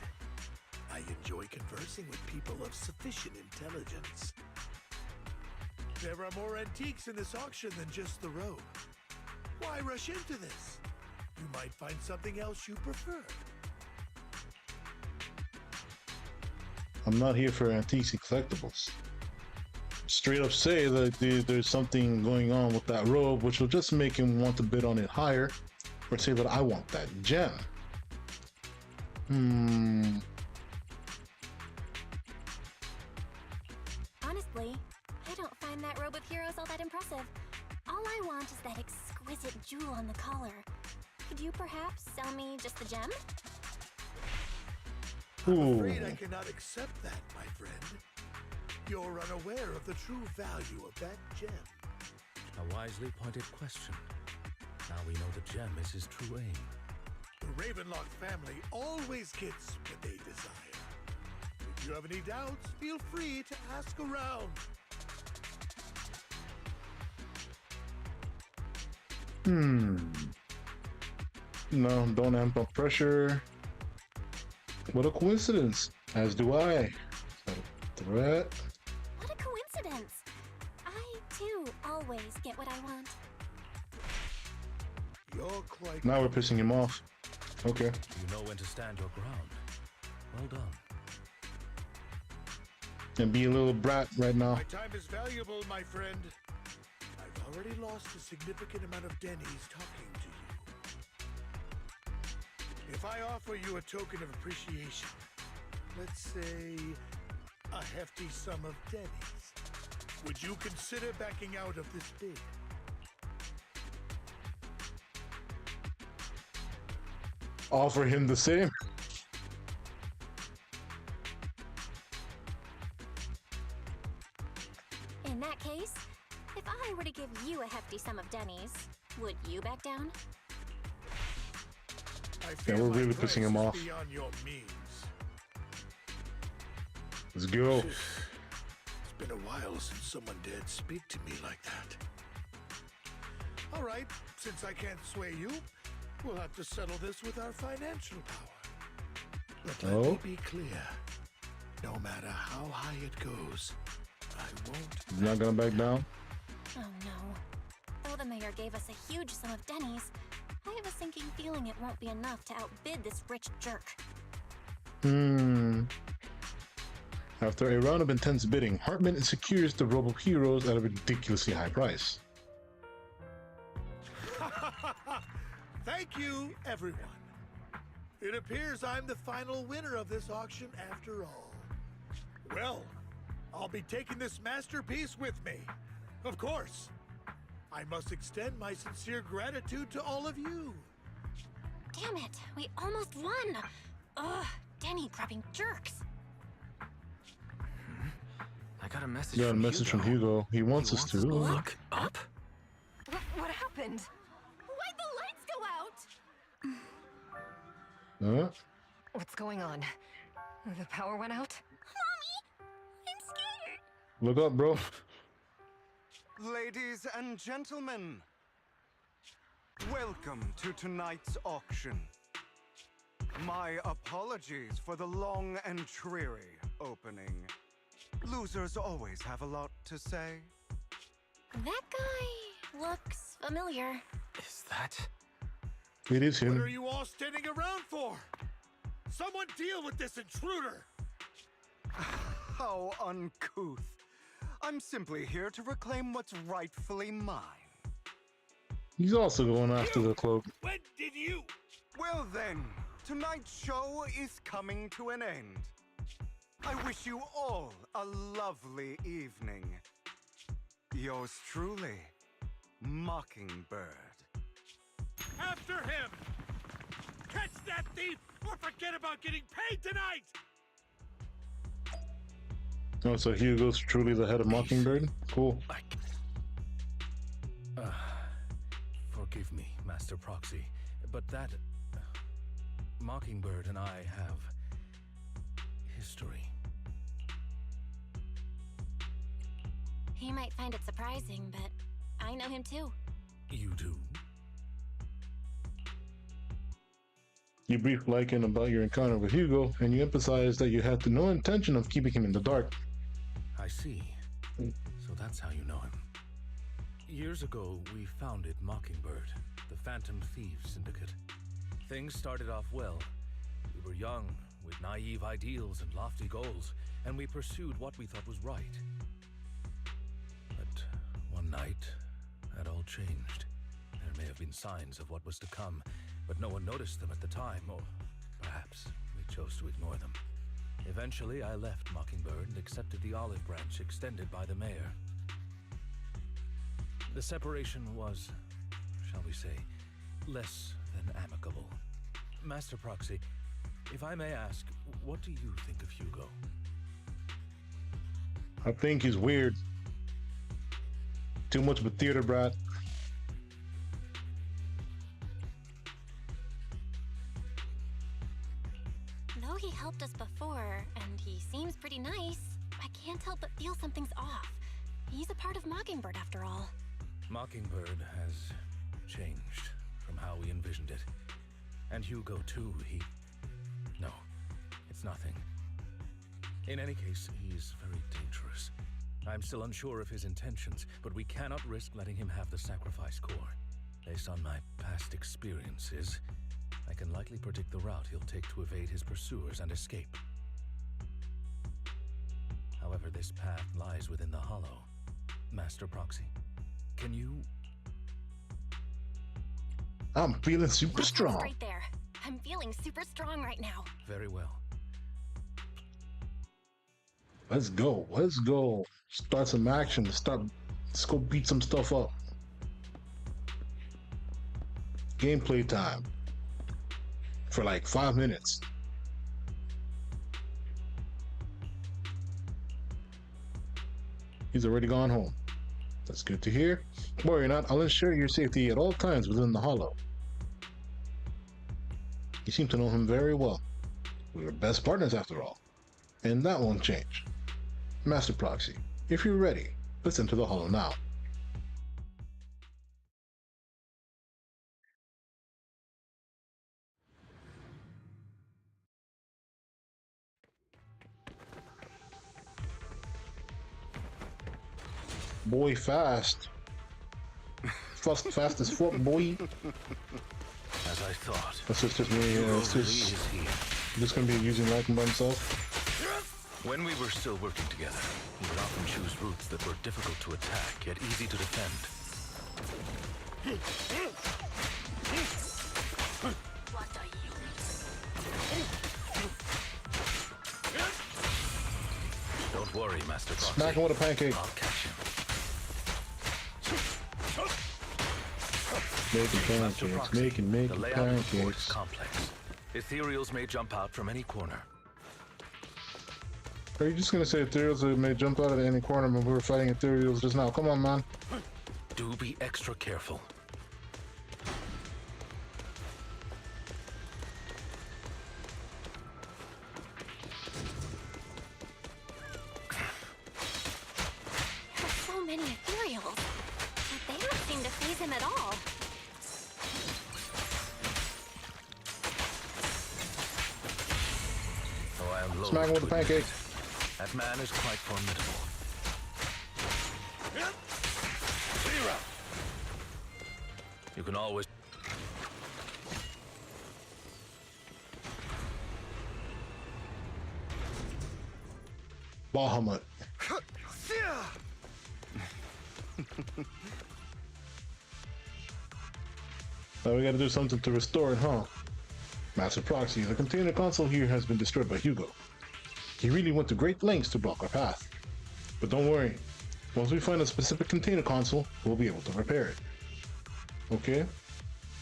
I enjoy conversing with people of sufficient intelligence. There are more antiques in this auction than just the robe. Why rush into this? You might find something else you prefer. I'm not here for antiques and collectibles. Straight up say that there's something going on with that robe, which will just make him want to bid on it higher, or say that I want that gem. Honestly, I don't find that robe with heroes all that impressive. All I want is that exquisite jewel on the collar. Could you perhaps sell me just the gem? I'm afraid I cannot accept that, my friend. You're unaware of the true value of that gem. A wisely pointed question. Now we know the gem is his true aim. The Ravenlock family always gets what they desire. If you have any doubts, feel free to ask around. No, don't amp up pressure. What a coincidence. As do I. Threat. What a coincidence. I, too, always get what I want. You're quite... Now we're pissing him off. Okay. You know when to stand your ground. Well done. And be a little brat right now. My time is valuable, my friend. I've already lost a significant amount of Denny's talking to you. If I offer you a token of appreciation, let's say a hefty sum of Denny's, would you consider backing out of this bid? Offer him the same. In that case, if I were to give you a hefty sum of Denny's, would you back down? Yeah, we're really pissing him off. Beyond your means. Let's go. It's been a while since someone dared speak to me like that. All right, since I can't sway you, we'll have to settle this with our financial power. But let me be clear. No matter how high it goes, I won't... He's not gonna back down? Oh no. Though the mayor gave us a huge sum of Denny's, I have a sinking feeling it won't be enough to outbid this rich jerk. After a round of intense bidding, Hartman secures the Robe of Heroes at a ridiculously high price. Thank you, everyone. It appears I'm the final winner of this auction after all. Well, I'll be taking this masterpiece with me. Of course. I must extend my sincere gratitude to all of you. Damn it, we almost won! Ugh, Denny grabbing jerks. I got a message Got a from message Hugo. from Hugo. He wants us to. Look up? What happened? Why'd the lights go out? Huh? What's going on? The power went out? Mommy! I'm scared! Look up, bro. Ladies and gentlemen, welcome to tonight's auction. My apologies for the long and dreary opening. Losers always have a lot to say. That guy looks familiar. Is that? It is him. What are you all standing around for? Someone deal with this intruder! How uncouth. I'm simply here to reclaim what's rightfully mine. He's also going after the cloak. When did you? Well then, tonight's show is coming to an end. I wish you all a lovely evening. Yours truly, Mockingbird. After him! Catch that thief or forget about getting paid tonight! Oh, so Hugo's truly the head of Mockingbird? Cool. Forgive me, Master Proxy, but that... Mockingbird and I have... history. He might find it surprising, but I know him too. You do? You brief Lycan about your encounter with Hugo, and you emphasize that you had no intention of keeping him in the dark. I see. So that's how you know him. Years ago, we founded Mockingbird, the Phantom Thieves Syndicate. Things started off well. We were young, with naive ideals and lofty goals, and we pursued what we thought was right. But one night, that all changed. There may have been signs of what was to come, but no one noticed them at the time, or perhaps we chose to ignore them. Eventually, I left Mockingbird and accepted the olive branch extended by the mayor. The separation was, shall we say, less than amicable. Master Proxy, if I may ask, what do you think of Hugo? I think he's weird. Too much of a theater brat. Though he helped us before, and he seems pretty nice, I can't help but feel something's off. He's a part of Mockingbird after all. Mockingbird has changed from how we envisioned it. And Hugo too, No, it's nothing. In any case, he's very dangerous. I'm still unsure of his intentions, but we cannot risk letting him have the sacrifice core. Based on my past experiences, I can likely predict the route he'll take to evade his pursuers and escape. However, this path lies within the Hollow. Master Proxy, can you... I'm feeling super strong. Right there. I'm feeling super strong right now. Very well. Let's go. Let's go. Start some action. Let's go beat some stuff up. Gameplay time. For like 5 minutes. He's already gone home. That's good to hear. Worry not, I'll ensure your safety at all times within the Hollow. You seem to know him very well. We were best partners after all. And that won't change. Master Proxy, if you're ready, let's enter the Hollow now. Boy, fast. Fast as fuck, boy. As I thought. That's just me. Just gonna be using Lycan by himself. When we were still working together, he would often choose routes that were difficult to attack, yet easy to defend. Don't worry, Master Proxy. Smack him with a pancake. I'll catch him. Making pancakes, making The layout of the fort is pancakes. complex. Ethereals may jump out from any corner. Are you just gonna say ethereals may jump out at any corner when we were fighting ethereals just now? Come on, man. Do be extra careful. There are so many ethereals, but they don't seem to faze him at all. loathe Smack him with to the pancake. admit it. That man is quite formidable. You can always... Bahamut. Now we gotta do something to restore it, huh? Master Proxy, the container console here has been destroyed by Hugo. He really went to great lengths to block our path. But don't worry, once we find a specific container console, we'll be able to repair it. Okay?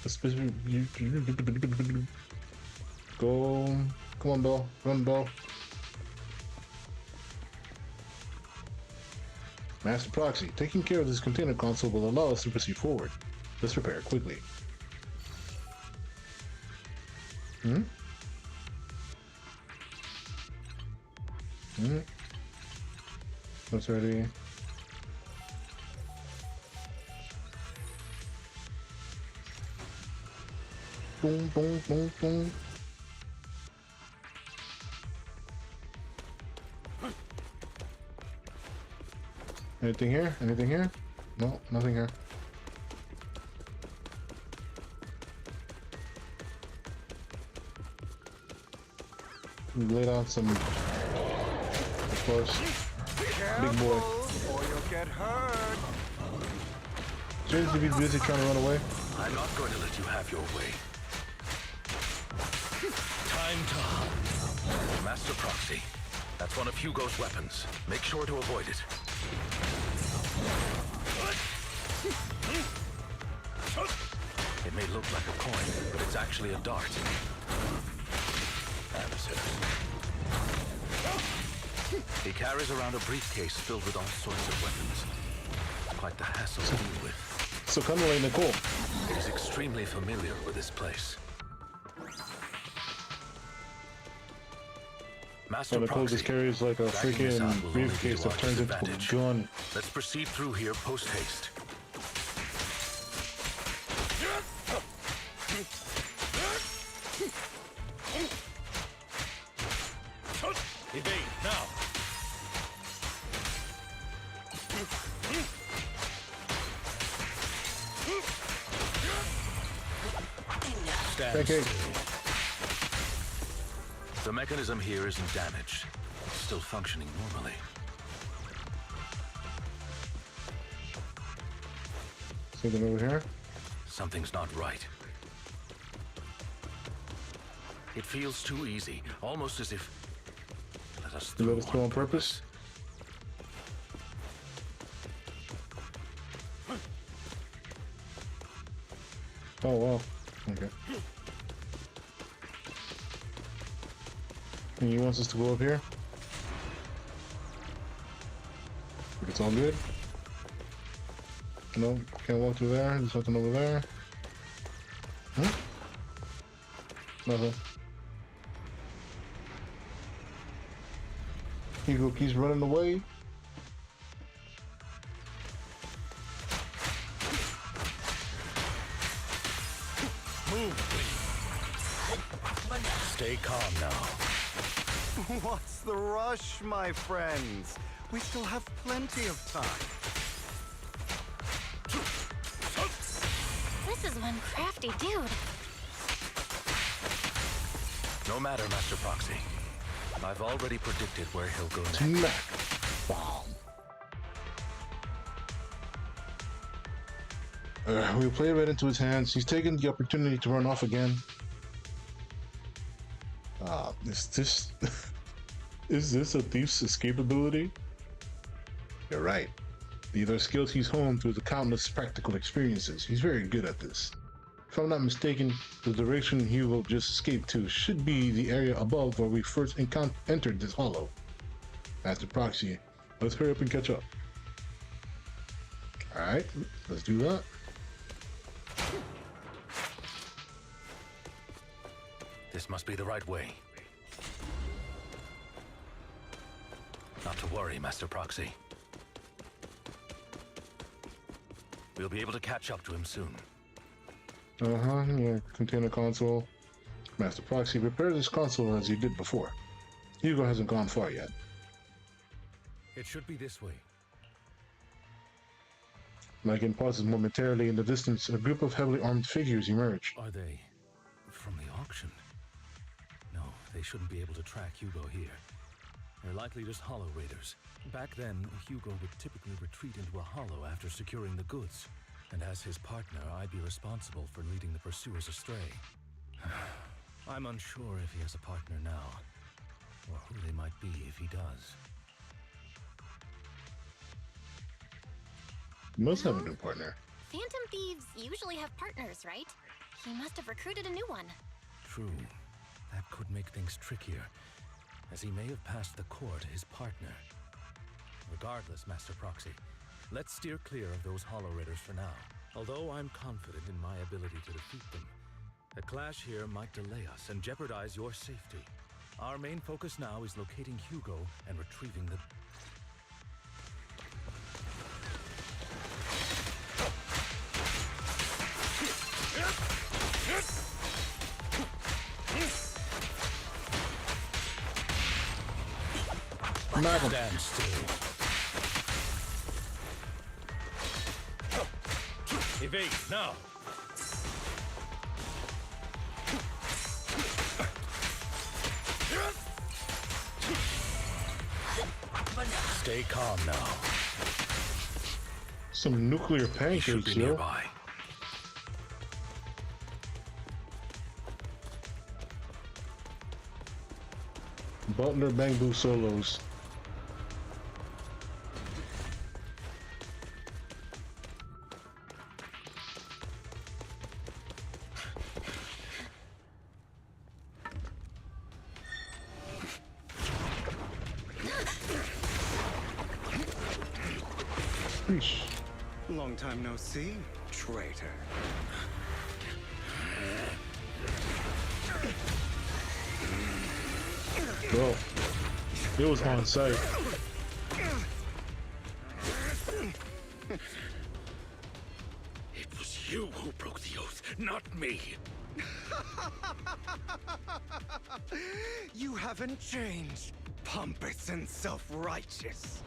A specific... Go... Come on, Bell. Run, Bell. Master Proxy, taking care of this container console will allow us to proceed forward. Let's repair it quickly. That's ready. Boom, boom, boom, boom. Anything here? Anything here? No, nothing here. We laid out some, of course, big boy. Or you'll get hurt. Seriously, be busy trying to run away? I'm not going to let you have your way. Time to hunt. Master Proxy, that's one of Hugo's weapons. Make sure to avoid it. It may look like a coin, but it's actually a dart. He carries around a briefcase filled with all sorts of weapons. It's quite the hassle to deal with. So kind of like Nicole. He is extremely familiar with this place. Master Nicole Proxy, just carries like a dragging this out freaking will briefcase only that be to turns our into a disadvantage. gun. Let's proceed through here post-haste. Evade, now! Stand Pancake. still. The mechanism here isn't damaged. It's still functioning normally. Something over here? Something's not right. It feels too easy, almost as if... Let us You through let us through on purpose? Oh wow. Okay. And he wants us to go up here? If it's all good? No, can't walk through there. There's something over there. Huh? Nothing. Hugo keeps running away. Stay calm now. What's the rush, my friends? We still have plenty of time. This is one crafty dude. No matter, Master Proxy. I've already predicted where he'll go next. Smack. Bomb. We play right into his hands. He's taking the opportunity to run off again. Is this a thief's escapability? You're right. These are skills he's honed through the countless practical experiences. He's very good at this. If I'm not mistaken, the direction he will just escape to should be the area above where we first entered this hollow. Master Proxy, let's hurry up and catch up. Alright, let's do that. This must be the right way. Not to worry, Master Proxy. We'll be able to catch up to him soon. Yeah, container console. Master Proxy, repair this console as you did before. Hugo hasn't gone far yet. It should be this way. Megan pauses momentarily. In the distance, a group of heavily armed figures emerge. Are they from the auction? No, they shouldn't be able to track Hugo here. They're likely just hollow raiders. Back then, Hugo would typically retreat into a hollow after securing the goods. And as his partner, I'd be responsible for leading the pursuers astray. I'm unsure if he has a partner now, or who they might be if he does. He must have a new partner. Phantom thieves usually have partners, right? He must have recruited a new one. True. That could make things trickier, as he may have passed the core to his partner. Regardless, Master Proxy, let's steer clear of those Hollow Raiders for now. Although I'm confident in my ability to defeat them, a clash here might delay us and jeopardize your safety. Our main focus now is locating Hugo and retrieving the... Stand still. Evade, now! Stay calm now. Some nuclear pancakes, yo. Butler Bamboo solos. Long time no see, traitor. Bro, it was on site. It was you who broke the oath, not me. You haven't changed, pompous and self-righteous.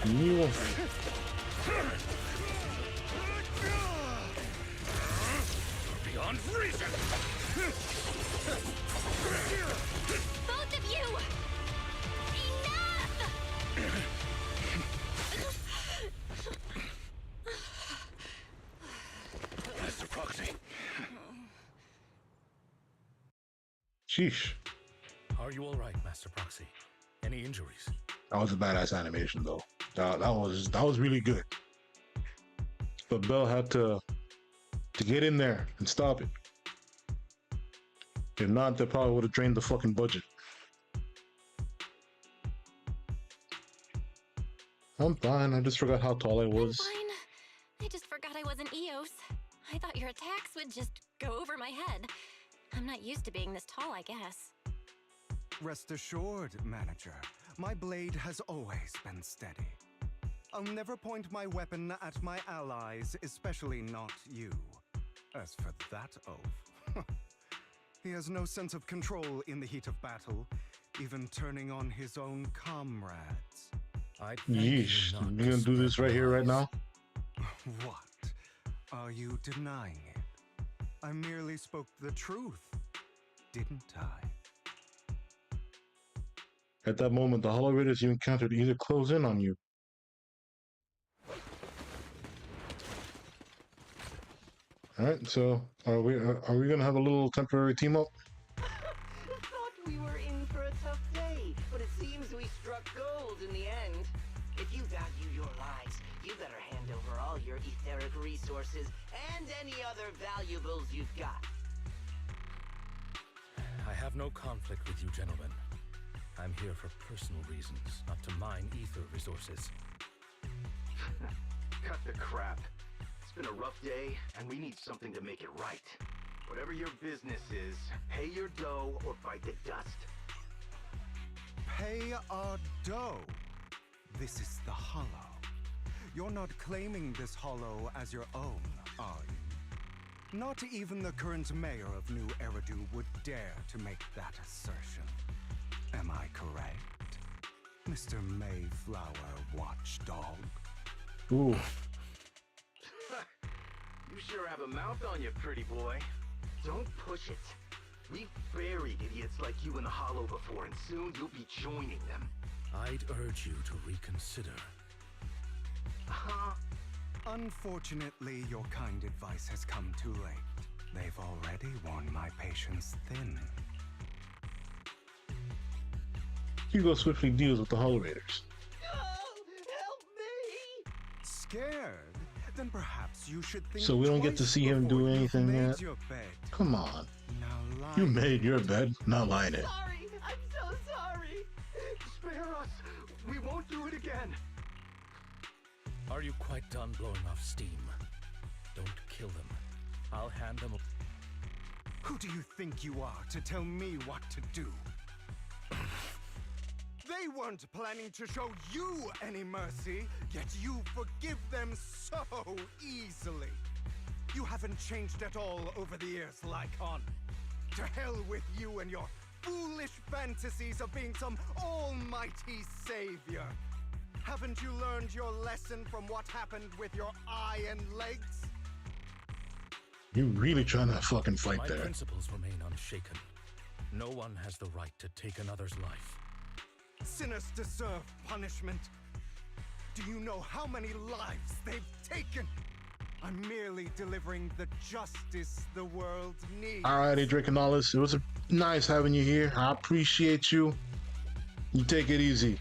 New. Beyond reason. Both of you! Enough! Master Proxy. Sheesh. Are you all right, Master Proxy? Any injuries? That was a badass animation, though. That was really good. But Bell had to get in there and stop it. If not, they probably would have drained the fucking budget. I'm fine. I just forgot how tall I was. I'm fine. I just forgot I wasn't Eos. I thought your attacks would just go over my head. I'm not used to being this tall, I guess. Rest assured, Manager. My blade has always been steady. I'll never point my weapon at my allies, especially not you. As for that oaf, he has no sense of control in the heat of battle, even turning on his own comrades. Yeesh, you gonna do this right here, right now? What? Are you denying it? I merely spoke the truth, didn't I? At that moment, the Hollow Raiders you encountered either close in on you. Alright, so are we gonna have a little temporary team up? Thought we were in for a tough day, but it seems we struck gold in the end. If you value your lives, you better hand over all your etheric resources and any other valuables you've got. I have no conflict with you, gentlemen. I'm here for personal reasons, not to mine ether resources. Cut the crap. It's been a rough day, and we need something to make it right. Whatever your business is, pay your dough or bite the dust. Pay our dough. This is the Hollow. You're not claiming this hollow as your own, are you? Not even the current mayor of New Eridu would dare to make that assertion. Am I correct, Mr. Mayflower Watchdog? Ooh. You sure have a mouth on you, pretty boy. Don't push it. We've buried idiots like you in the hollow before, and soon you'll be joining them. I'd urge you to reconsider. Unfortunately, your kind advice has come too late. They've already worn my patience thin. Hugo swiftly deals with the Hollow Raiders. Help me! Scared? Then perhaps you should think So we don't get to twice see him do before you've anything made yet? your bed. Come on. Now lie. You made your bed, not lie in it. Sorry! I'm so sorry! Spare us! We won't do it again! Are you quite done blowing off steam? Don't kill them. I'll hand them. Who do you think you are to tell me what to do? They weren't planning to show you any mercy, yet you forgive them so easily. You haven't changed at all over the years, Lycon. To hell with you and your foolish fantasies of being some almighty savior. Haven't you learned your lesson from what happened with your eye and legs? You really trying to fucking fight My there. principles remain unshaken. No one has the right to take another's life. Sinners deserve punishment. Do you know how many lives they've taken? I'm merely delivering the justice the world needs. Alrighty, Drake and Alice. It was nice having you here. I appreciate you. You take it easy.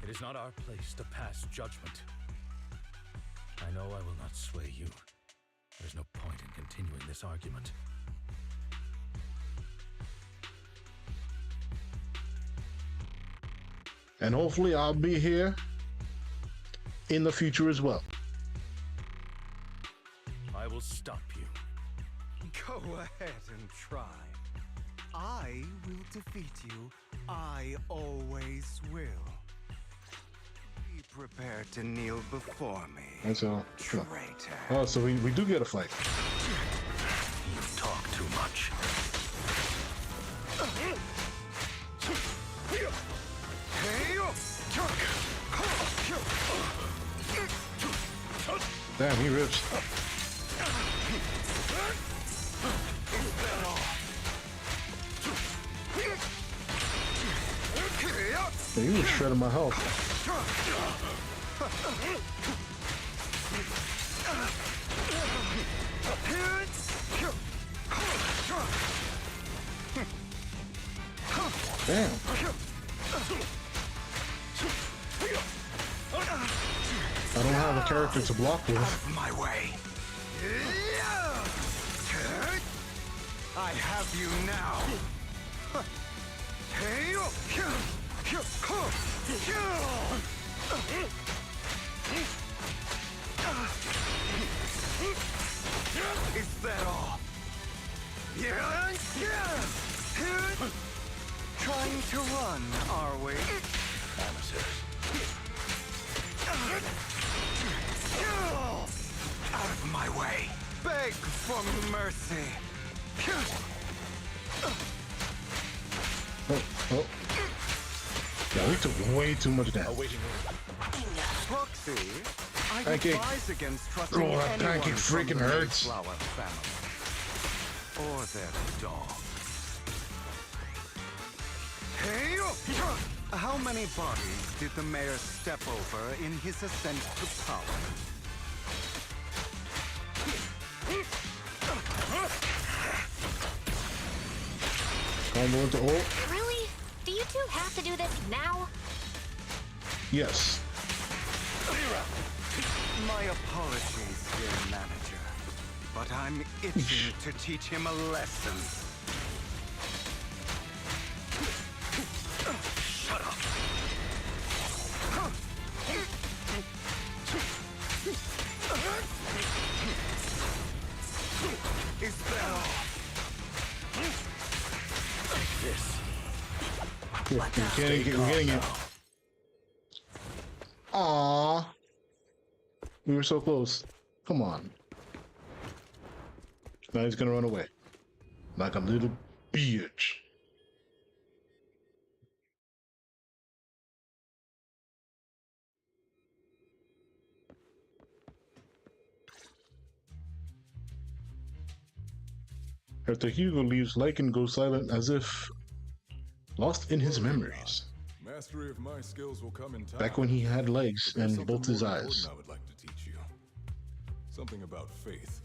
It is not our place to pass judgment. I know I will not sway you. There's no point in continuing this argument. And hopefully I'll be here in the future as well. I will stop you. Go ahead and try. I will defeat you. I always will. Be prepared to kneel before me. That's all. Traitor. Oh, so we do get a fight. You talk too much. Damn, he rips. Yeah, he was shredding my health. Damn. I don't have a character to block with. Out of my way. I have you now. Is that all? Trying to run, are we? Amateurs. Out of my way. Beg for mercy. Oh. Yeah, we took way too much damage. Proxy, I Pancake. advise against trusting Oh, that anyone pancake from freaking the hurts. Mayflower family. Or their dog. Hey! How many bodies did the mayor step over in his ascent to power? Combo into ult. Really? Do you two have to do this now? Yes. My apologies, dear manager. But I'm itching to teach him a lesson. Shut up. Is that all? Take this. We're getting it. Aww. We were so close. Come on. Now he's gonna run away. Like a little bitch. After Hugo leaves, Lycan goes silent as if lost in his memories. Mastery of my skills will come in time. Back when he had legs But there's and both something his more eyes. important I would like to teach you. Something about faith.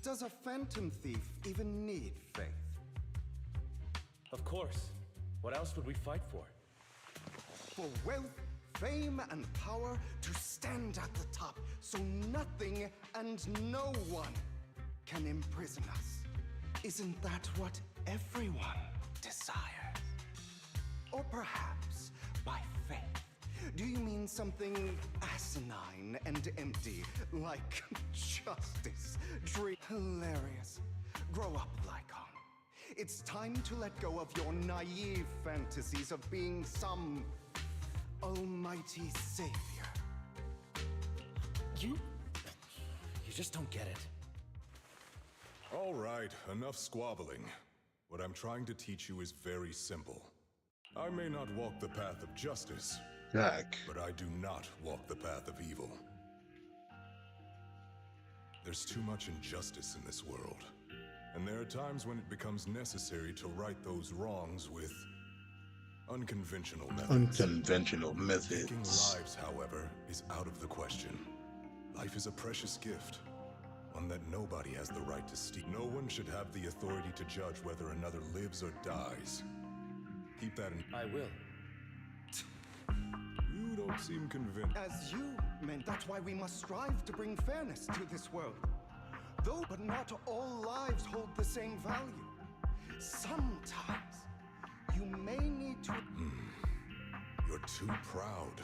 Does a phantom thief even need faith? Of course. What else would we fight for? For wealth, fame, and power to stand at the top so nothing and no one can imprison us. Isn't that what everyone desires? Or perhaps by faith, do you mean something asinine and empty, like justice? Hilarious. Grow up, Lycan. It's time to let go of your naive fantasies of being some almighty savior. You just don't get it. All right, enough squabbling. What I'm trying to teach you is very simple. I may not walk the path of justice, Jack. but I do not walk the path of evil. There's too much injustice in this world, and there are times when it becomes necessary to right those wrongs with unconventional methods. Unconventional Taking methods. lives, however, is out of the question. Life is a precious gift, one that nobody has the right to steal. No one should have the authority to judge whether another lives or dies. Keep that in. I will. You don't seem convinced. As you meant, that's why we must strive to bring fairness to this world. Though, but not all lives hold the same value. Sometimes, you may need to... You're too proud.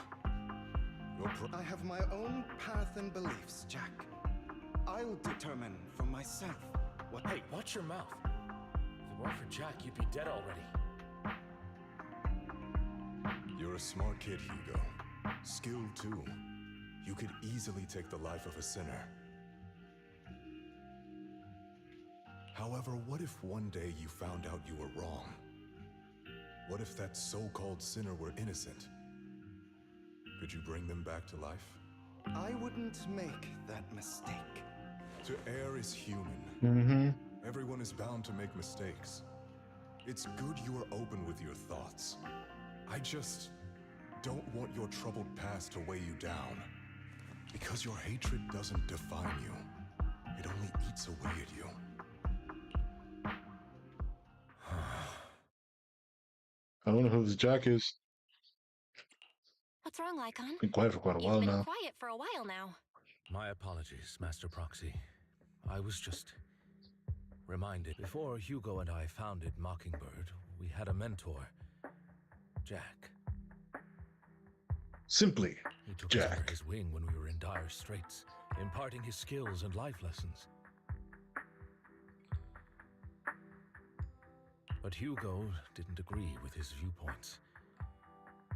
I have my own path and beliefs, Jack. I'll determine for myself what... Hey, watch your mouth. If it weren't for Jack, you'd be dead already. You're a smart kid, Hugo. Skilled too. You could easily take the life of a sinner. However, what if one day you found out you were wrong? What if that so-called sinner were innocent? Could you bring them back to life? I wouldn't make that mistake. To err is human. Mm-hmm. Everyone is bound to make mistakes. It's good you are open with your thoughts. I just don't want your troubled past to weigh you down. Because your hatred doesn't define you. It only eats away at you. I don't know who this Jack is. What's wrong, Lycan? Been quiet for quite a while You've been now. quiet for a while now. My apologies, Master Proxy. I was just reminded. Before Hugo and I founded Mockingbird, we had a mentor, Jack. Simply He took us under Jack. his wing when we were in dire straits, imparting his skills and life lessons. But Hugo didn't agree with his viewpoints.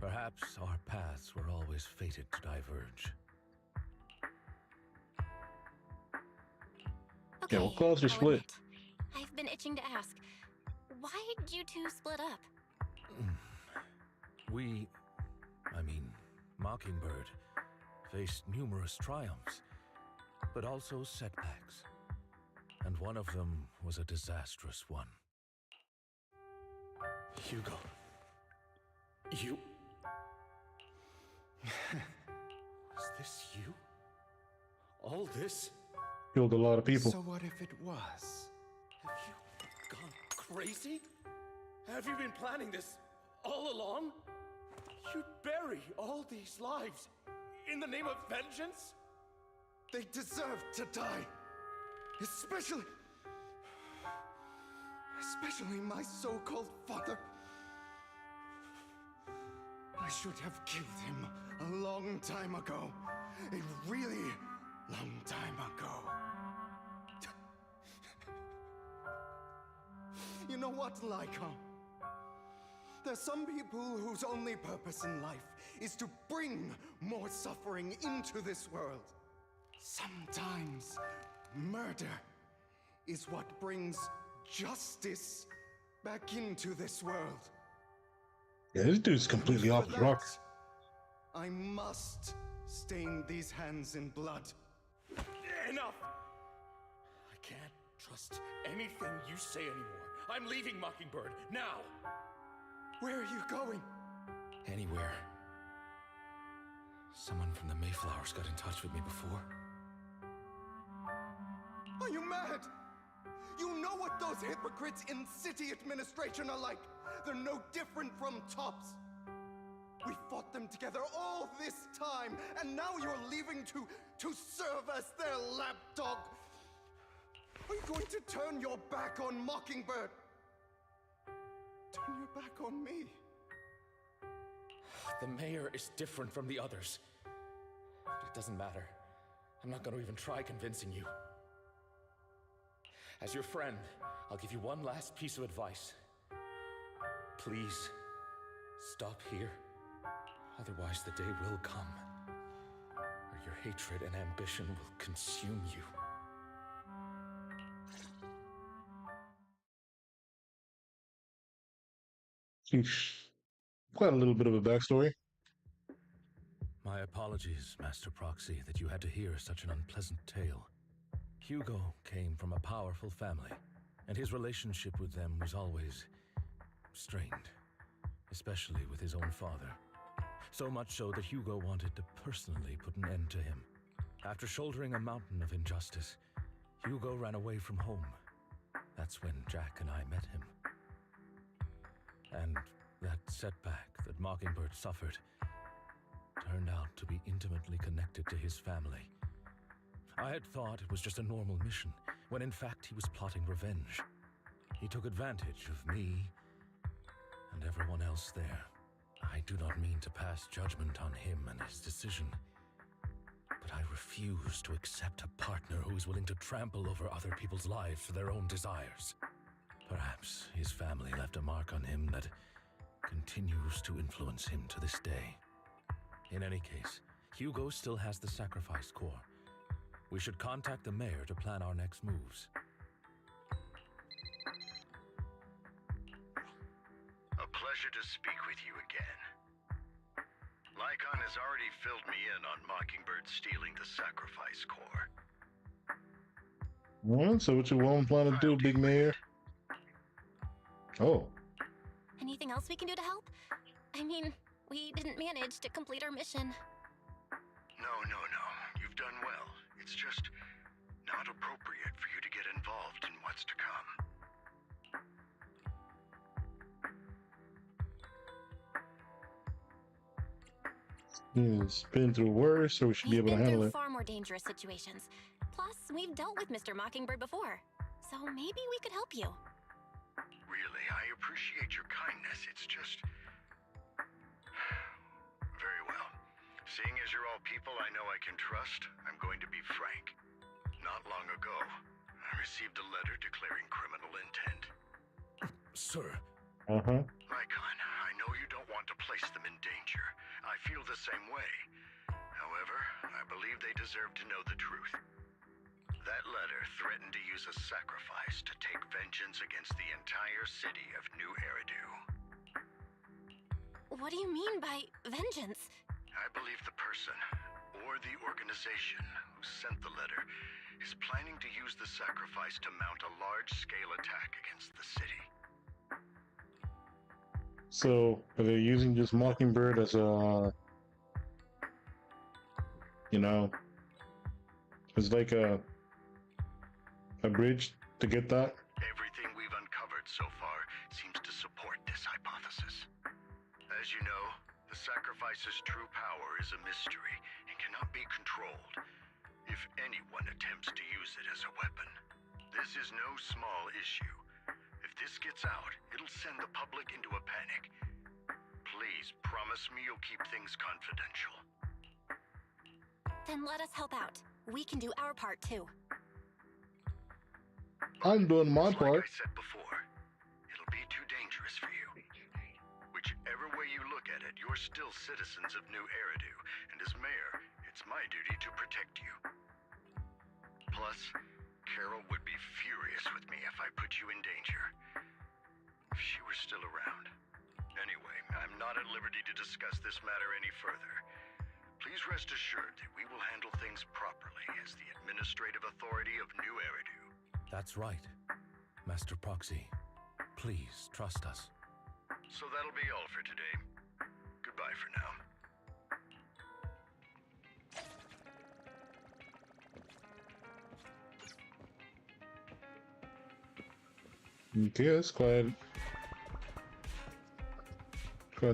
Perhaps our paths were always fated to diverge. Yeah, what caused your I'll split? admit, I've been itching to ask, why did you two split up? Mockingbird, faced numerous triumphs, but also setbacks. And one of them was a disastrous one. Hugo. You... Was this you? All this? Killed a lot of people. So what if it was? Have you gone crazy? Have you been planning this all along? You'd bury all these lives in the name of vengeance? They deserve to die. Especially my so-called father. I should have killed him a long time ago. A really long time ago. You know what, Lycan? There's some people whose only purpose in life is to bring more suffering into this world. Sometimes murder is what brings justice back into this world. Yeah, this dude's completely off the rock. I must stain these hands in blood. Enough! I can't trust anything you say anymore. I'm leaving Mockingbird, now! Where are you going? Anywhere. Someone from the Mayflowers got in touch with me before. Are you mad? You know what those hypocrites in city administration are like. They're no different from tops. We fought them together all this time, and now you're leaving to serve as their lapdog. Are you going to turn your back on Mockingbird? Turn your back on me. The mayor is different from the others. But it doesn't matter. I'm not going to even try convincing you. As your friend, I'll give you one last piece of advice. Please, stop here. Otherwise, the day will come where your hatred and ambition will consume you. Sheesh. Quite a little bit of a backstory. My apologies, Master Proxy, that you had to hear such an unpleasant tale. Hugo came from a powerful family, and his relationship with them was always strained, especially with his own father. So much so that Hugo wanted to personally put an end to him. After shouldering a mountain of injustice, Hugo ran away from home. That's when Jack and I met him. And that setback that Mockingbird suffered turned out to be intimately connected to his family. I had thought it was just a normal mission, when in fact he was plotting revenge. He took advantage of me and everyone else there. I do not mean to pass judgment on him and his decision, but I refuse to accept a partner who is willing to trample over other people's lives for their own desires. Perhaps his family left a mark on him that continues to influence him to this day. In any case, Hugo still has the sacrifice core. We should contact the mayor to plan our next moves. A pleasure to speak with you again. Lycon has already filled me in on Mockingbird stealing the sacrifice core. Well, so what you want plan to do, big mayor? Oh. Anything else we can do to help? I mean, we didn't manage to complete our mission. No. You've done well. It's just not appropriate for you to get involved in what's to come. It's been through worse, so we should be able to handle We've been it. through far more dangerous situations. Plus, we've dealt with Mr. Mockingbird before. So maybe we could help you. Really, I appreciate your kindness. It's just... Very well. Seeing as you're all people I know I can trust, I'm going to be frank. Not long ago, I received a letter declaring criminal intent. Sir. Lycon, I know you don't want to place them in danger. I feel the same way. However, I believe they deserve to know the truth. That letter threatened to use a sacrifice to take vengeance against the entire city of New Eridu. What do you mean by vengeance? I believe the person, or the organization, who sent the letter is planning to use the sacrifice to mount a large-scale attack against the city. So, are they using just Mockingbird as a, as like a bridge to get that? Everything we've uncovered so far seems to support this hypothesis. As you know, the sacrifice's true power is a mystery and cannot be controlled. If anyone attempts to use it as a weapon, this is no small issue. If this gets out, it'll send the public into a panic. Please promise me you'll keep things confidential. Then let us help out. We can do our part too. I'm doing my part. Like I said before, it'll be too dangerous for you. We you look at it, you're still citizens of New Eridu, and as mayor, it's my duty to protect you. Plus, Carol would be furious with me if I put you in danger. If she were still around. Anyway, I'm not at liberty to discuss this matter any further. Please rest assured that we will handle things properly as the administrative authority of New Eridu. That's right, Master Proxy. Please trust us. So that'll be all for today. Goodbye for now. Okay, that's quite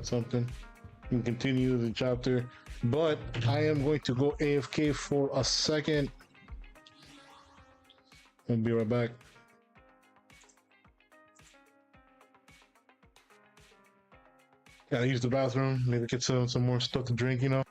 something. We can continue the chapter, but I am going to go AFK for a second. I'll be right back. Gotta use the bathroom, maybe get some more stuff to drink, you know.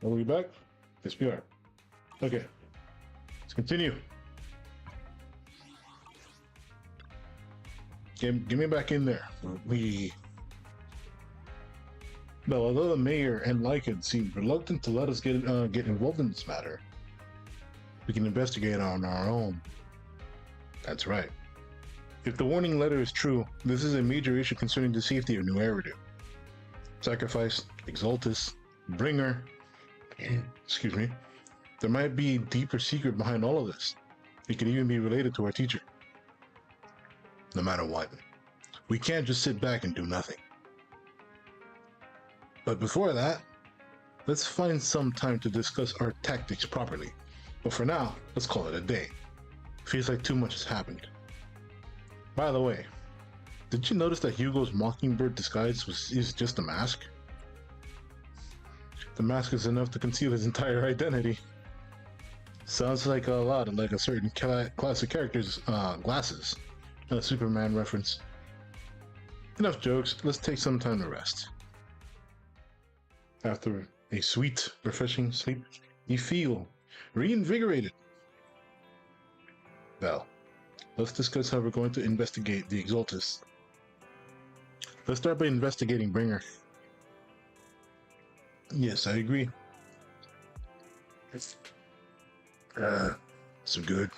Are we back? Yes, we are. Okay. Let's continue. Get me back in there. Well, although the mayor and Lycan seem reluctant to let us get involved in this matter, we can investigate on our own. That's right. If the warning letter is true, this is a major issue concerning the safety of New Eridu. Sacrifice, Exaltus, Bringer. Excuse me. There might be a deeper secret behind all of this. It could even be related to our teacher. No matter what, we can't just sit back and do nothing. But before that, let's find some time to discuss our tactics properly. But for now, let's call it a day. Feels like too much has happened. By the way, did you notice that Hugo's Mockingbird disguise is just a mask? The mask is enough to conceal his entire identity. Sounds like a lot like a certain classic character's glasses. A Superman reference. Enough jokes, let's take some time to rest. After a sweet, refreshing sleep, you feel reinvigorated. Well, let's discuss how we're going to investigate the Exaltus. Let's start by investigating Bringer. Yes, I agree. Some good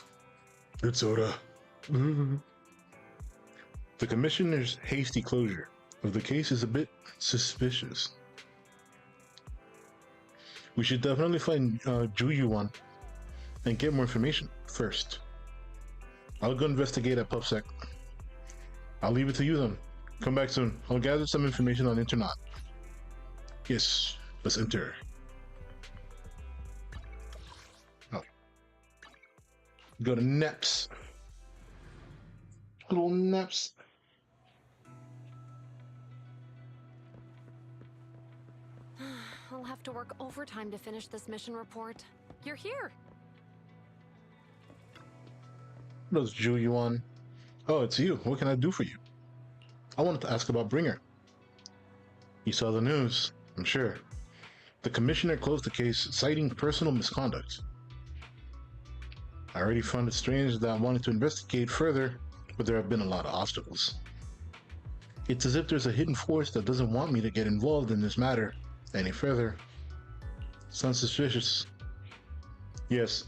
soda. The commissioner's hasty closure of the case is a bit suspicious. We should definitely find Ju Yuan and get more information first. I'll go investigate at PubSec. I'll leave it to you then. Come back soon. I'll gather some information on Internaut. Yes, let's enter. Oh. Go to Neps. Good old Neps. I'll have to work overtime to finish this mission report. You're here. Those Ju Yuan. Oh, it's you. What can I do for you? I wanted to ask about Bringer. You saw the news, I'm sure. The commissioner closed the case citing personal misconduct. I already found it strange that I wanted to investigate further, but there have been a lot of obstacles. It's as if there's a hidden force that doesn't want me to get involved in this matter any further. Sounds suspicious. Yes,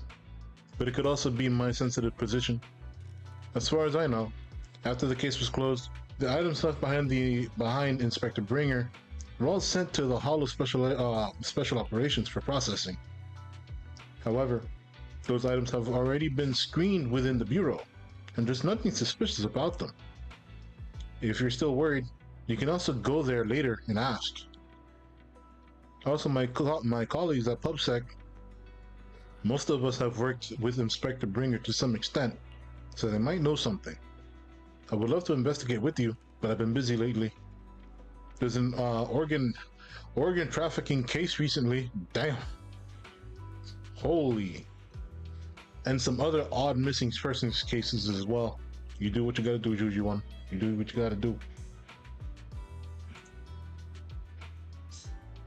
but it could also be my sensitive position. As far as I know, after the case was closed, the items left behind Inspector Bringer were all sent to the Hollow Special Operations for processing. However, those items have already been screened within the Bureau, and there's nothing suspicious about them. If you're still worried, you can also go there later and ask. Also, my colleagues at PubSec, most of us have worked with Inspector Bringer to some extent, so they might know something. I would love to investigate with you, but I've been busy lately. There's an organ trafficking case recently. Damn. Holy. And some other odd missing persons cases as well. You do what you gotta do, Ju Yuan. You do what you gotta do.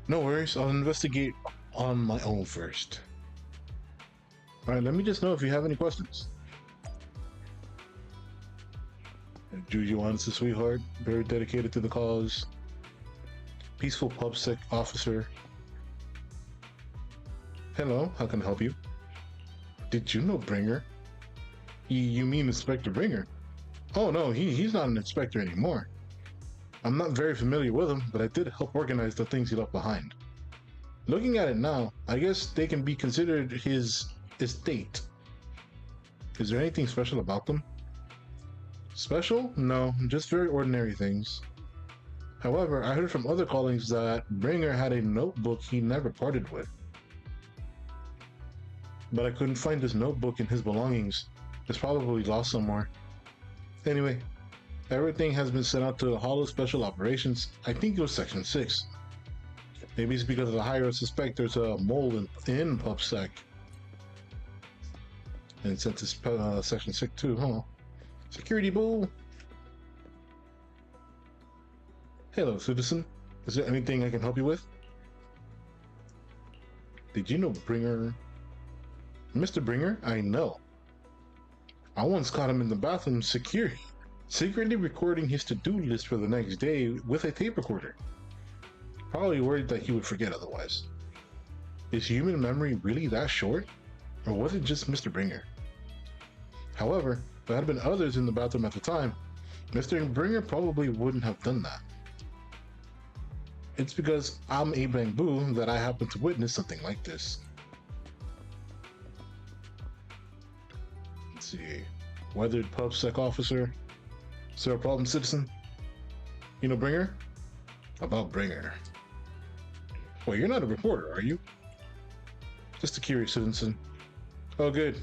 No worries, I'll investigate on my own first. Alright, let me just know if you have any questions. Ju Yuan's a sweetheart, very dedicated to the cause. Peaceful PubSec officer. Hello, how can I help you? Did you know Bringer? You mean Inspector Bringer? Oh no, he's not an inspector anymore. I'm not very familiar with him, but I did help organize the things he left behind. Looking at it now, I guess they can be considered his estate. Is there anything special about them? Special? No, just very ordinary things. However, I heard from other colleagues that Bringer had a notebook he never parted with. But I couldn't find this notebook in his belongings. It's probably lost somewhere. Anyway, everything has been sent out to the Hollow Special Operations. I think it was Section 6. Maybe it's because of the higher suspect there's a mole in PubSec. And it's sent to Section 6 too, huh? Security boo! Hello, citizen. Is there anything I can help you with? Did you know Bringer? Mr. Bringer? I know. I once caught him in the bathroom secretly recording his to-do list for the next day with a tape recorder. Probably worried that he would forget otherwise. Is human memory really that short? Or was it just Mr. Bringer? However, if there had been others in the bathroom at the time, Mr. Bringer probably wouldn't have done that. It's because I'm a Bamboo that I happen to witness something like this. Let's see. Weathered PubSec officer. Is there a problem, citizen? You know Bringer? About Bringer. Well, you're not a reporter, are you? Just a curious citizen. Oh, good.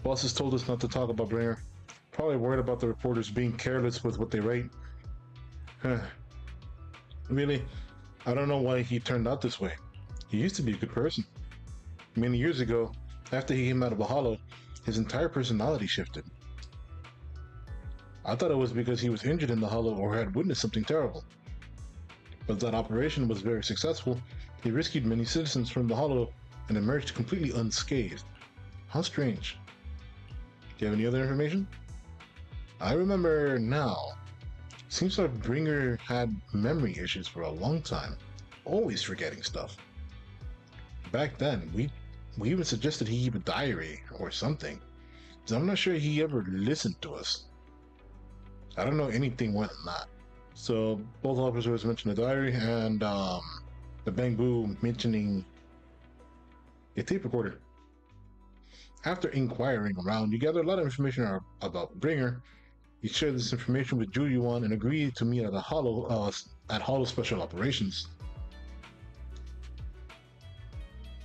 Boss has told us not to talk about Bringer. Probably worried about the reporters being careless with what they write. Huh. Really? I don't know why he turned out this way. He used to be a good person. Many years ago, after he came out of the Hollow, his entire personality shifted. I thought it was because he was injured in the Hollow or had witnessed something terrible. But that operation was very successful. He rescued many citizens from the Hollow and emerged completely unscathed. How strange. Do you have any other information? I remember now. Seems like Bringer had memory issues for a long time, always forgetting stuff. Back then, we even suggested he keep a diary or something, so I'm not sure he ever listened to us. I don't know anything more than that. So both officers mentioned the diary and the Bang Boo mentioning a tape recorder. After inquiring around, you gather a lot of information about Bringer. You share this information with Jujuan and agree to meet at a Hollow Special Operations.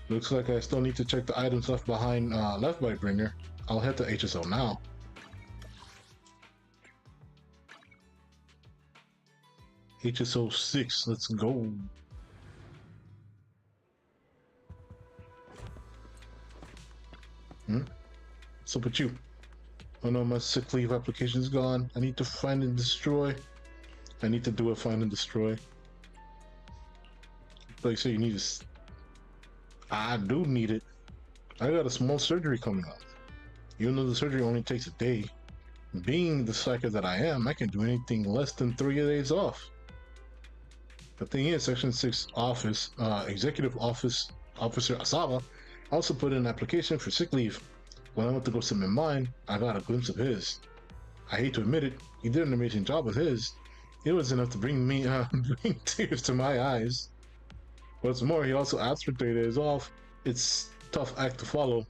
Looks like I still need to check the items left by Bringer. I'll head to HSO now. HSO 6, let's go. What's up with you? Oh no, my sick leave application is gone. I need to find and destroy. I need to do a find and destroy. Like, so you need this. I do need it. I got a small surgery coming up. Even though the surgery only takes a day, being the psycho that I am, I can do anything less than 3 days off. The thing is, Section 6 office, Executive Office Officer Asaba also put in an application for sick leave. When I went to go submit mine, I got a glimpse of his. I hate to admit it, he did an amazing job with his. It was enough to bring tears to my eyes. What's more, he also asked for 3 days off. It's a tough act to follow.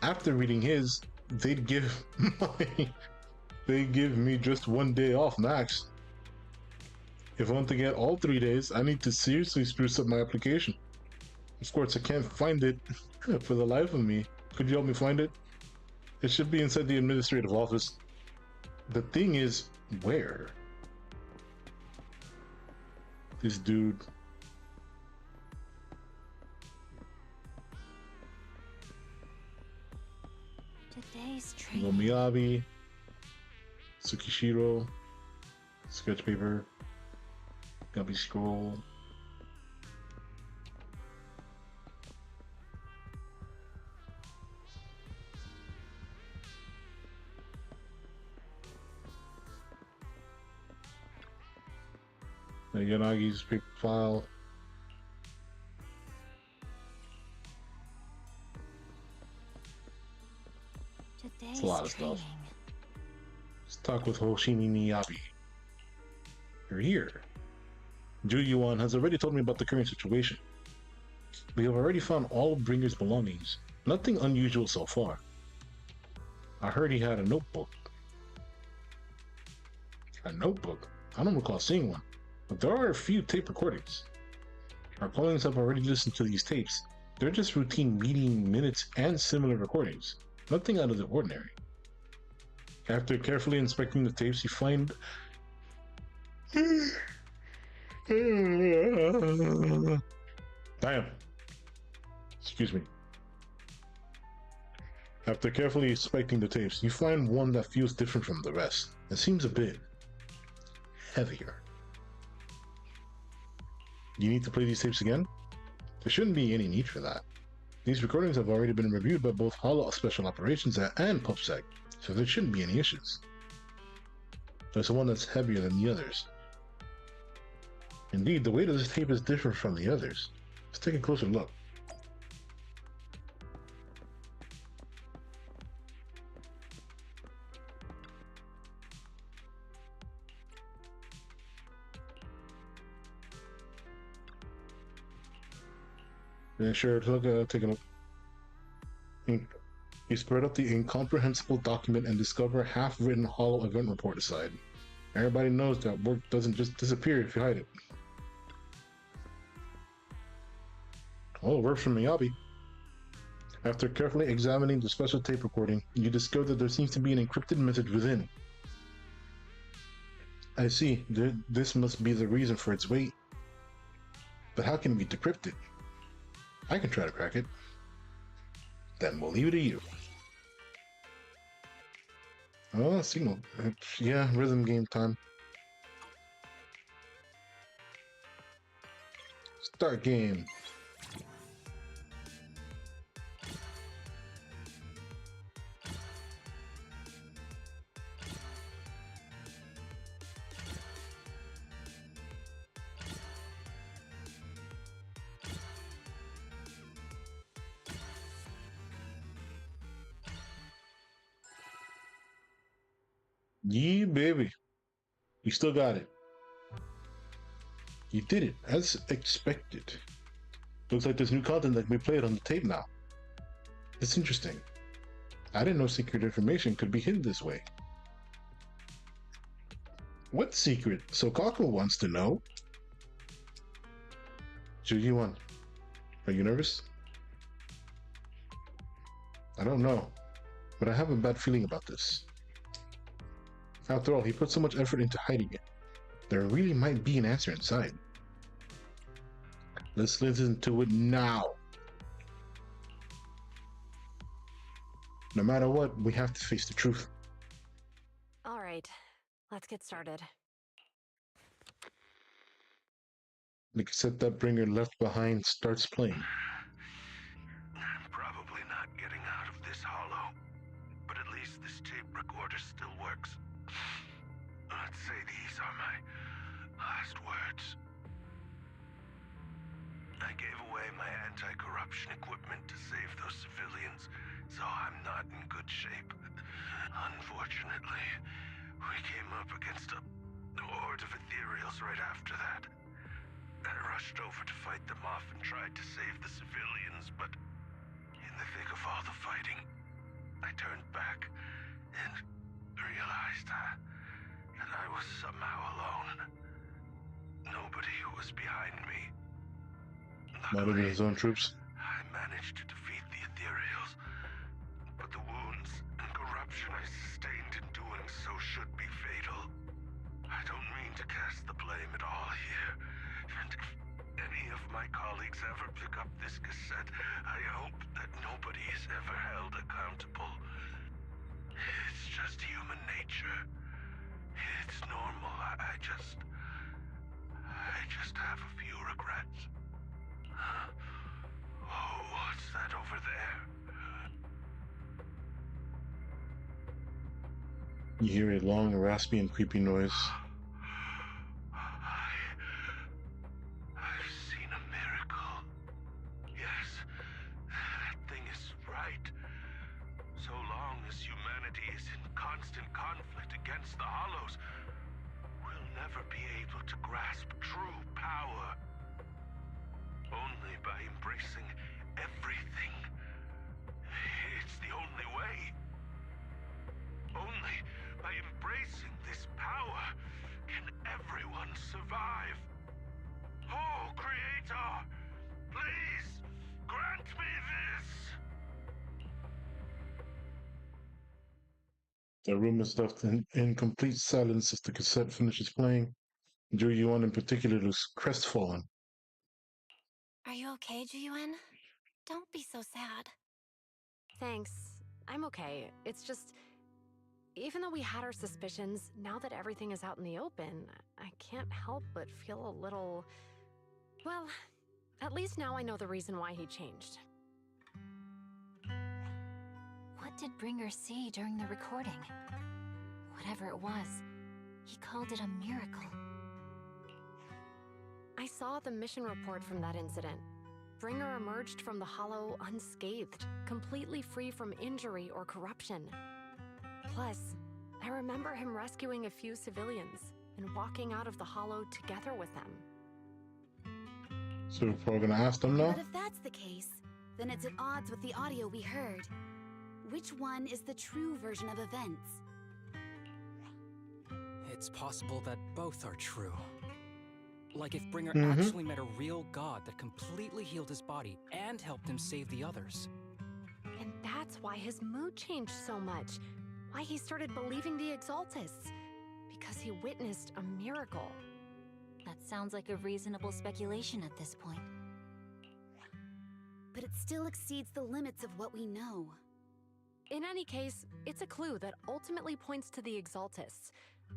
After reading his, they'd give me just 1 day off max. If I want to get all 3 days, I need to seriously spruce up my application. Of course, I can't find it for the life of me. Could you help me find it? It should be inside the administrative office. The thing is, where? This dude. Today's training. Miyabi, Tsukishiro, sketch paper, Gumby scroll. Yanagi's paper file. It's a lot of stuff. Let's talk with Hoshimi Miyabi. You're here. Juyuan has already told me about the current situation. We have already found all of Bringer's belongings. Nothing unusual so far. I heard he had a notebook. A notebook? I don't recall seeing one. But there are a few tape recordings. Our colleagues have already listened to these tapes. They're just routine meeting minutes and similar recordings. Nothing out of the ordinary. After carefully inspecting the tapes, you find... Damn. Excuse me. After carefully inspecting the tapes, you find one that feels different from the rest. It seems a bit heavier. You need to play these tapes again? There shouldn't be any need for that. These recordings have already been reviewed by both Hollow Special Operations and PubSec, so there shouldn't be any issues. There's one that's heavier than the others. Indeed, the weight of this tape is different from the others. Let's take a closer look. Yeah, sure, take a look. You spread up the incomprehensible document and discover a half-written Hollow event report aside. Everybody knows that work doesn't just disappear if you hide it. Oh, work from Miyabi. After carefully examining the special tape recording, you discover that there seems to be an encrypted message within. I see, this must be the reason for its weight. But how can we decrypt it? I can try to crack it. Then we'll leave it to you. Oh, signal. Yeah, rhythm game time. Start game. Yeah, baby. You still got it. You did it, as expected. Looks like there's new content that can be played on the tape now. It's interesting. I didn't know secret information could be hidden this way. What secret? So Kako wants to know. Ju-Yuan, are you nervous? I don't know, but I have a bad feeling about this. After all, he put so much effort into hiding it. There really might be an answer inside. Let's listen to it now. No matter what, we have to face the truth. All right, let's get started. The cassette that Bringer left behind starts playing. I'm probably not getting out of this hollow, but at least this tape recorder still works. Let's say these are my last words. I gave away my anti-corruption equipment to save those civilians, so I'm not in good shape. Unfortunately, we came up against a horde of ethereals right after that. I rushed over to fight them off and tried to save the civilians, but in the thick of all the fighting, I turned back and realized that I was somehow alone. Nobody was behind me. Might have been his own troops. I managed to defeat the ethereals, but the wounds and corruption I sustained in doing so should be fatal. I don't mean to cast the blame at all here, and if any of my colleagues ever pick up this cassette, I hope that nobody is ever held accountable. It's just human nature. It's normal. I just have a few regrets. Oh, what's that over there? You hear a long, raspy, and creepy noise. I've seen a miracle. Yes, that thing is right. So long as humanity is in constant conflict against the Hollows, we'll never be able to grasp true power. Only by embracing everything. It's the only way. Only by embracing this power can everyone survive. Oh, Creator, please grant me this. The room is left in complete silence as the cassette finishes playing. Ju-Yuan in particular looks crestfallen. Are you okay, Ju-Yuan? Don't be so sad. Thanks. I'm okay. It's just, even though we had our suspicions, now that everything is out in the open, I can't help but feel a little... Well, at least now I know the reason why he changed. What did Bringer see during the recording? Whatever it was, he called it a miracle. I saw the mission report from that incident. Bringer emerged from the Hollow unscathed, completely free from injury or corruption. Plus, I remember him rescuing a few civilians and walking out of the Hollow together with them. So we're probably gonna ask them now? But if that's the case, then it's at odds with the audio we heard. Which one is the true version of events? It's possible that both are true. Like if Bringer Mhm. actually met a real god that completely healed his body and helped him save the others. And that's why his mood changed so much. Why he started believing the Exaltists. Because he witnessed a miracle. That sounds like a reasonable speculation at this point. But it still exceeds the limits of what we know. In any case, it's a clue that ultimately points to the Exaltists.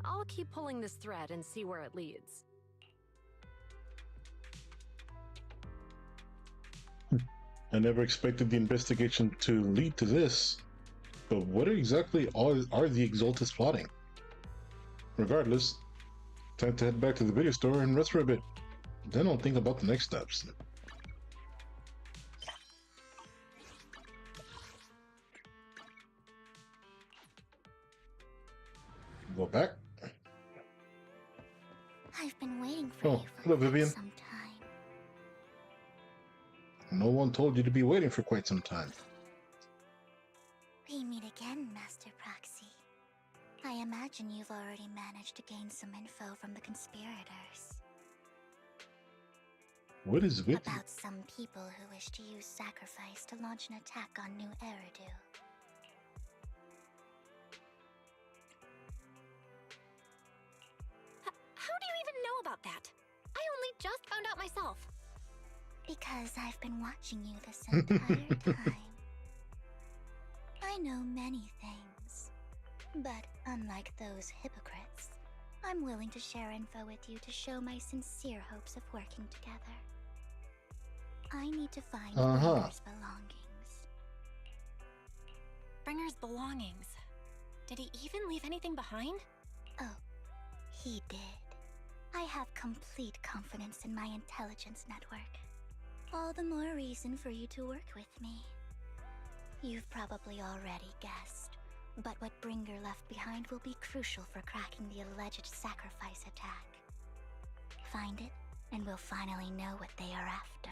I'll keep pulling this thread and see where it leads. I never expected the investigation to lead to this. But what exactly are the Exaltists plotting? Regardless, time to head back to the video store and rest for a bit. Then I'll think about the next steps. Go back. I've been waiting for Oh, you for hello, Vivian. some time. No one told you to be waiting for quite some time. We meet again, Master Proxy. I imagine you've already managed to gain some info from the conspirators. What is with you? About some people who wish to use sacrifice to launch an attack on New Eridu. How do you even know about that? I only just found out myself. Because I've been watching you this entire time. I know many things, but unlike those hypocrites, I'm willing to share info with you to show my sincere hopes of working together. I need to find Bringer's belongings. Bringer's belongings. Did he even leave anything behind? Oh, he did. I have complete confidence in my intelligence network. All the more reason for you to work with me. You've probably already guessed, but what Bringer left behind will be crucial for cracking the alleged sacrifice attack. Find it, and we'll finally know what they are after.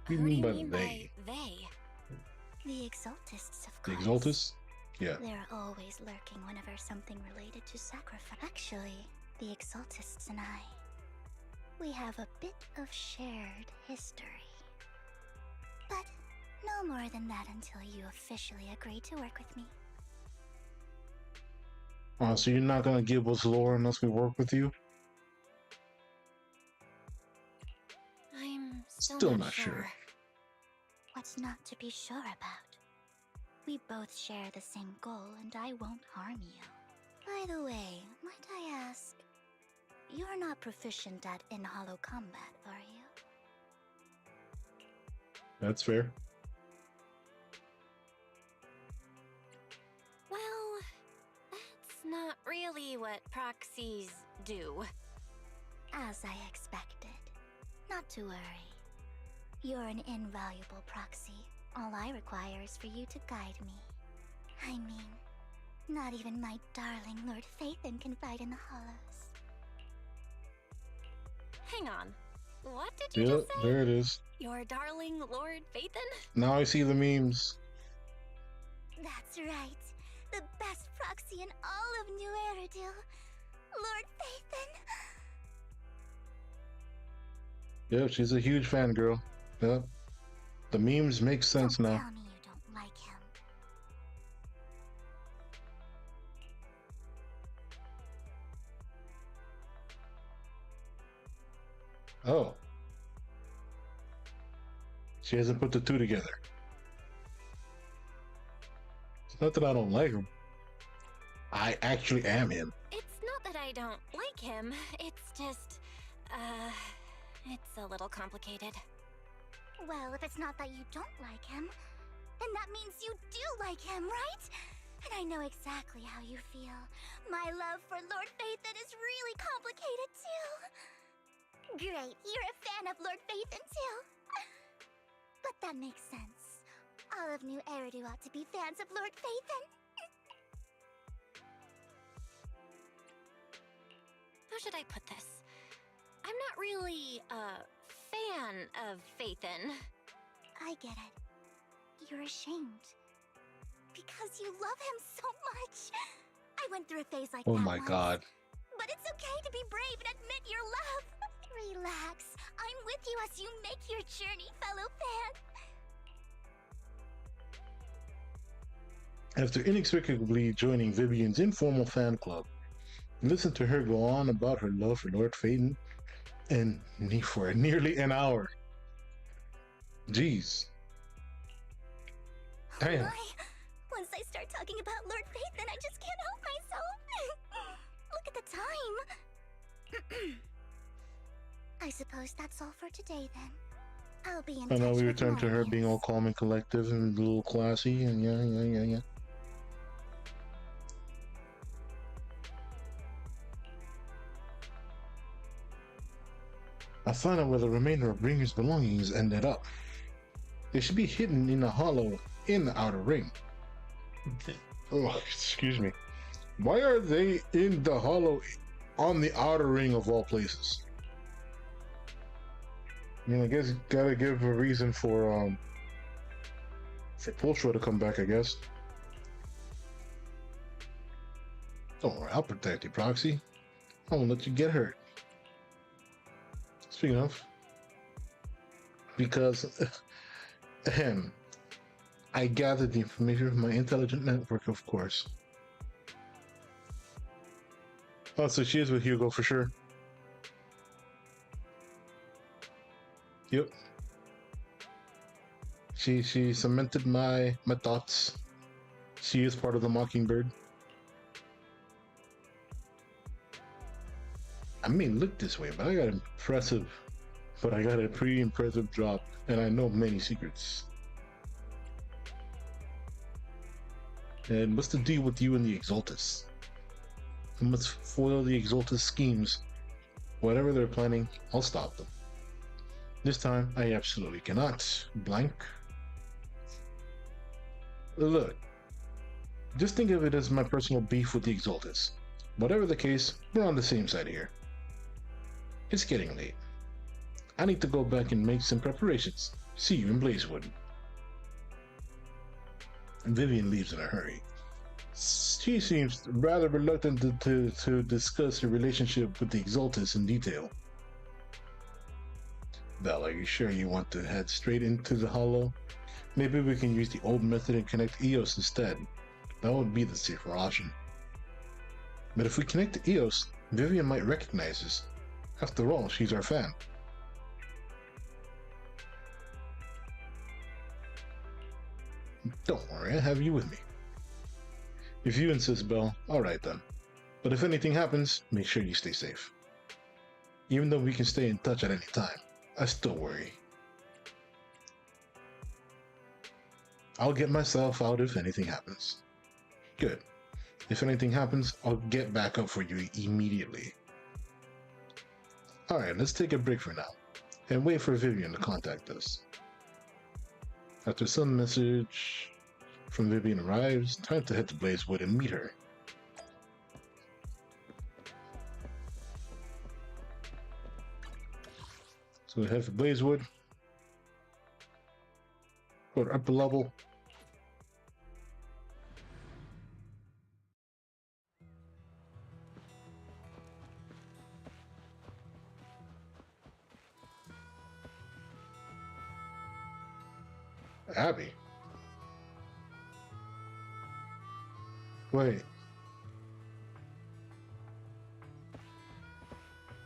What do you mean by they? They? The Exaltists, of The course. Exaltists? Yeah. They're always lurking whenever something related to sacrifice. Actually, the Exaltists and I, we have a bit of shared history. But no more than that until you officially agree to work with me. Oh, so you're not gonna give us lore unless we work with you? I'm Still not sure. What's not to be sure about? We both share the same goal, and I won't harm you. By the way, might I ask, you're not proficient at in-hollow combat, are you? That's fair. Well, that's not really what proxies do. As I expected. Not to worry. You're an invaluable proxy. All I require is for you to guide me. I mean, not even my darling Lord Phaethon can fight in the hollows. Hang on. What did you Yep, just say? there it is. Your darling Lord Phaethon? Now I see the memes. That's right. The best proxy in all of New Eridu. Lord Phaethon. Yep, she's a huge fangirl. Yep. The memes make sense now. Tell me you don't like him. Oh. She hasn't put the two together. It's not that I don't like him. I actually am him. It's not that I don't like him. It's just, it's a little complicated. Well, if it's not that you don't like him, then that means you do like him, right? And I know exactly how you feel. My love for Lord Phaethon is really complicated, too. Great, you're a fan of Lord Phaethon, too. But that makes sense. All of New Eridu ought to be fans of Lord Phaethon. How should I put this? I'm not really a fan of Phaethon. I get it. You're ashamed. Because you love him so much. I went through a phase like that Oh my once. god. But it's okay to be brave and admit your love. Relax. I'm with you as you make your journey, fellow fan. After inexplicably joining Vivian's informal fan club, listen to her go on about her love for Lord Phaethon and for nearly an hour. Jeez. Damn. Oh my. Once I start talking about Lord Phaethon, I just can't help myself. Look at the time. I suppose that's all for today then. I'll be in I know touch we with returned to more her news. being all calm and collective and a little classy and yeah. I found out where the remainder of Bringer's belongings ended up. They should be hidden in a hollow in the outer ring. Oh, excuse me. Why are they in the hollow on the outer ring of all places? I mean, I guess gotta give a reason for Pulsar to come back, I guess. Don't worry, I'll protect you, Proxy. I won't let you get hurt. Speaking of, because I gathered the information from my intelligent network, of course. Oh, so she is with Hugo for sure. Yep. She cemented my thoughts. She is part of the Mockingbird. I mean, look this way, but I got a pretty impressive job, and I know many secrets. And what's the deal with you and the Exaltus? I must foil the Exaltus schemes. Whatever they're planning, I'll stop them. This time, I absolutely cannot. Blank. Look, just think of it as my personal beef with the Exaltus. Whatever the case, we're on the same side here. It's getting late. I need to go back and make some preparations. See you in Blazewood. Vivian leaves in a hurry. She seems rather reluctant to discuss her relationship with the Exaltus in detail. Belle, are you sure you want to head straight into the hollow? Maybe we can use the old method and connect Eos instead. That would be the safer option. But if we connect to Eos, Vivian might recognize us. After all, she's our fan. Don't worry, I have you with me. If you insist, Belle, alright then. But if anything happens, make sure you stay safe. Even though we can stay in touch at any time, I still worry. I'll get myself out if anything happens. Good. If anything happens, I'll get back up for you immediately. Alright, let's take a break for now, and wait for Vivian to contact us. After some message from Vivian arrives, time to head to Blazewood and meet her. So we head for Blazewood. Go to upper level. Abby. Wait.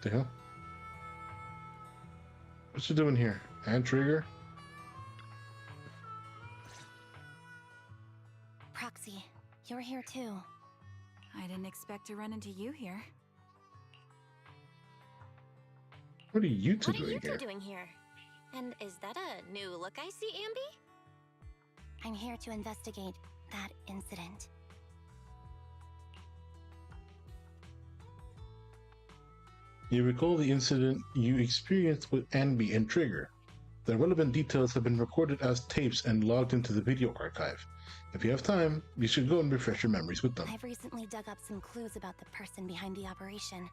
The hell? What's she doing here? And Trigger? Proxy, you're here too. I didn't expect to run into you here. What are you two What are doing you two here? doing here? And is that a new look I see, Ambi? I'm here to investigate that incident. You recall the incident you experienced with Anby and Trigger. The relevant details have been recorded as tapes and logged into the video archive. If you have time, you should go and refresh your memories with them. I've recently dug up some clues about the person behind the operation,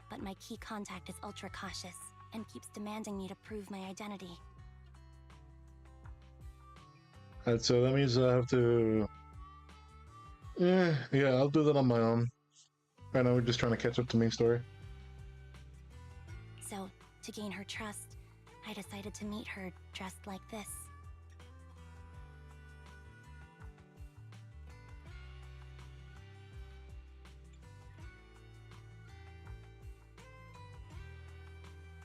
but my key contact is ultra cautious and keeps demanding me to prove my identity. Alright, so that means I have to... yeah, I'll do that on my own. Right now we're just trying to catch up to the main story. So, to gain her trust, I decided to meet her dressed like this.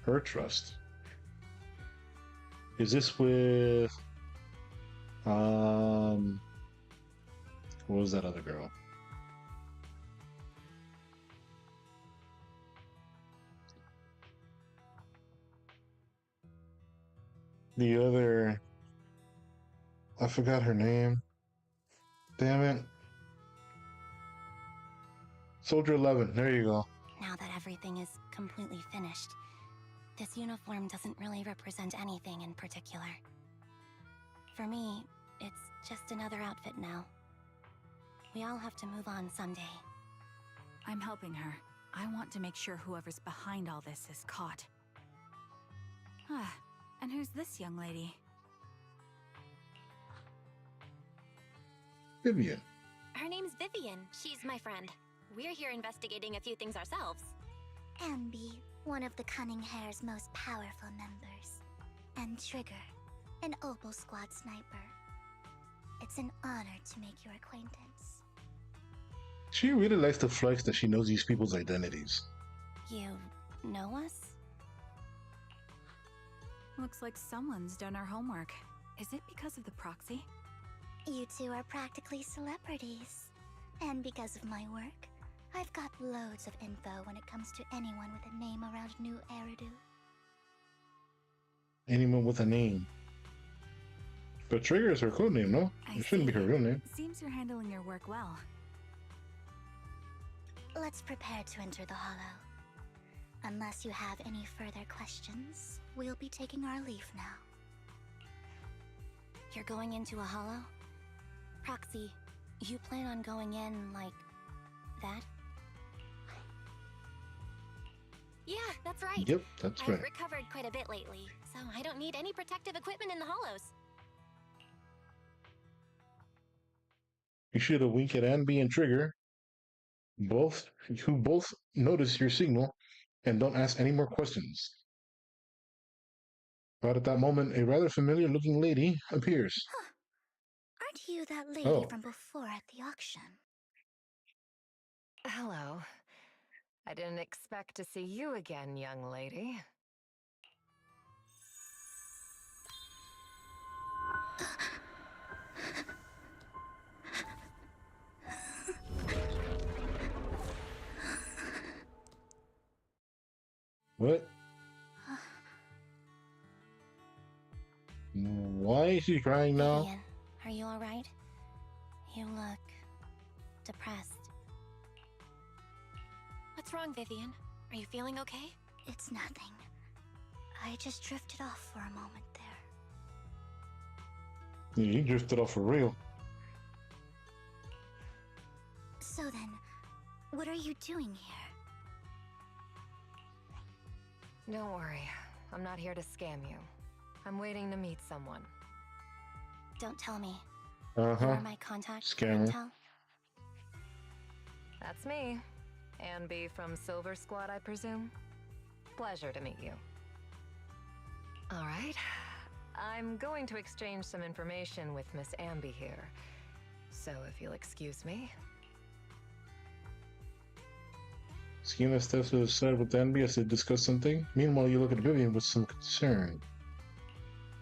Her trust. Is this with... what was that other girl? The other... I forgot her name. Damn it. Soldier 11, there you go. Now that everything is completely finished, this uniform doesn't really represent anything in particular. For me, it's just another outfit now. We all have to move on someday. I'm helping her. I want to make sure whoever's behind all this is caught. Ah, and who's this young lady? Vivian. Her name's Vivian. She's my friend. We're here investigating a few things ourselves. Ambi, one of the Cunning Hair's most powerful members. And Trigger, an Opal Squad sniper. It's an honor to make your acquaintance. She really likes to flex that she knows these people's identities. You know us? Looks like someone's done our homework. Is it because of the proxy? You two are practically celebrities. And because of my work, I've got loads of info when it comes to anyone with a name around New Eridu. Anyone with a name. But Trigger is her code name, no? It shouldn't be her real name. Seems you're handling your work well. Let's prepare to enter the Hollow. Unless you have any further questions, we'll be taking our leave now. You're going into a hollow? Proxy, you plan on going in like that? Yeah, that's right. Yep, that's I've right. recovered quite a bit lately, so I don't need any protective equipment in the hollows. You should have winked at Ambi and Trigger, who both notice your signal and don't ask any more questions. But at that moment, a rather familiar-looking lady appears. Huh. Aren't you that lady Oh. from before at the auction? Hello. I didn't expect to see you again, young lady. What? Why is she crying now? Vivian, are you alright? You look depressed. What's wrong, Vivian? Are you feeling okay? It's nothing. I just drifted off for a moment there. Yeah, you drifted off for real. So then, what are you doing here? Don't worry. I'm not here to scam you. I'm waiting to meet someone. Don't tell me. Uh-huh. You are my contact for Scammer. intel? That's me. Ambi from Silver Squad, I presume? Pleasure to meet you. Alright. I'm going to exchange some information with Miss Ambi here. So if you'll excuse me. Schema steps to the side with Ambi as they discuss something. Meanwhile, you look at Vivian with some concern.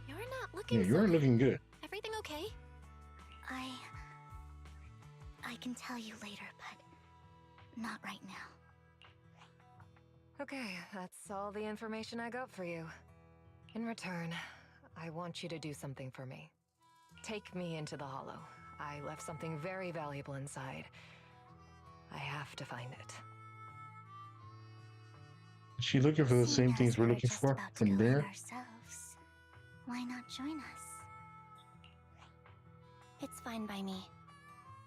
You're not looking Yeah, you so aren't looking good. Everything okay? I can tell you later, but not right now. Okay, that's all the information I got for you. In return, I want you to do something for me. Take me into the Hollow. I left something very valuable inside. I have to find it. Is she looking for the same things we're looking for from there? Ourselves. Why not join us? It's fine by me.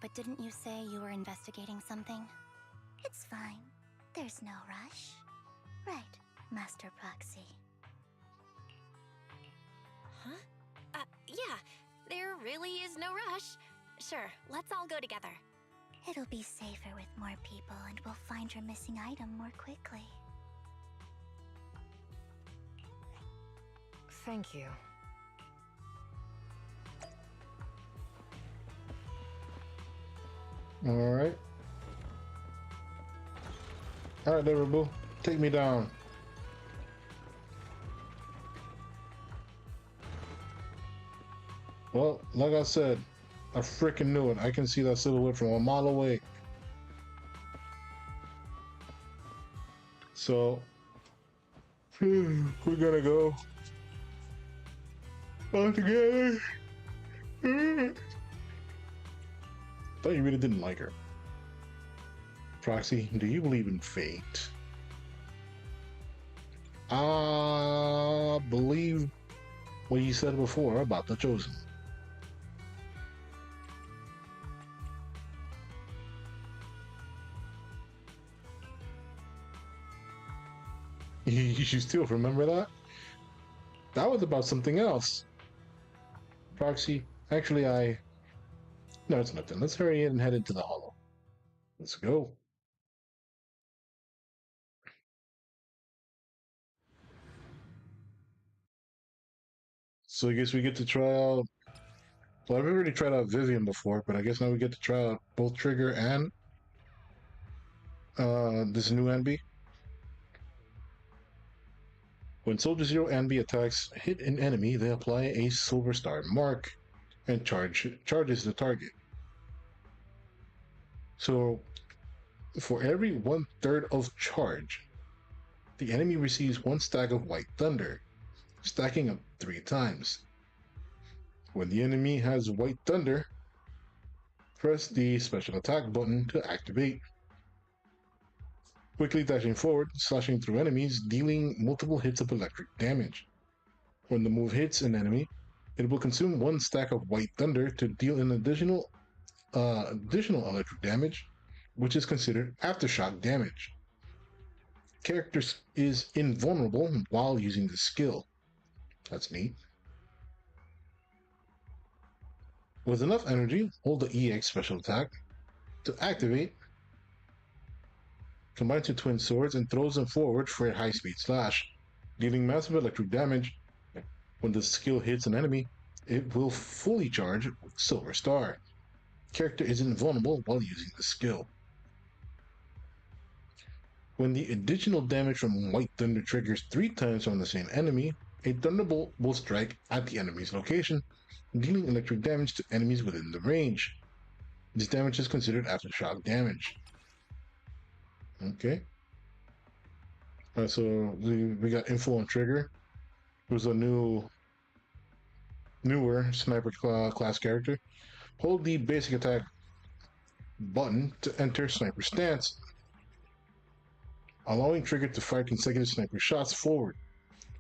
But didn't you say you were investigating something? It's fine. There's no rush. Right, Master Proxy. Huh? Yeah. There really is no rush. Sure, let's all go together. It'll be safer with more people, and we'll find your missing item more quickly. Thank you. Alright. Alright, there, boo. Take me down. Well, like I said, I freaking knew it. I can see that silhouette from a mile away. So, we're gonna go all together. Thought you really didn't like her. Proxy, do you believe in fate? I believe what you said before about the Chosen. You still remember that? That was about something else. Proxy. Actually, no, it's nothing. Let's hurry in and head into the hollow. Let's go. So I guess we get to try out. Well, I've already tried out Vivian before, but I guess now we get to try out both Trigger and this new Anby. When Soldier Zero Anby attacks hit an enemy, they apply a Silver Star mark and charges the target. So, for every 1/3 of charge, the enemy receives 1 stack of White Thunder, stacking up 3 times. When the enemy has White Thunder, press the special attack button to activate. Quickly dashing forward, slashing through enemies, dealing multiple hits of electric damage. When the move hits an enemy, it will consume 1 stack of White Thunder to deal an additional electric damage, which is considered aftershock damage. Character is invulnerable while using the skill. That's neat. With enough energy, hold the EX special attack to activate. Combines your twin swords and throws them forward for a high-speed slash, dealing massive electric damage. When the skill hits an enemy, it will fully charge with Silver Star. Character is invulnerable while using the skill. When the additional damage from White Thunder triggers 3 times on the same enemy, a Thunderbolt will strike at the enemy's location, dealing electric damage to enemies within the range. This damage is considered aftershock damage. Okay. Alright, so we got info on Trigger, who's a newer sniper class character. Hold the basic attack button to enter sniper stance, allowing Trigger to fire consecutive sniper shots forward.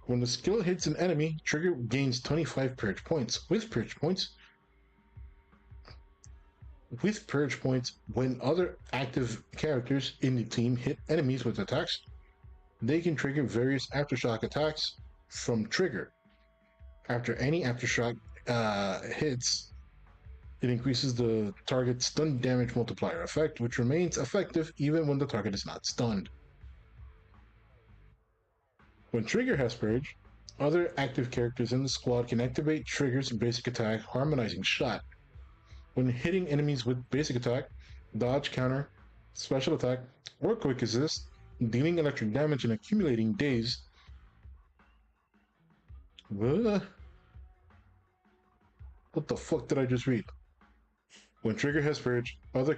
When the skill hits an enemy, Trigger gains 25 purge points. With purge points, when other active characters in the team hit enemies with attacks, they can trigger various aftershock attacks from Trigger. After any aftershock hits, it increases the target's stun damage multiplier effect, which remains effective even when the target is not stunned. When Trigger has Purge, other active characters in the squad can activate Trigger's basic attack Harmonizing Shot. When hitting enemies with basic attack, dodge, counter, special attack, or quick assist, dealing electric damage and accumulating days. What the fuck did I just read? When Trigger has Purge, other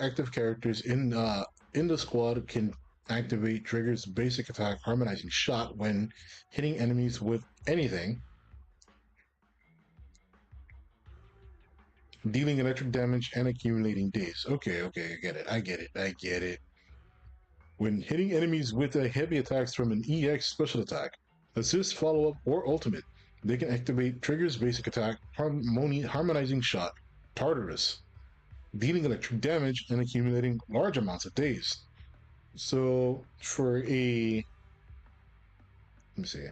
active characters in the squad can activate Trigger's basic attack Harmonizing Shot when hitting enemies with anything, dealing electric damage and accumulating days. Okay, I get it. When hitting enemies with heavy attacks from an EX special attack, assist, follow-up, or ultimate, they can activate Trigger's basic attack Harmonizing Shot Tartarus, dealing electric damage and accumulating large amounts of days. So for let me see.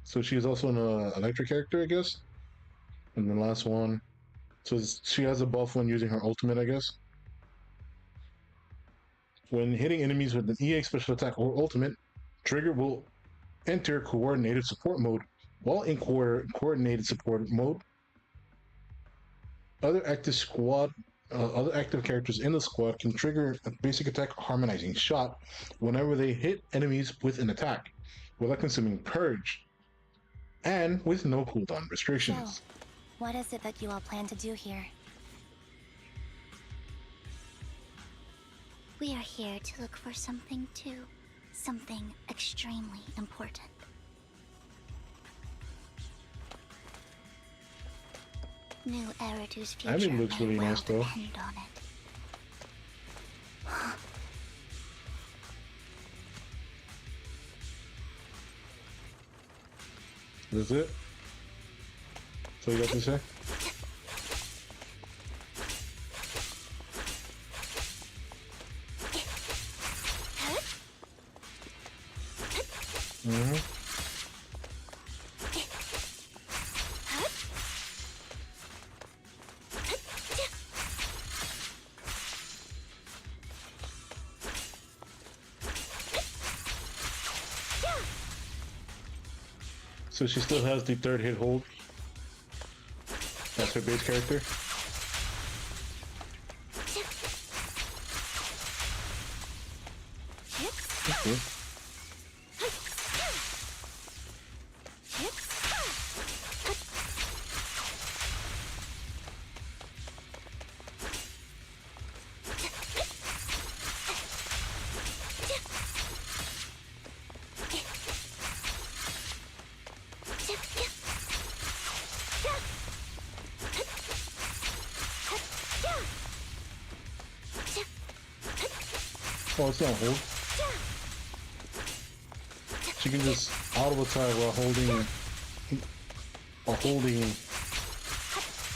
So she's also an electric character, I guess. And the last one, so she has a buff when using her ultimate, I guess. When hitting enemies with an EX special attack or ultimate, Trigger will enter coordinated support mode. While in coordinated support mode, other active characters in the squad can trigger a basic attack Harmonizing Shot whenever they hit enemies with an attack, without consuming Purge, and with no cooldown restrictions. So, what is it that you all plan to do here? We are here to look for something too. Something extremely important. New Eridu's future Anime looks really nice though. depend on it. That's it? So you got to say? Mm-hmm. So she still has the third hit hold. That's her base character. Okay. Oh, it's not hold. She can just auto attack while holding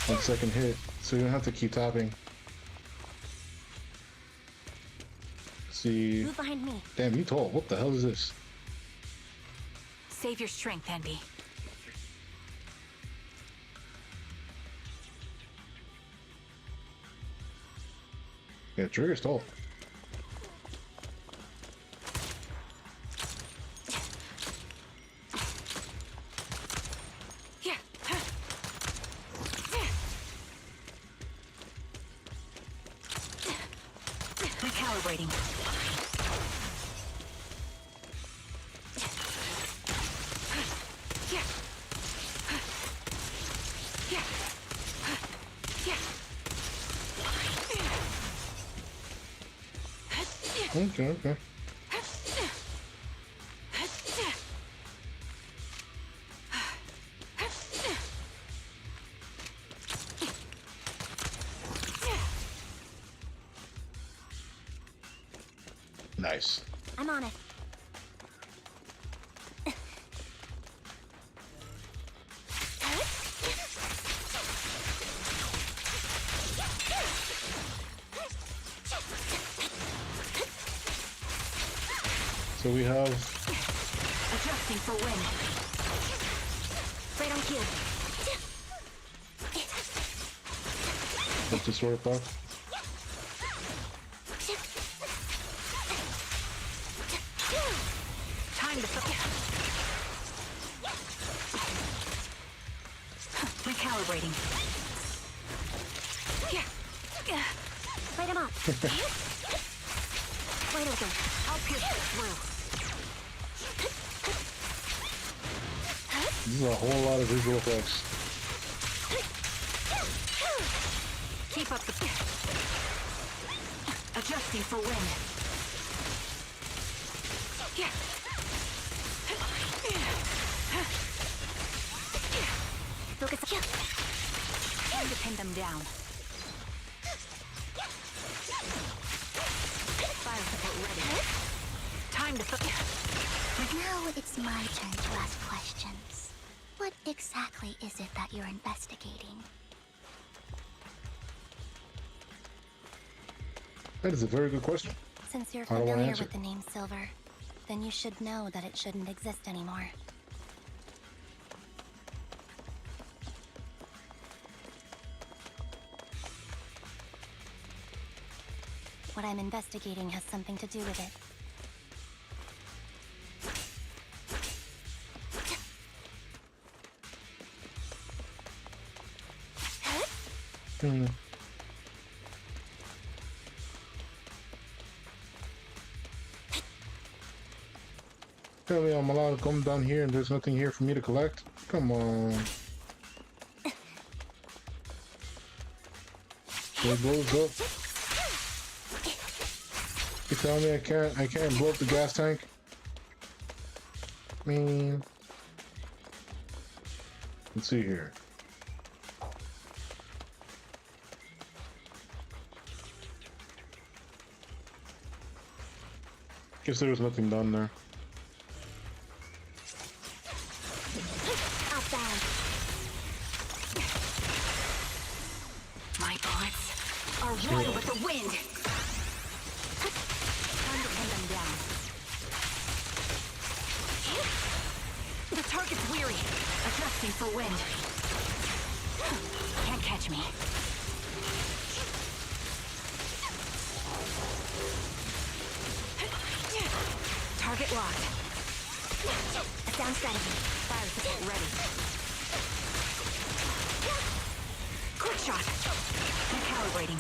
on second hit, so you don't have to keep tapping. See. Move behind me. Damn, you tall. What the hell is this? Save your strength, Envy. Yeah, Trigger's tall. Recalibrating. Okay. Nice. I'm on it. So we have adjusting for wind. Right on cue. what's the sword about? Time to recalibrating. Light him up. Wide open. I'll pierce it through. This is a whole lot of visual effects. Keep up the... Adjusting for wind. Focus. Time to pin them down. Fire support ready. Time to... Now it's my turn to ask questions. What exactly is it that you're investigating? That is a very good question. Since you're How do I familiar answer? with the name Silver, then you should know that it shouldn't exist anymore. What I'm investigating has something to do with it. Apparently I'm allowed to come down here and there's nothing here for me to collect? Come on. So it blows up. You tell me I can't blow up the gas tank? I mean, let's see here. Guess there was nothing done there. My bullets are one with the wind. Time to pin them down. Target's weary. Adjusting for wind. Can't catch me. Target locked. Sound strategy. Fire support ready. Quick shot. Recalibrating.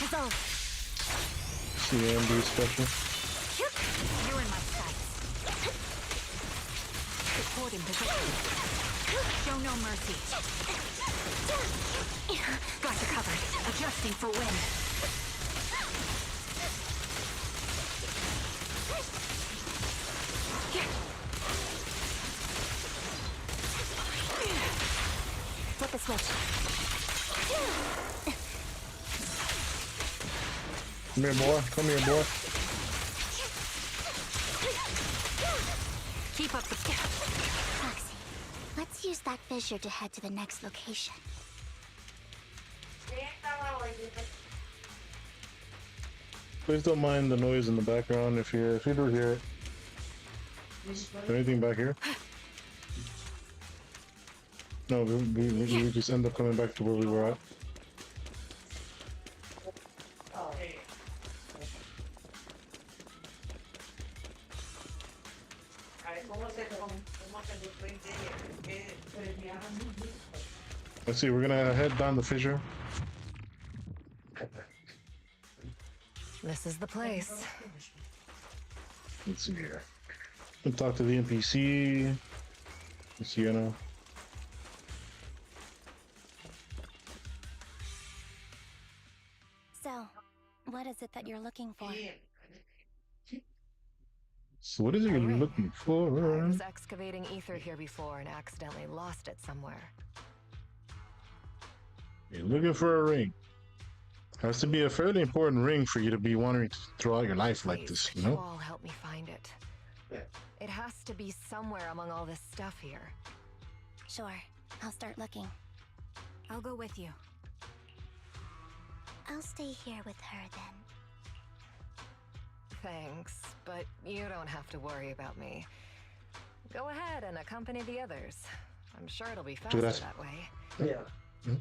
Resolve. CMB special. You're in my sights. Support in position. Show no mercy. Got you covered. Adjusting for wind. Flip a switch. Come here, boy. Come here, boy. Keep up the... Foxy, let's use that fissure to head to the next location. Please don't mind the noise in the background if you do hear it. Is there anything back here? No, we just end up coming back to where we were at. Let's see, we're gonna head down the fissure. This is the place. Let's see here. We'll talk to the NPC. Let's see, you know. So, what is it that you're looking for? So what is it you're looking for? I was excavating ether here before and accidentally lost it somewhere. You're looking for a ring. Has to be a fairly important ring for you to be wanting to throw out your life like this, you You know? all help me find it. It has to be somewhere among all this stuff here. Sure, I'll start looking. I'll go with you. I'll stay here with her then. Thanks, but you don't have to worry about me. Go ahead and accompany the others. I'm sure it'll be faster that. that way. Yeah.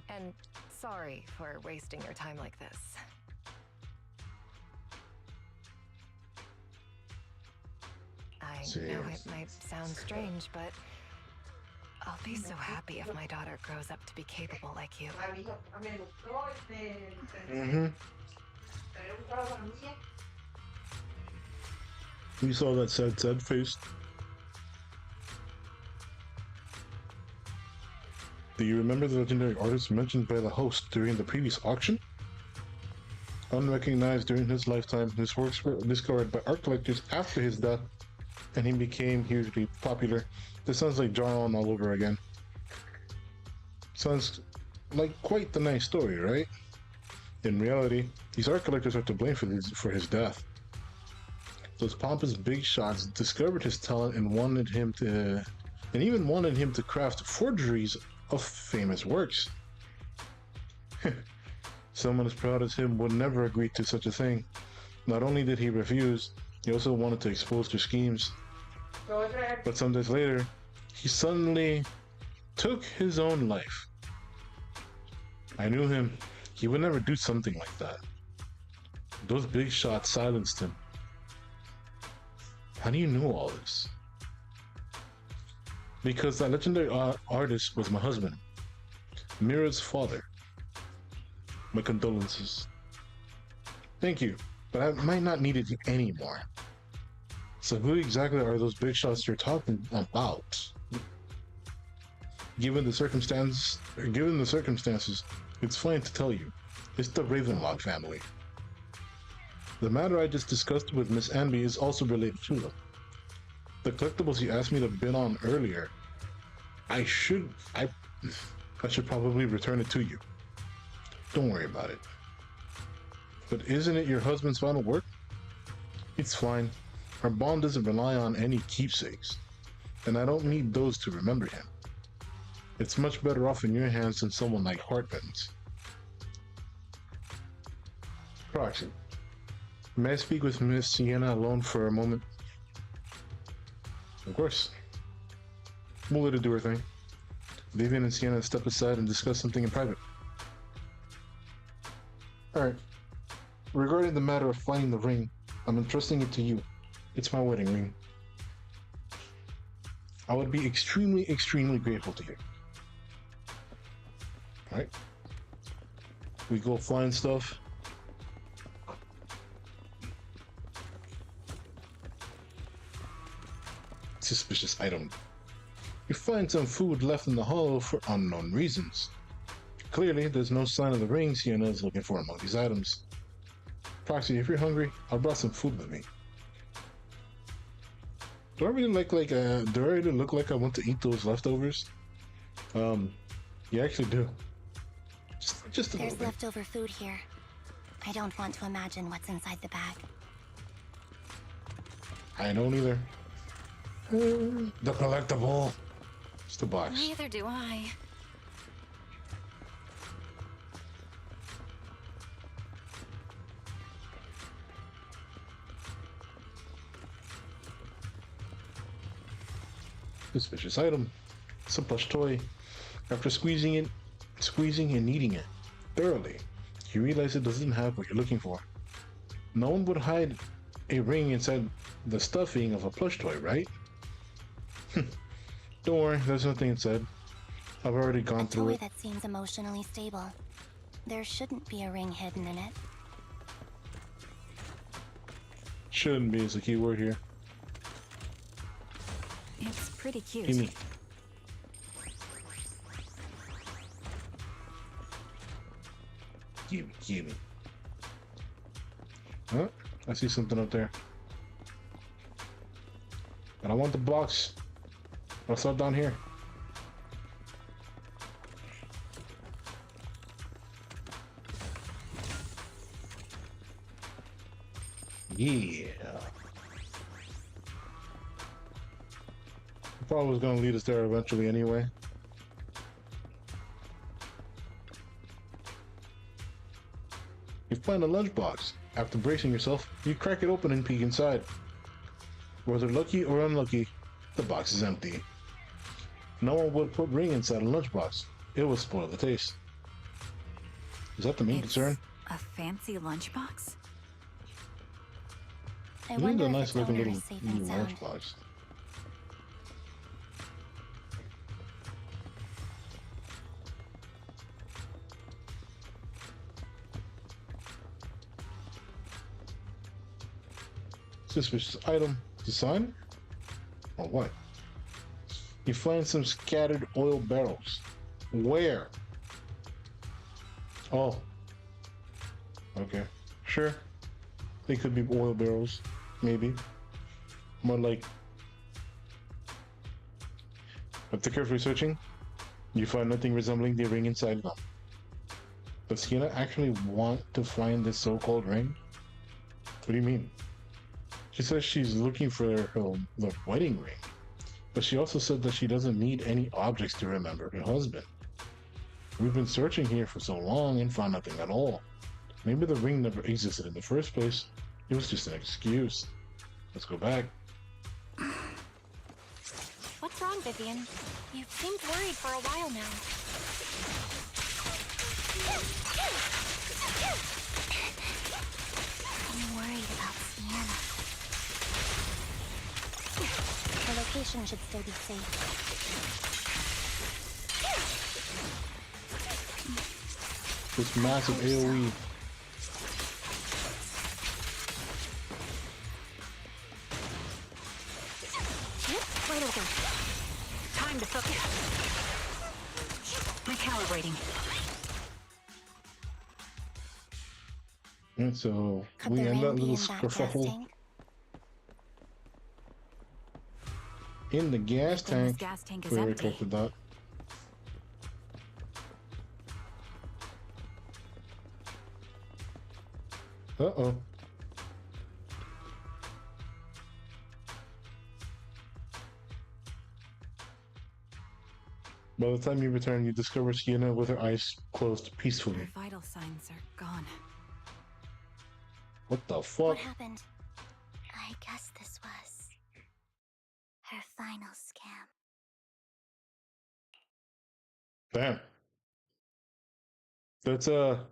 And sorry for wasting your time like this. I know it might sound strange, but I'll be so happy if my daughter grows up to be capable like you. Mm-hmm. You saw that sad face. Do you remember the legendary artist mentioned by the host during the previous auction? Unrecognized during his lifetime, his works were discovered by art collectors after his death, and he became hugely popular. This sounds like Jarl all over again. Sounds like quite the nice story, right? In reality, these art collectors are to blame for his death. Those pompous big shots discovered his talent and even wanted him to craft forgeries of famous works. Someone as proud as him would never agree to such a thing. Not only did he refuse, he also wanted to expose their schemes. But some days later, he suddenly took his own life. I knew him. He would never do something like that. Those big shots silenced him. How do you know all this? Because that legendary artist was my husband, Mira's father. My condolences. Thank you, but I might not need it anymore. So who exactly are those big shots you're talking about? Given the circumstances, it's fine to tell you. It's the Ravenlock family. The matter I just discussed with Miss Anby is also related to them. The collectibles you asked me to bid on earlier, I should probably return it to you. Don't worry about it. But isn't it your husband's final work? It's fine. Our bond doesn't rely on any keepsakes, and I don't need those to remember him. It's much better off in your hands than someone like Hartman's. Proxy, May I speak with Miss Sienna alone for a moment? Of course. We'll let her do her thing. Vivian and Sienna step aside and discuss something in private. Alright. Regarding the matter of finding the ring, I'm entrusting it to you. It's my wedding ring. I would be extremely, extremely grateful to you. Alright. We go find stuff. Suspicious item. You find some food left in the hollow for unknown reasons. Clearly, there's no sign of the ring Sienna is looking for among these items. Proxy, if you're hungry, I brought some food with me. Do I really do I really look like I want to eat those leftovers? You actually do. Just a little There's bit. leftover food here. I don't want to imagine what's inside the bag. I don't either. The collectible. It's the box. Neither do I. Suspicious item. It's a plush toy. After squeezing and eating it thoroughly, you realize it doesn't have what you're looking for. No one would hide a ring inside the stuffing of a plush toy, right? Don't worry, there's nothing inside. I've already gone through Toy it. that seems emotionally stable. There shouldn't be a ring hidden in it. Shouldn't be is the key word here. It's pretty cute. Gimme. Gimme. Huh? I see something up there. And I want the box. I'll start down here. Yeah. Probably was gonna lead us there eventually anyway. You find a lunchbox. After bracing yourself, you crack it open and peek inside. Whether lucky or unlucky, the box is empty. No one would put ring inside a lunchbox. It would spoil the taste. Is that the main concern? A fancy lunchbox? I This is wonder a if nice its looking owner little is safe and sound. lunchbox. Suspicious item. Design? Or what? You find some scattered oil barrels. Where? Oh. Okay. Sure. They could be oil barrels. Maybe. More like... After carefully searching, you find nothing resembling the ring inside them. Does Sienna actually want to find this so-called ring? What do you mean? She says she's looking for the wedding ring, but she also said that she doesn't need any objects to remember her husband. We've been searching here for so long and found nothing at all. Maybe the ring never existed in the first place. It was just an excuse. Let's go back. What's wrong, Vivian? You've seemed worried for a while now. I'm worried about Sienna. The location should still be safe. This massive AoE. Right over. Time to focus. Recalibrating. And so Could we the end ring that be little in that gas kerfuffle tank? in the gas Then this tank. gas tank is We already empty. talked about. Uh-oh. By the time you return, you discover Sienna with her eyes closed peacefully. Her vital signs are gone. What the What fuck? happened? I guess this was her final scam. Damn. That's that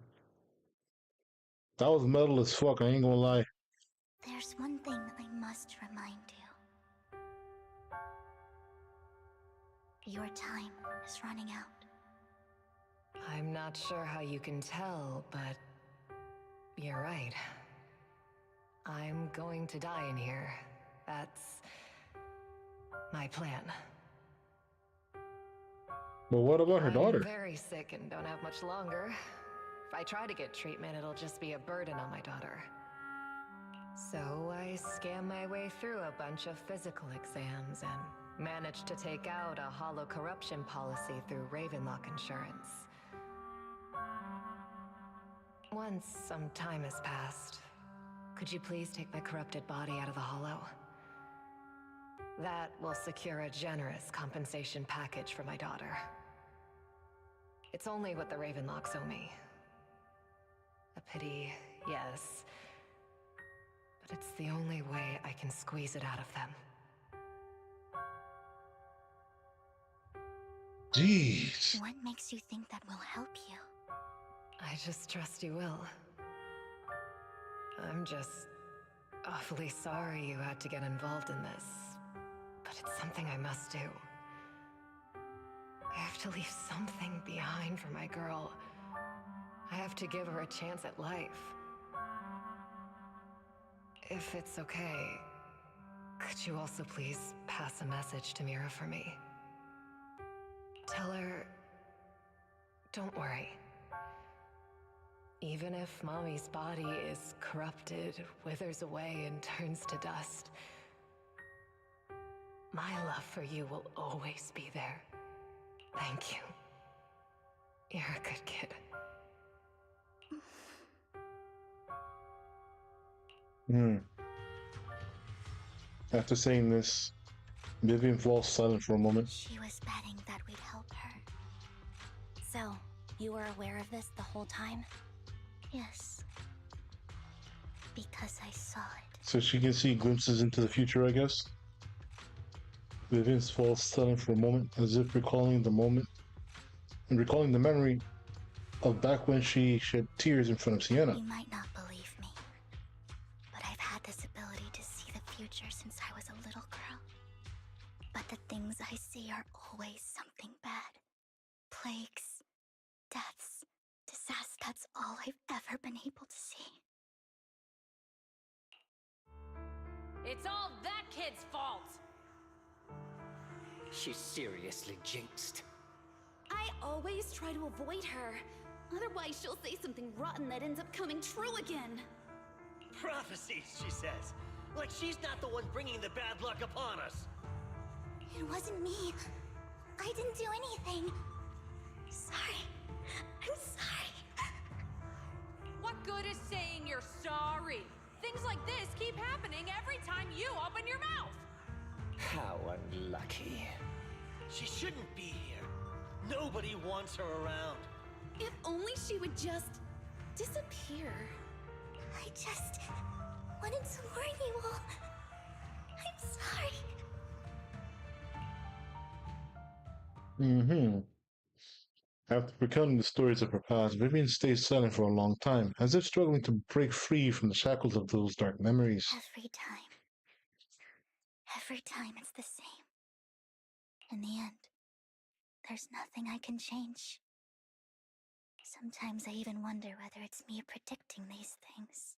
was metal as fuck, I ain't gonna lie. There's one thing I must remind you. Your time is running out. I'm not sure how you can tell, but you're right. I'm going to die in here. That's my plan. But what about her daughter? I'm very sick and don't have much longer. If I try to get treatment, it'll just be a burden on my daughter. So I scam my way through a bunch of physical exams and managed to take out a hollow corruption policy through Ravenlock Insurance. Once some time has passed, could you please take my corrupted body out of the hollow? That will secure a generous compensation package for my daughter. It's only what the Ravenlocks owe me. A pity, yes. But it's the only way I can squeeze it out of them. Jeez. What makes you think that will help you? I just trust you will. I'm just awfully sorry you had to get involved in this, but it's something I must do. I have to leave something behind for my girl. I have to give her a chance at life. If it's okay, could you also please pass a message to Mira for me? Tell her, don't worry. Even if Mommy's body is corrupted, withers away, and turns to dust, my love for you will always be there. Thank you. You're a good kid. After saying this, Vivian falls silent for a moment. She was betting that we'd help her. So, you were aware of this the whole time? Yes. Because I saw it. So she can see glimpses into the future, I guess. Vivian falls silent for a moment, as if recalling the moment and recalling the memory of back when she shed tears in front of Sienna. You might not believe me, but I've had this ability to see the future since I was a little girl. But the things I see are always something bad. Plagues, deaths, disasters. That's all I've ever been able to see. It's all that kid's fault! She's seriously jinxed. I always try to avoid her. Otherwise, she'll say something rotten that ends up coming true again. Prophecies, she says. Like she's not the one bringing the bad luck upon us. It wasn't me. I didn't do anything. Sorry. I'm sorry. What good is saying you're sorry? Things like this keep happening every time you open your mouth! How unlucky. She shouldn't be here. Nobody wants her around. If only she would just disappear. I just wanted to warn you all. I'm sorry. After recounting the stories of her past, Vivian stays silent for a long time, as if struggling to break free from the shackles of those dark memories. Every time it's the same. In the end, there's nothing I can change. Sometimes I even wonder whether it's me predicting these things.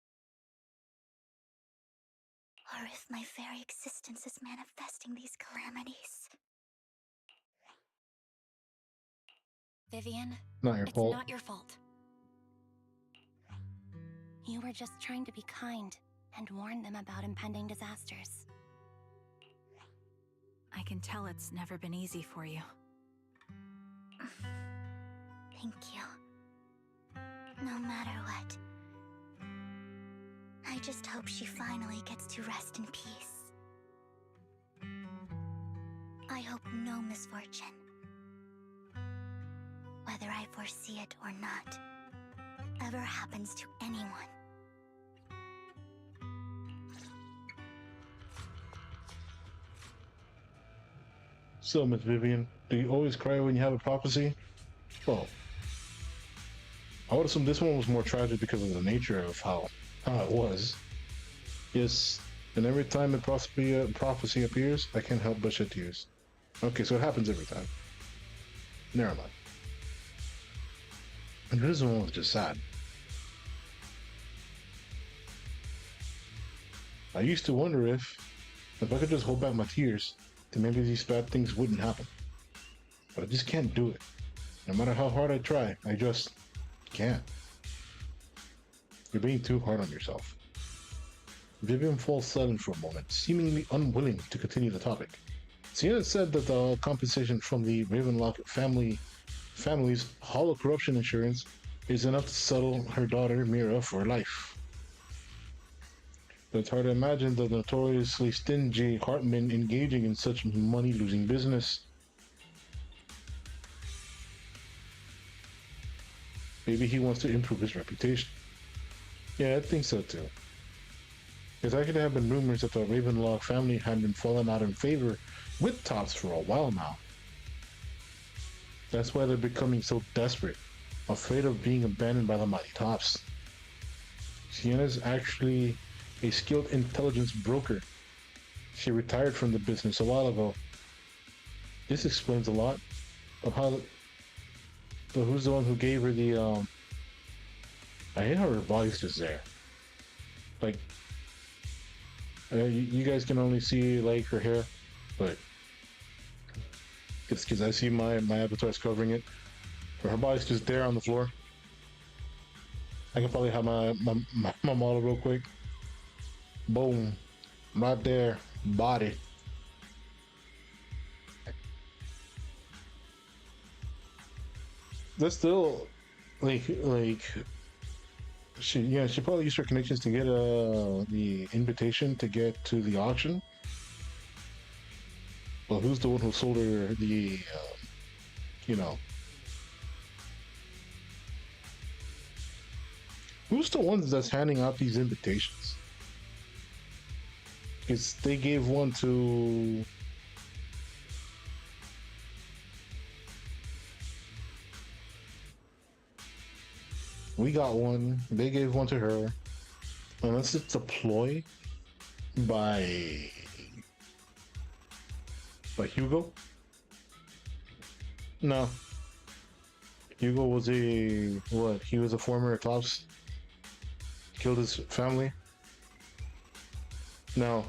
Or if my very existence is manifesting these calamities. Vivian, Not your it's fault. not your fault. You were just trying to be kind and warn them about impending disasters. I can tell it's never been easy for you. Thank you. No matter what, I just hope she finally gets to rest in peace. I hope no misfortune, whether I foresee it or not, ever happens to anyone. So, Miss Vivian, do you always cry when you have a prophecy? Well, I would assume this one was more tragic because of the nature of how it was. Yes, and every time a prophecy appears, I can't help but shed tears. Okay, so it happens every time. Never mind. And this one was just sad. I used to wonder if I could just hold back my tears, then maybe these bad things wouldn't happen. But I just can't do it. No matter how hard I try, I just can't. You're being too hard on yourself. Vivian falls silent for a moment, seemingly unwilling to continue the topic. Sienna said that the compensation from the Ravenlock family's hollow corruption insurance is enough to settle her daughter Mira for life. But it's hard to imagine the notoriously stingy Hartman engaging in such money-losing business. Maybe he wants to improve his reputation. Yeah, I think so too. Because there have been rumors that the Ravenlock family had been falling out in favor with Topps for a while now. That's why they're becoming so desperate, afraid of being abandoned by the mighty Topps. Sienna's actually a skilled intelligence broker. She retired from the business a while ago. This explains a lot of how. But who's the one who gave her the? I hate how her body's just there. Like, you guys can only see like her hair, but it's because I see my avatar's covering it. But her body's just there on the floor. I can probably have my model real quick. Boom, right there, body. That's still like she probably used her connections to get the invitation to get to the auction. Well, who's the one who sold her the who's the one that's handing out these invitations? Because they gave one to we got one, they gave one to her. Unless it's a ploy by Hugo? No. Hugo was he was a former Topps? Killed his family? No.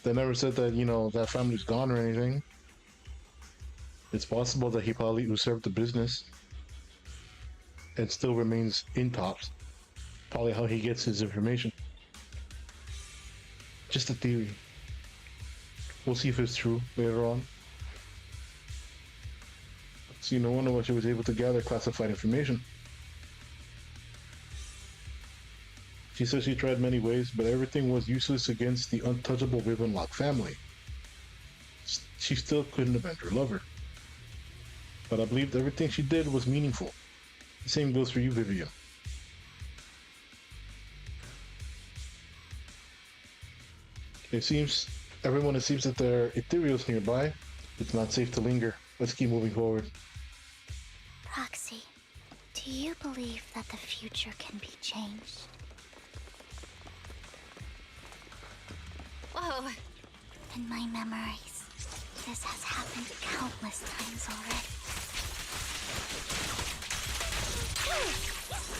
They never said that, that family's gone or anything. It's possible that he probably usurped the business and still remains in Topps. Probably how he gets his information. Just a theory. We'll see if it's true later on. See, no wonder why she was able to gather classified information. She says she tried many ways, but everything was useless against the untouchable Ravenlock family. She still couldn't avenge her lover. But I believed everything she did was meaningful. The same goes for you, Vivian. It seems that there are ethereals nearby. It's not safe to linger. Let's keep moving forward. Roxy, do you believe that the future can be changed? Whoa! In my memories, this has happened countless times already.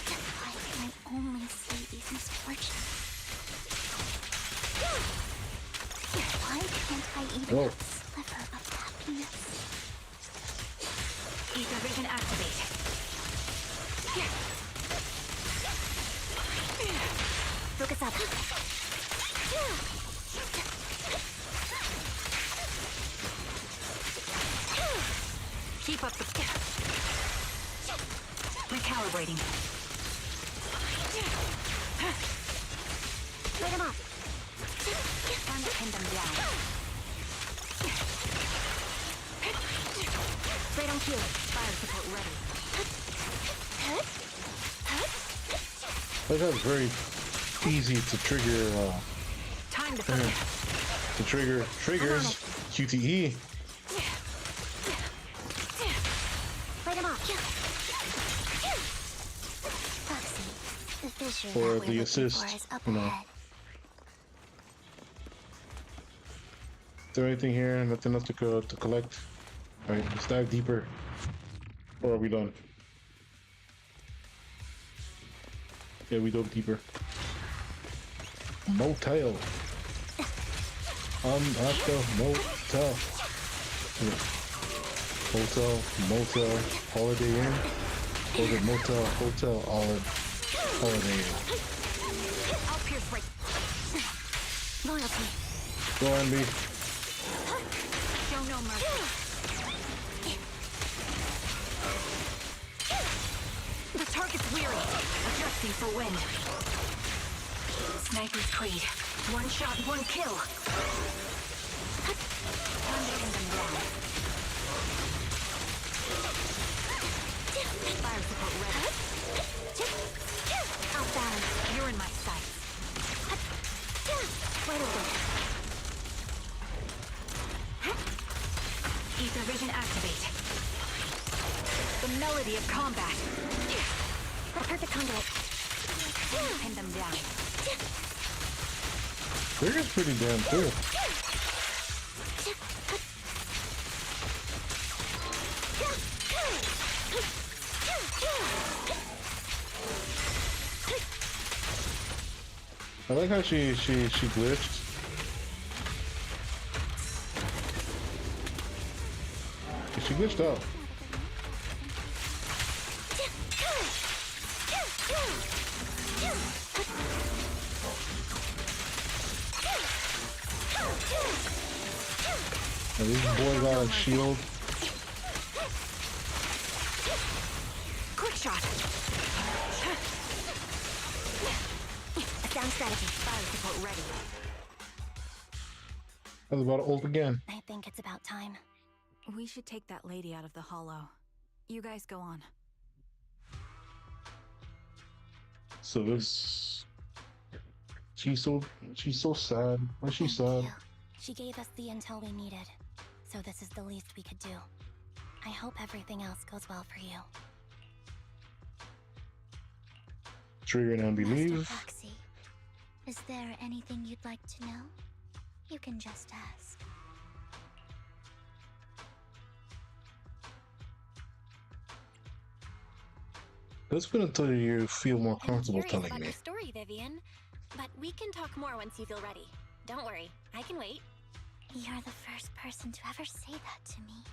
Then why can I only see these misfortunes? Why can't I even have a sliver of happiness? Ether vision activate. Focus up. Keep up the... Recalibrating. Light him up. Time to pin them down. Radon Q. Fire support ready. That's very easy to trigger. Time to trigger triggers QTE. Foxy, the fissure For that we're the looking assist, for is up you know. ahead. Is there anything here? Nothing else to collect. All right, let's dive deeper. Or are we done? Yeah, we dove deeper. Motel. I'm at the motel. Hotel, motel, Holiday Inn. Or is it motel, hotel, Holiday Inn? I'll pierce right. Loyalty. Go on, B. Show no mercy. The target's weary. Adjusting for wind. Sniper's Creed. One shot, one kill. Time to pin them down. Fire support ready. Outbound. You're in my sights. Wait a minute. Ether vision activate. The melody of combat. The perfect conduit. Pin them down. Trigger's pretty damn cool. I like how she glitched. She glitched out. Now these boys got a shield. Quick shot. Sound strategy. Fire support ready. I was about to ult again. I think it's about time. We should take that lady out of the hollow. You guys go on. So this, she's so sad. Why is she sad? She gave us the intel we needed, so this is the least we could do. I hope everything else goes well for you. Trigger and Ambi Master leave. Foxy, is there anything you'd like to know? You can just ask. Let's wait until you feel more comfortable Curious telling about me. your story, Vivian, but we can talk more once you feel ready. Don't worry, I can wait. You're the first person to ever say that to me.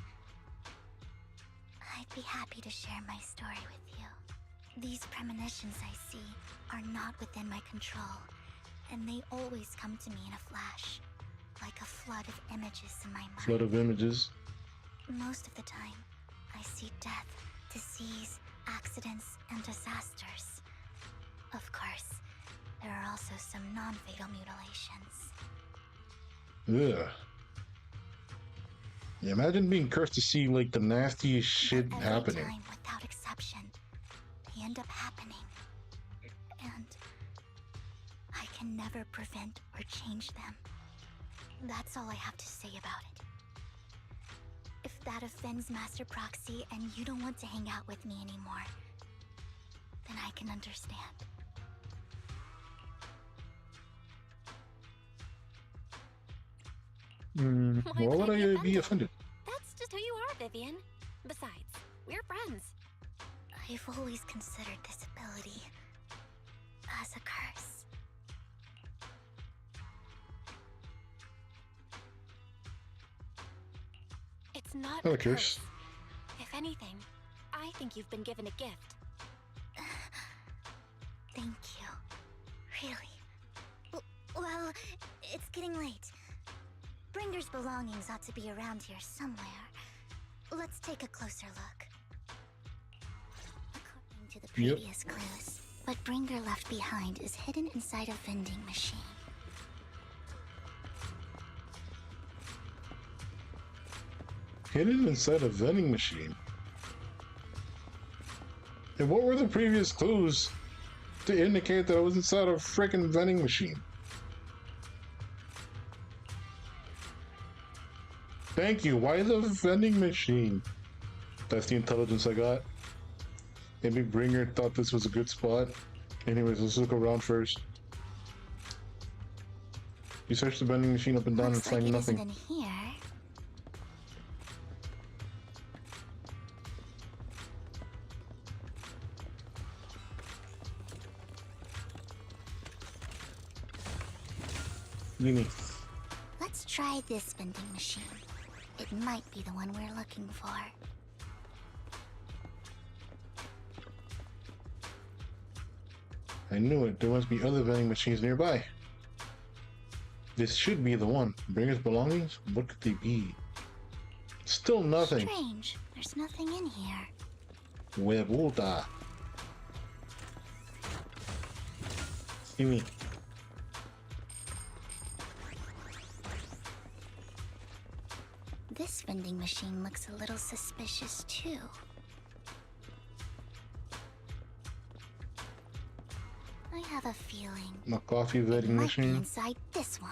I'd be happy to share my story with you. These premonitions I see are not within my control, and they always come to me in a flash, like a flood of images in my mind. Flood of images. Most of the time, I see death, disease, accidents, and disasters. Of course, there are also some non-fatal mutilations. Ugh. Yeah, imagine being cursed to see like the nastiest shit Every happening. time, without exception, they end up happening. And I can never prevent or change them. That's all I have to say about it. If that offends Master Proxy and you don't want to hang out with me anymore, then I can understand. Why Why would I be offended? offended? That's just who you are, Vivian. Besides, we're friends. I've always considered this ability as a curse. It's not Not a a curse. curse. If anything, I think you've been given a gift. Thank you. Really. Well, it's getting late. Bringer's belongings ought to be around here somewhere. Let's take a closer look. According to the previous clues, what Bringer left behind is hidden inside a vending machine. Hidden inside a vending machine. And what were the previous clues to indicate that I was inside a freaking vending machine? Thank you. Why the vending machine? That's the intelligence I got. Maybe Bringer thought this was a good spot. Anyways, let's look around first. You search the vending machine up and down and find nothing. Isn't in here. Nini. Let's try this vending machine. It might be the one we're looking for. I knew it. There must be other vending machines nearby. This should be the one. Bringer's belongings? What could they be? Still nothing. Strange. There's nothing in here. Huevuda. Gimme. This vending machine looks a little suspicious too. I have a feeling. My coffee vending might machine. be inside this one.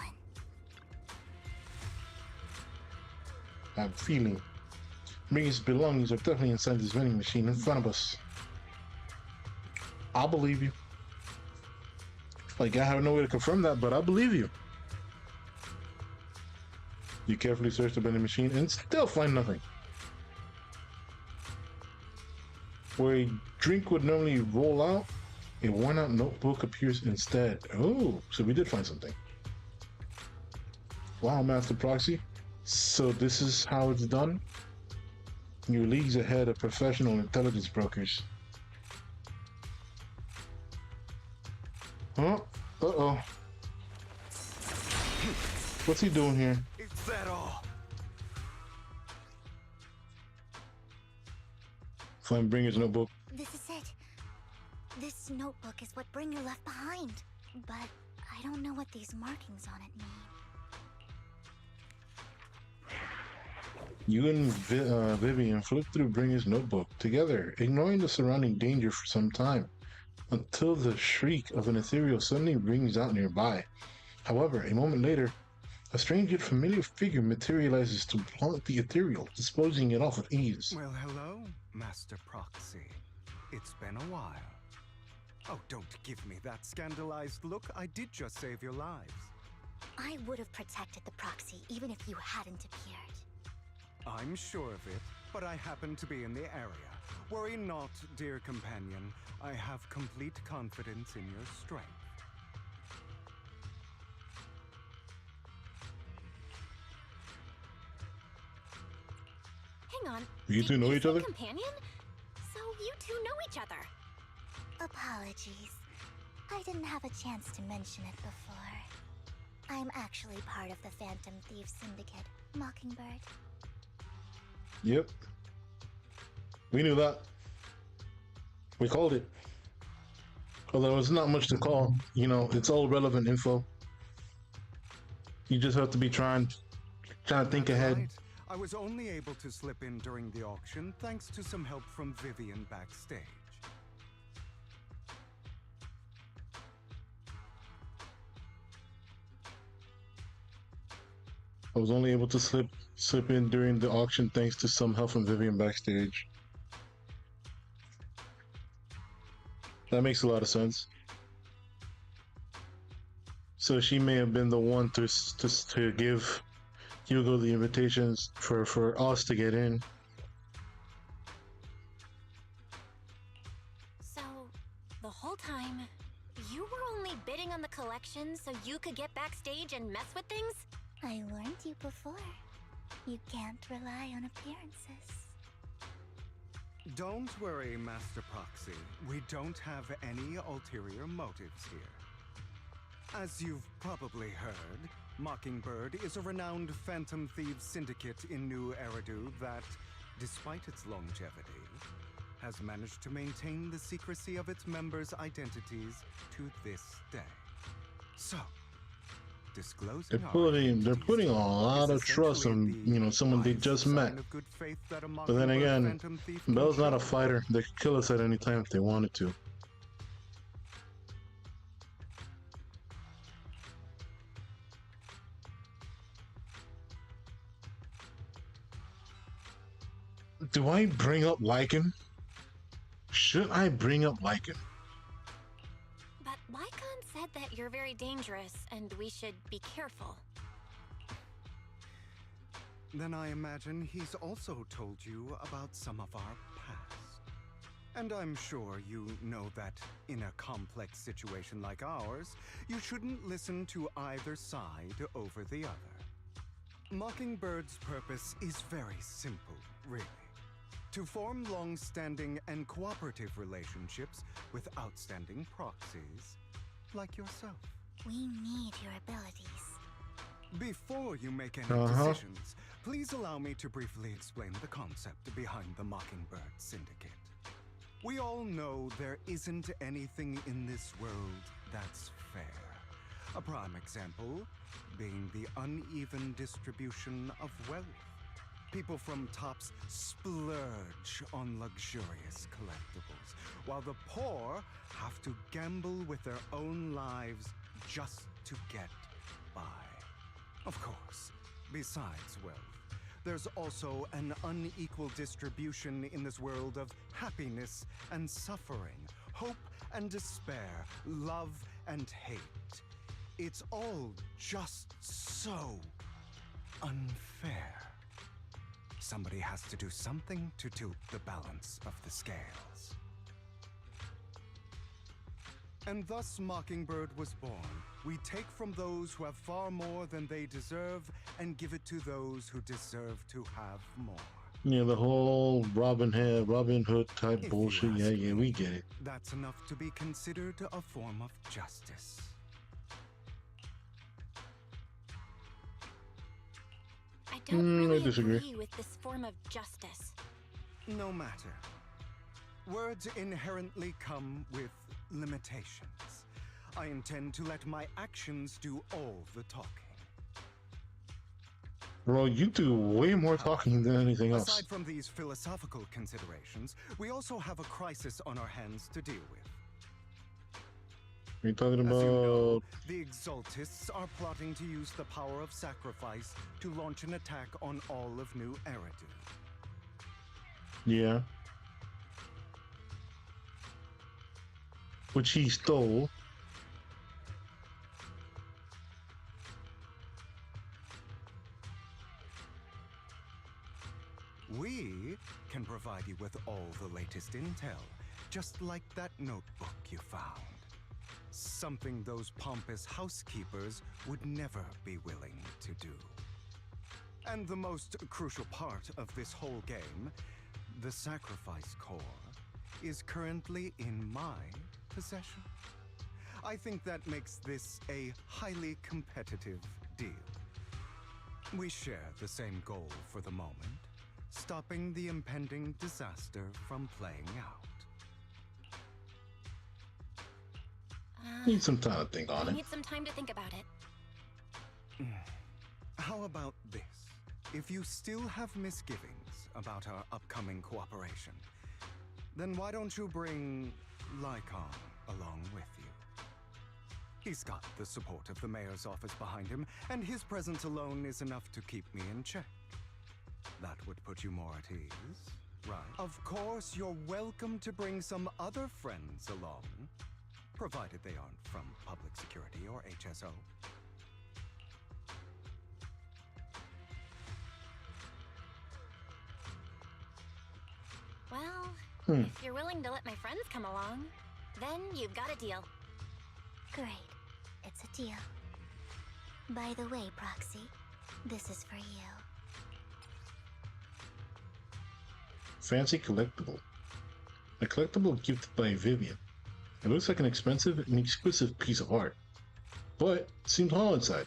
I have a feeling. Bringer's belongings are definitely inside this vending machine in front of us. I believe you. Like, I have no way to confirm that, but I believe you. You carefully search the vending machine and still find nothing. Where a drink would normally roll out, a worn-out notebook appears instead. Oh, so we did find something. Wow, Master Proxy. So this is how it's done? You're leagues ahead of professional intelligence brokers. Huh? Uh-oh. What's he doing here? Is that all? Find Bringer's notebook. This is it. This notebook is what Bringer left behind. But I don't know what these markings on it mean. You and Vivian flip through Bringer's notebook together, ignoring the surrounding danger for some time, until the shriek of an ethereal suddenly rings out nearby. However, a moment later, a strange yet familiar figure materializes to blunt the ethereal, disposing it off with ease. Well, hello, Master Proxy. It's been a while. Oh, don't give me that scandalized look. I did just save your lives. I would have protected the proxy even if you hadn't appeared. I'm sure of it, but I happen to be in the area. Worry not, dear companion. I have complete confidence in your strength. Hang on. You two know each other? Companion? So you two know each other? Apologies. I didn't have a chance to mention it before. I'm actually part of the Phantom Thieves Syndicate, Mockingbird. Yep. We knew that. We called it. Although it's not much to call. You know, it's all relevant info. You just have to be trying to think ahead. Right. I was only able to slip in during the auction thanks to some help from Vivian backstage. I was only able to slip in during the auction thanks to some help from Vivian backstage. That makes a lot of sense. So she may have been the one to give Hugo the invitations for us to get in. So, the whole time, you were only bidding on the collection so you could get backstage and mess with things? I warned you before. You can't rely on appearances. Don't worry, Master Proxy. We don't have any ulterior motives here. As you've probably heard, Mockingbird is a renowned Phantom Thieves syndicate in New Eridu that, despite its longevity, has managed to maintain the secrecy of its members' identities to this day. So, disclosing They're putting a lot of trust on, you know, someone they just met. But then again, Belle's not a fighter. They could kill us at any time if they wanted to. Do I bring up Lycan? Should I bring up Lycan? But Lycon said that you're very dangerous and we should be careful. Then I imagine he's also told you about some of our past. And I'm sure you know that in a complex situation like ours, you shouldn't listen to either side over the other. Mockingbird's purpose is very simple, really. To form long-standing and cooperative relationships with outstanding proxies like yourself. We need your abilities. Before you make any decisions, please allow me to briefly explain the concept behind the Mockingbird Syndicate. We all know there isn't anything in this world that's fair. A prime example being the uneven distribution of wealth. People from tops splurge on luxurious collectibles, while the poor have to gamble with their own lives just to get by. Of course, besides wealth, there's also an unequal distribution in this world of happiness and suffering, hope and despair, love and hate. It's all just so unfair. Somebody has to do something to tilt the balance of the scales. And thus Mockingbird was born. We take from those who have far more than they deserve and give it to those who deserve to have more. Yeah, the whole Robin Hood type bullshit. Yeah, we get it. That's enough to be considered a form of justice. I don't really I disagree. agree with this form of justice. No matter. Words inherently come with limitations. I intend to let my actions do all the talking. Bro, you do way more talking than anything else. Aside from these philosophical considerations, we also have a crisis on our hands to deal with. Are you talking As about... you know, the Exaltists are plotting to use the power of sacrifice to launch an attack on all of New Eridu. Yeah. Which he stole. We can provide you with all the latest intel, just like that notebook you found. Something those pompous housekeepers would never be willing to do. And the most crucial part of this whole game, the Sacrifice Core, is currently in my possession. I think that makes this a highly competitive deal. We share the same goal for the moment, stopping the impending disaster from playing out. Need some time to think on I it. need some time to think about it. How about this? If you still have misgivings about our upcoming cooperation, then why don't you bring Lycon along with you? He's got the support of the mayor's office behind him, and his presence alone is enough to keep me in check. That would put you more at ease, right? Of course, you're welcome to bring some other friends along, provided they aren't from public security or HSO. Well, Hmm. if you're willing to let my friends come along, then you've got a deal. Great. It's a deal. By the way, Proxy, this is for you. Fancy collectible. A collectible gifted by Vivian. It looks like an expensive and exquisite piece of art, but it seems hollow inside.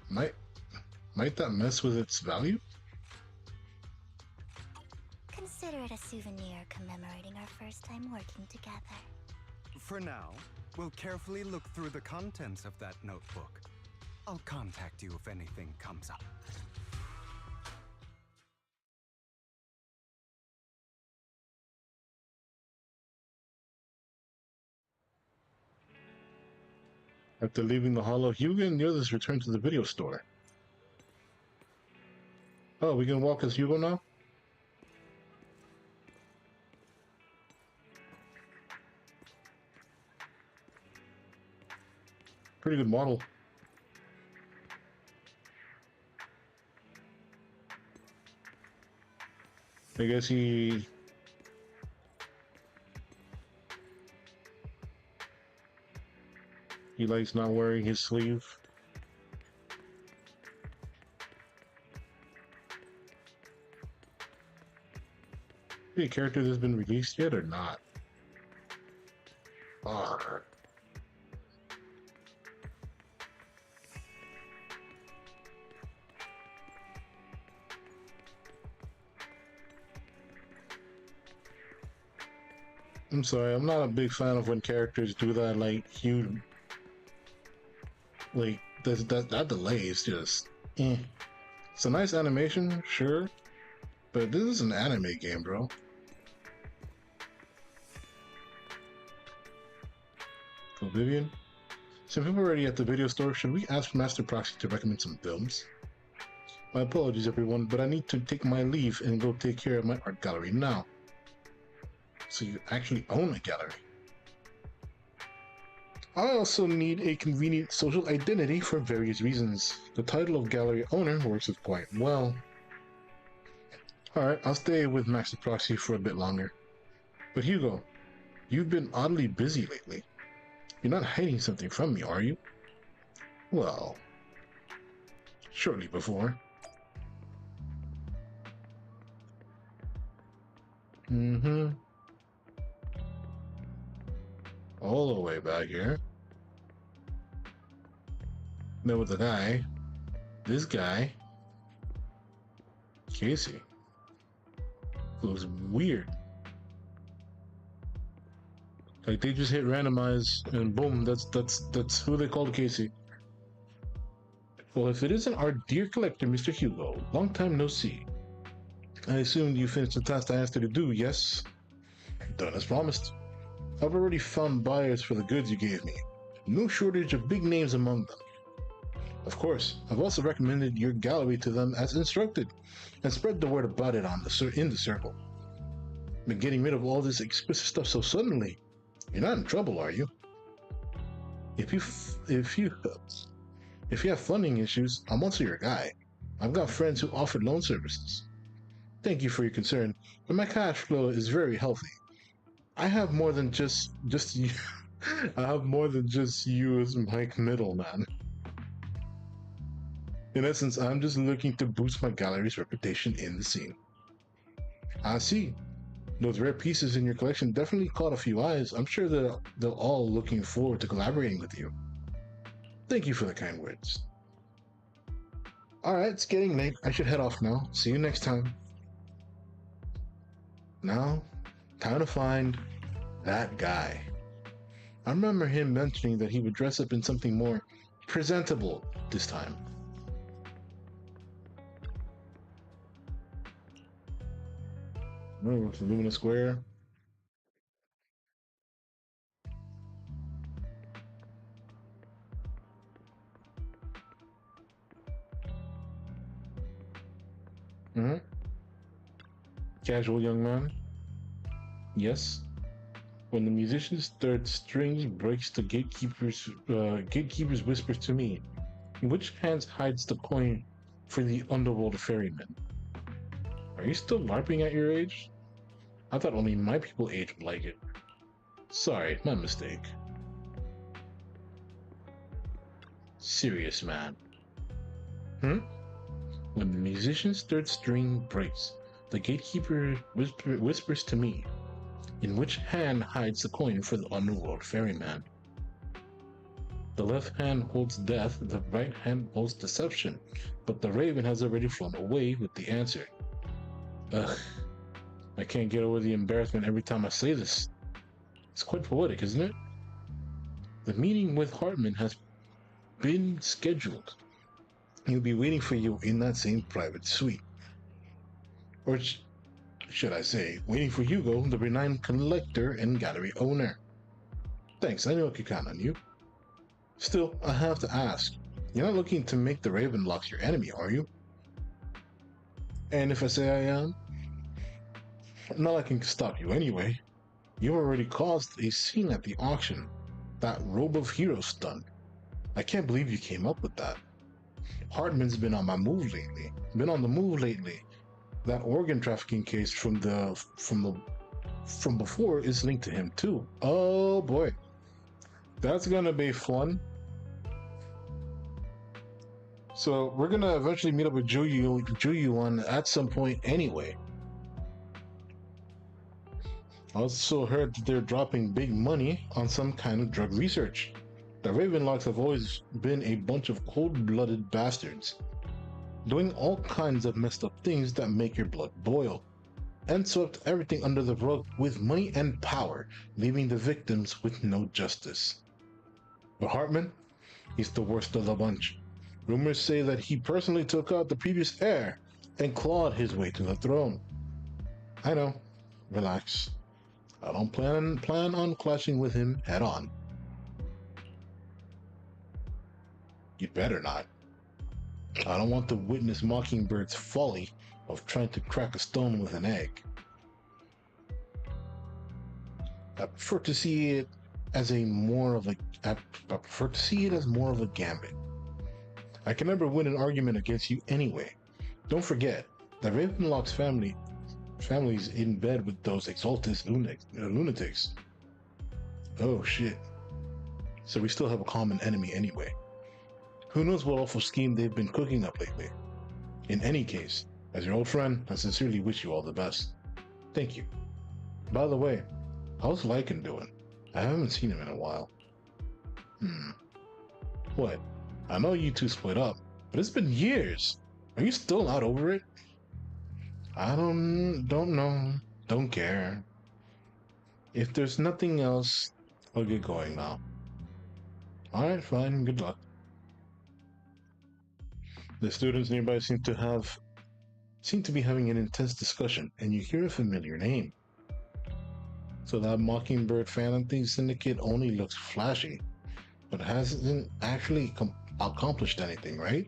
Might that mess with its value? Consider it a souvenir commemorating our first time working together. For now, we'll carefully look through the contents of that notebook. I'll contact you if anything comes up. After leaving the Hollow, Hugo and the others return to the video store. Oh, we can walk as Hugo now? pretty good model. I guess he likes not wearing his sleeve. Is a character that's been released yet or not? Fuck. I'm sorry, I'm not a big fan of when characters do that, like, huge, like, that delay is just, It's a nice animation, sure, but this is an anime game, bro. Cool, Vivian. Since we're already at the video store, should we ask Master Proxy to recommend some films? My apologies, everyone, but I need to take my leave and go take care of my art gallery now. So you actually own a gallery. I also need a convenient social identity for various reasons. The title of gallery owner works with quite well. Alright, I'll stay with Master Proxy for a bit longer. But Hugo, you've been oddly busy lately. You're not hiding something from me, are you? Well, shortly before. All the way back here. Met with the guy. This guy. Casey. Looks weird. Like they just hit randomize and boom, that's who they called Casey. Well, if it isn't our dear collector, Mr. Hugo, long time no see. I assumed you finished the task I asked you to do, yes? Done as promised. I've already found buyers for the goods you gave me. No shortage of big names among them. Of course, I've also recommended your gallery to them as instructed, and spread the word about it in the circle. But getting rid of all this expensive stuff so suddenly, you're not in trouble, are you? If you have funding issues, I'm also your guy. I've got friends who offer loan services. Thank you for your concern, but my cash flow is very healthy. I have more than just you. I have more than just you as my middleman. In essence, I'm just looking to boost my gallery's reputation in the scene. I see. Those rare pieces in your collection definitely caught a few eyes. I'm sure that they're all looking forward to collaborating with you. Thank you for the kind words. Alright, it's getting late. I should head off now. See you next time. Now, time to find that guy. I remember him mentioning that he would dress up in something more presentable this time. Oh, it's Lumina Square. Casual young man. Yes. When the musician's third string breaks, the gatekeeper's whispers to me, in which hands hides the coin for the underworld ferryman? Are you still LARPing at your age? I thought only my people age would like it. Sorry, my mistake. Serious man. When the musician's third string breaks, the gatekeeper whispers to me, in which hand hides the coin for the underworld ferryman? The left hand holds death, the right hand holds deception, but the raven has already flown away with the answer. Ugh, I can't get over the embarrassment every time I say this. It's quite poetic, isn't it? The meeting with Hartman has been scheduled. He'll be waiting for you in that same private suite. Or should I say, waiting for Hugo, the renowned collector and gallery owner. Thanks, I know I can count on you. Still, I have to ask, you're not looking to make the Ravenlocks your enemy, are you? And if I say I am, not I can stop you anyway. You already caused a scene at the auction. That Robe of Heroes stunt. I can't believe you came up with that. Hartman's been on my move lately. Been on the move lately. That organ trafficking case from before is linked to him too. Oh boy. That's gonna be fun. So we're gonna eventually meet up with Ju-Yuan at some point anyway. I also heard that they're dropping big money on some kind of drug research. The Ravenlocks have always been a bunch of cold-blooded bastards, doing all kinds of messed up things that make your blood boil, and swept everything under the rug with money and power, leaving the victims with no justice. But Hartman, he's the worst of the bunch. Rumors say that he personally took out the previous heir and clawed his way to the throne. I know, relax. I don't plan on clashing with him head on. You'd better not. I don't want to witness Mockingbird's folly of trying to crack a stone with an egg. I prefer to see it as more of a gambit. I can never win an argument against you anyway. Don't forget, the Ravenlock's family's in bed with those Exaltus lunatics. Oh shit. So we still have a common enemy anyway. Who knows what awful scheme they've been cooking up lately. In any case, as your old friend, I sincerely wish you all the best. Thank you. By the way, how's Lycan doing? I haven't seen him in a while. What? I know you two split up, but it's been years. Are you still not over it? I don't know. Don't care. If there's nothing else, I'll get going now. Alright, fine. Good luck. The students nearby seem to be having an intense discussion, and you hear a familiar name. So that Mockingbird Phantom Syndicate only looks flashy, but hasn't actually accomplished anything, right?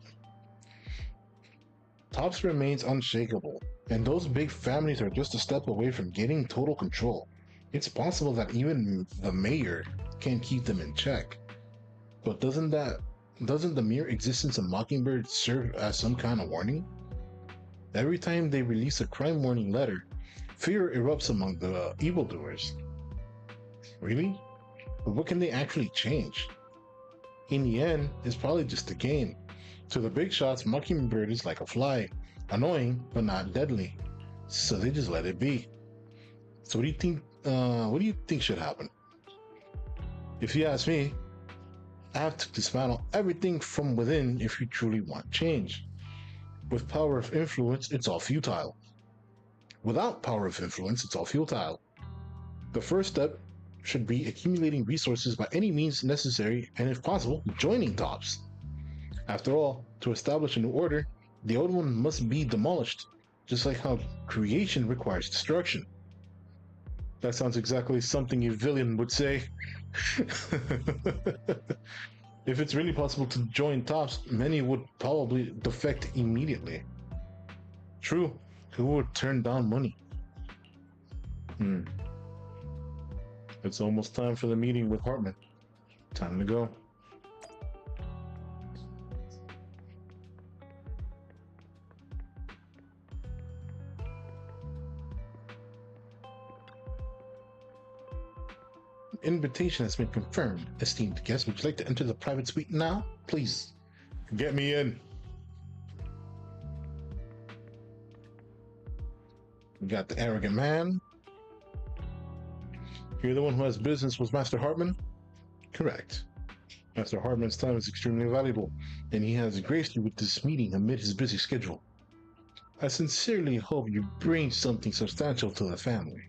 Tops remains unshakable, and those big families are just a step away from getting total control. It's possible that even the mayor can't keep them in check. But doesn't the mere existence of Mockingbird serve as some kind of warning? Every time they release a crime warning letter, fear erupts among the evildoers. Really? But what can they actually change? In the end, it's probably just a game. To the big shots, Mockingbird is like a fly, annoying but not deadly. So they just let it be. So what do you think should happen? If you ask me, I have to dismantle everything from within if you truly want change. With power of influence, it's all futile. Without power of influence, it's all futile. The first step should be accumulating resources by any means necessary, and if possible, joining Tops. After all, to establish a new order, the old one must be demolished, just like how creation requires destruction. That sounds exactly something a villain would say. If it's really possible to join Tops, many would probably defect immediately. True, who would turn down money? It's almost time for the meeting with Hartman. Time to go. Invitation has been confirmed. Esteemed guest, would you like to enter the private suite now? Please, get me in. We got the arrogant man. You're the one who has business with Master Hartman? Correct. Master Hartman's time is extremely valuable, and he has graced you with this meeting amid his busy schedule. I sincerely hope you bring something substantial to the family.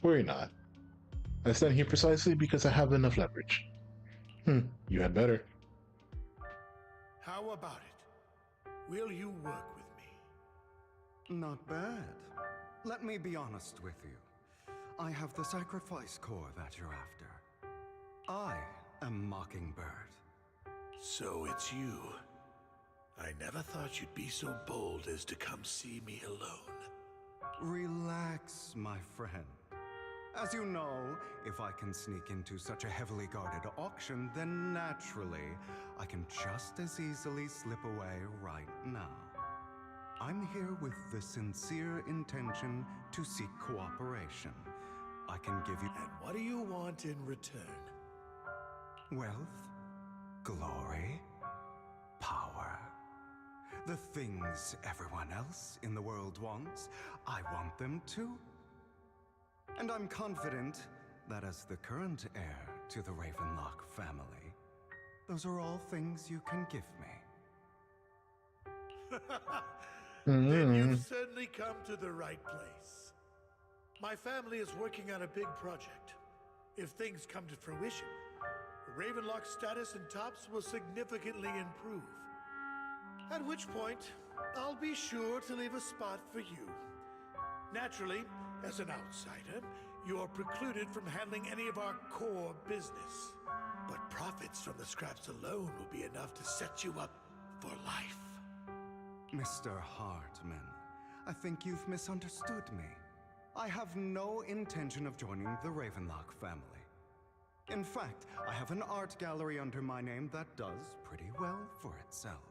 Worry not. I stand here precisely because I have enough leverage. You had better. How about it? Will you work with me? Not bad. Let me be honest with you. I have the sacrifice core that you're after. I am Mockingbird. So it's you. I never thought you'd be so bold as to come see me alone. Relax, my friend. As you know, if I can sneak into such a heavily guarded auction, then naturally, I can just as easily slip away right now. I'm here with the sincere intention to seek cooperation. I can give you... And what do you want in return? Wealth, glory, power. The things everyone else in the world wants, I want them too. And I'm confident that as the current heir to the Ravenlock family, those are all things you can give me. Then you've certainly come to the right place. My family is working on a big project. If things come to fruition, Ravenlock's status in Tops will significantly improve. At which point, I'll be sure to leave a spot for you. Naturally, as an outsider, you're precluded from handling any of our core business. But profits from the scraps alone will be enough to set you up for life. Mr. Hartman, I think you've misunderstood me. I have no intention of joining the Ravenlock family. In fact, I have an art gallery under my name that does pretty well for itself.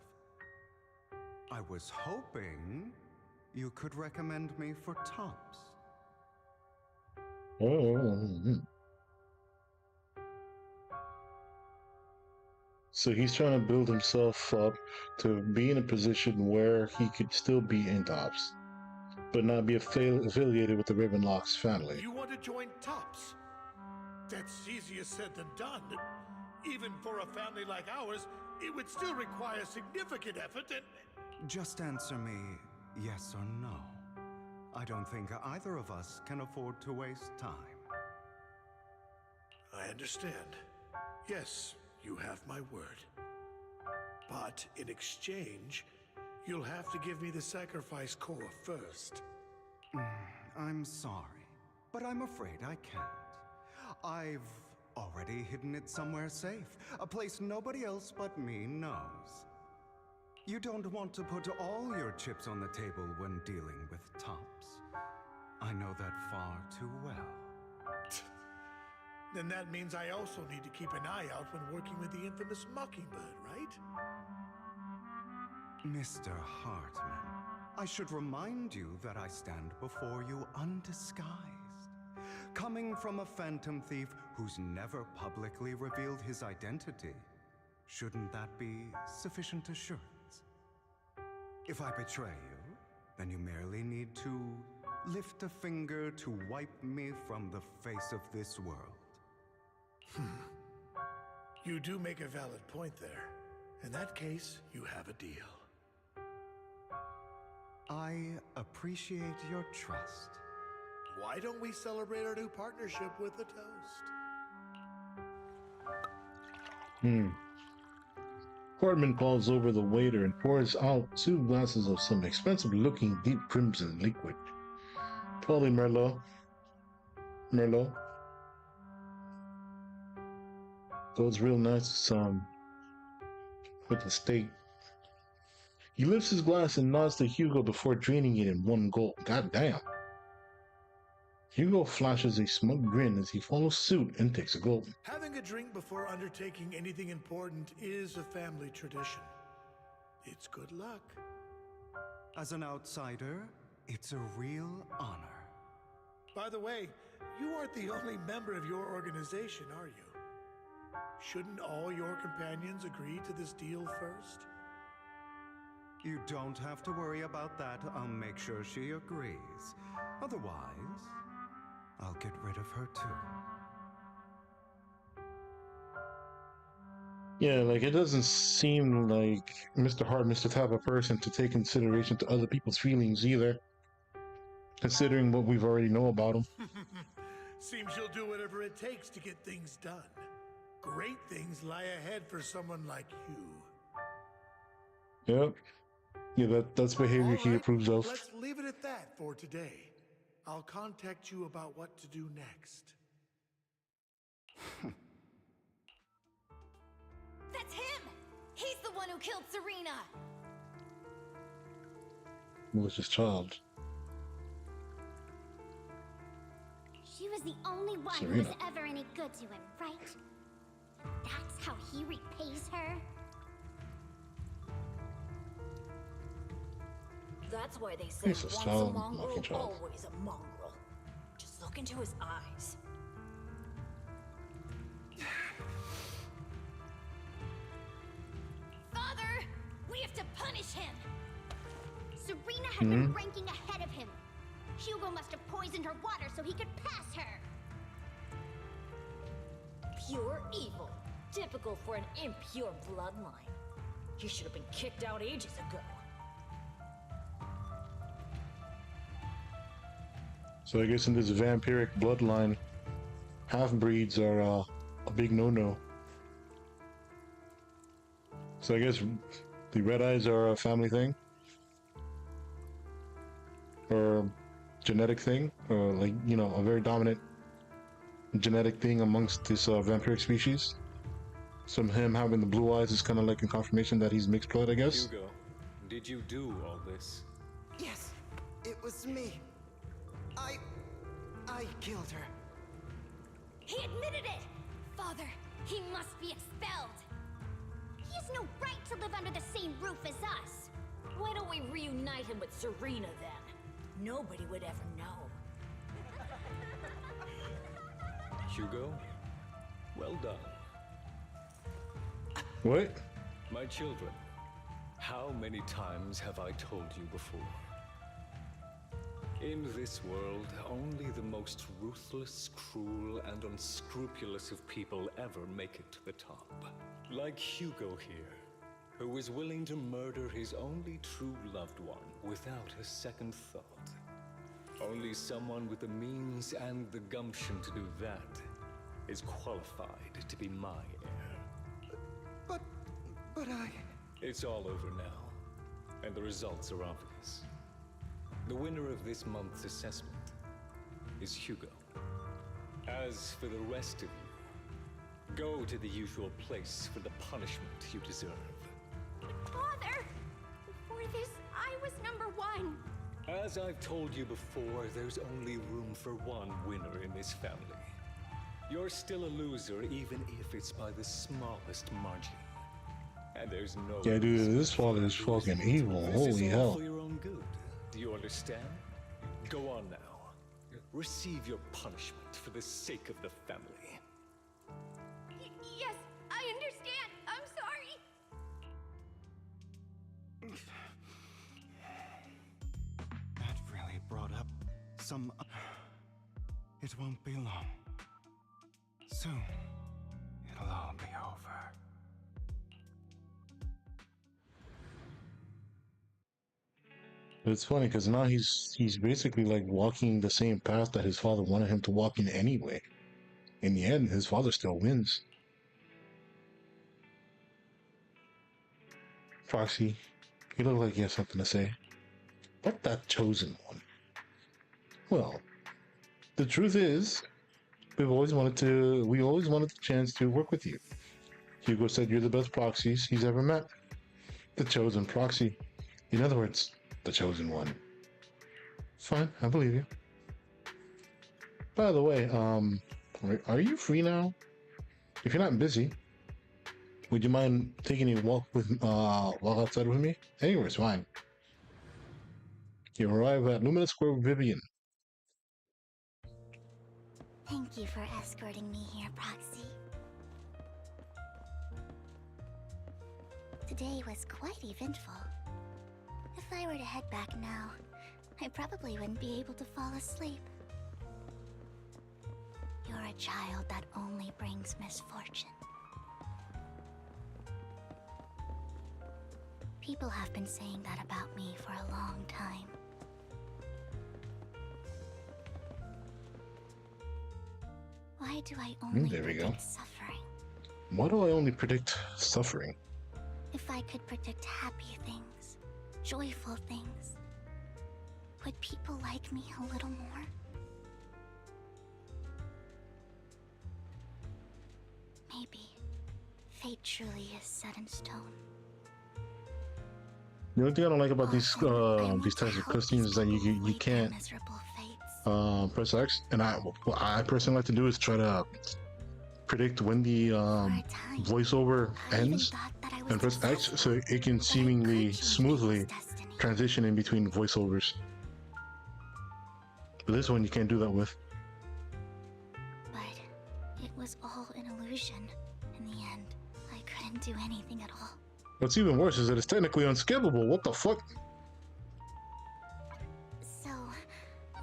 I was hoping you could recommend me for Tops. So he's trying to build himself up to be in a position where he could still be in Tops, but not be affiliated with the Ravenlock's family. You want to join Tops? That's easier said than done. Even for a family like ours, it would still require significant effort and... Just answer me yes or no. I don't think either of us can afford to waste time. I understand. Yes, you have my word. But in exchange, you'll have to give me the sacrifice core first. I'm sorry, but I'm afraid I can't. I've already hidden it somewhere safe, a place nobody else but me knows. You don't want to put all your chips on the table when dealing with Tops. I know that far too well. Then that means I also need to keep an eye out when working with the infamous Mockingbird, right? Mr. Hartman, I should remind you that I stand before you undisguised. Coming from a phantom thief who's never publicly revealed his identity, shouldn't that be sufficient assurance? If I betray you, then you merely need to lift a finger to wipe me from the face of this world. You do make a valid point there. In that case, you have a deal. I appreciate your trust. Why don't we celebrate our new partnership with a toast? Hartman calls over the waiter and pours out 2 glasses of some expensive-looking deep crimson liquid. Probably Merlot. Goes real nice with the steak. He lifts his glass and nods to Hugo before draining it in one gulp. God damn. Hugo flashes a smug grin as he follows suit and takes a gulp. Having a drink before undertaking anything important is a family tradition. It's good luck. As an outsider, it's a real honor. By the way, you aren't the only member of your organization, are you? Shouldn't all your companions agree to this deal first? You don't have to worry about that. I'll make sure she agrees. Otherwise, I'll get rid of her too. Yeah, like it doesn't seem like Mr. Hartman's the type of person to take consideration to other people's feelings either, considering what we've already know about him. Seems you'll do whatever it takes to get things done. Great things lie ahead for someone like you. Yep. Yeah, that's behavior he approves of. Let's leave it at that for today. I'll contact you about what to do next. That's him! He's the one who killed Serena! Malicious child. She was is the only one who Serena. was ever any good to him, right? That's how he repays her? That's why they say He's a once a strong mongrel, looking child. always a mongrel. Just look into his eyes. Father! We have to punish him! Serena had been ranking ahead of him. Hugo must have poisoned her water so he could pass her. Pure evil. Typical for an impure bloodline. He should have been kicked out ages ago. So I guess in this vampiric bloodline, half-breeds are a big no-no. So I guess the red eyes are a family thing? Or a genetic thing? Or like, you know, a very dominant genetic thing amongst this vampiric species? So him having the blue eyes is kind of like a confirmation that he's mixed blood, I guess? Hugo, did you do all this? Yes, it was me. I killed her. He admitted it! Father, he must be expelled. He has no right to live under the same roof as us. Why don't we reunite him with Serena then? Nobody would ever know. Hugo, well done. What? My children, how many times have I told you before? In this world, only the most ruthless, cruel, and unscrupulous of people ever make it to the top. Like Hugo here, who is willing to murder his only true loved one without a second thought. Only someone with the means and the gumption to do that is qualified to be my heir. But I... It's all over now, and the results are obvious. The winner of this month's assessment is Hugo. As for the rest of you, go to the usual place for the punishment you deserve. Father! Before this, I was #1. As I've told you before, there's only room for one winner in this family. You're still a loser, even if it's by the smallest margin. And there's no... Yeah, dude, this father is fucking evil. This Holy is all hell. for your own good. Do you understand? Go on now. Receive your punishment for the sake of the family. Yes, I understand. I'm sorry. That really brought up some... It won't be long. Soon, it'll all be over. But it's funny because now he's basically like walking the same path that his father wanted him to walk in anyway. In the end, his father still wins. Proxy, you look like you have something to say. What that chosen one? Well, the truth is, we always wanted the chance to work with you. Hugo said you're the best proxies he's ever met. The chosen proxy. In other words, the chosen one. Fine, I believe you. By the way, are you free now? If you're not busy, would you mind taking a walk outside with me? Anywhere's fine. You arrive at Lumina Square with Vivian. Thank you for escorting me here, Proxy. Today was quite eventful. If I were to head back now, I probably wouldn't be able to fall asleep. You're a child that only brings misfortune. People have been saying that about me for a long time. Why do I only There we go. predict suffering? Why do I only predict suffering? If I could predict happy things, joyful things, would people like me a little more? Maybe fate truly is set in stone. The only thing I don't like about these types of cutscenes is that you can't Miserable fates. press X, and what I personally like to do is try to predict when the voiceover ends, and press X so it can seemingly smoothly transition in between voiceovers. But this one you can't do that with. But it was all an illusion. In the end, I couldn't do anything at all. What's even worse is that it's technically unskippable. What the fuck? So,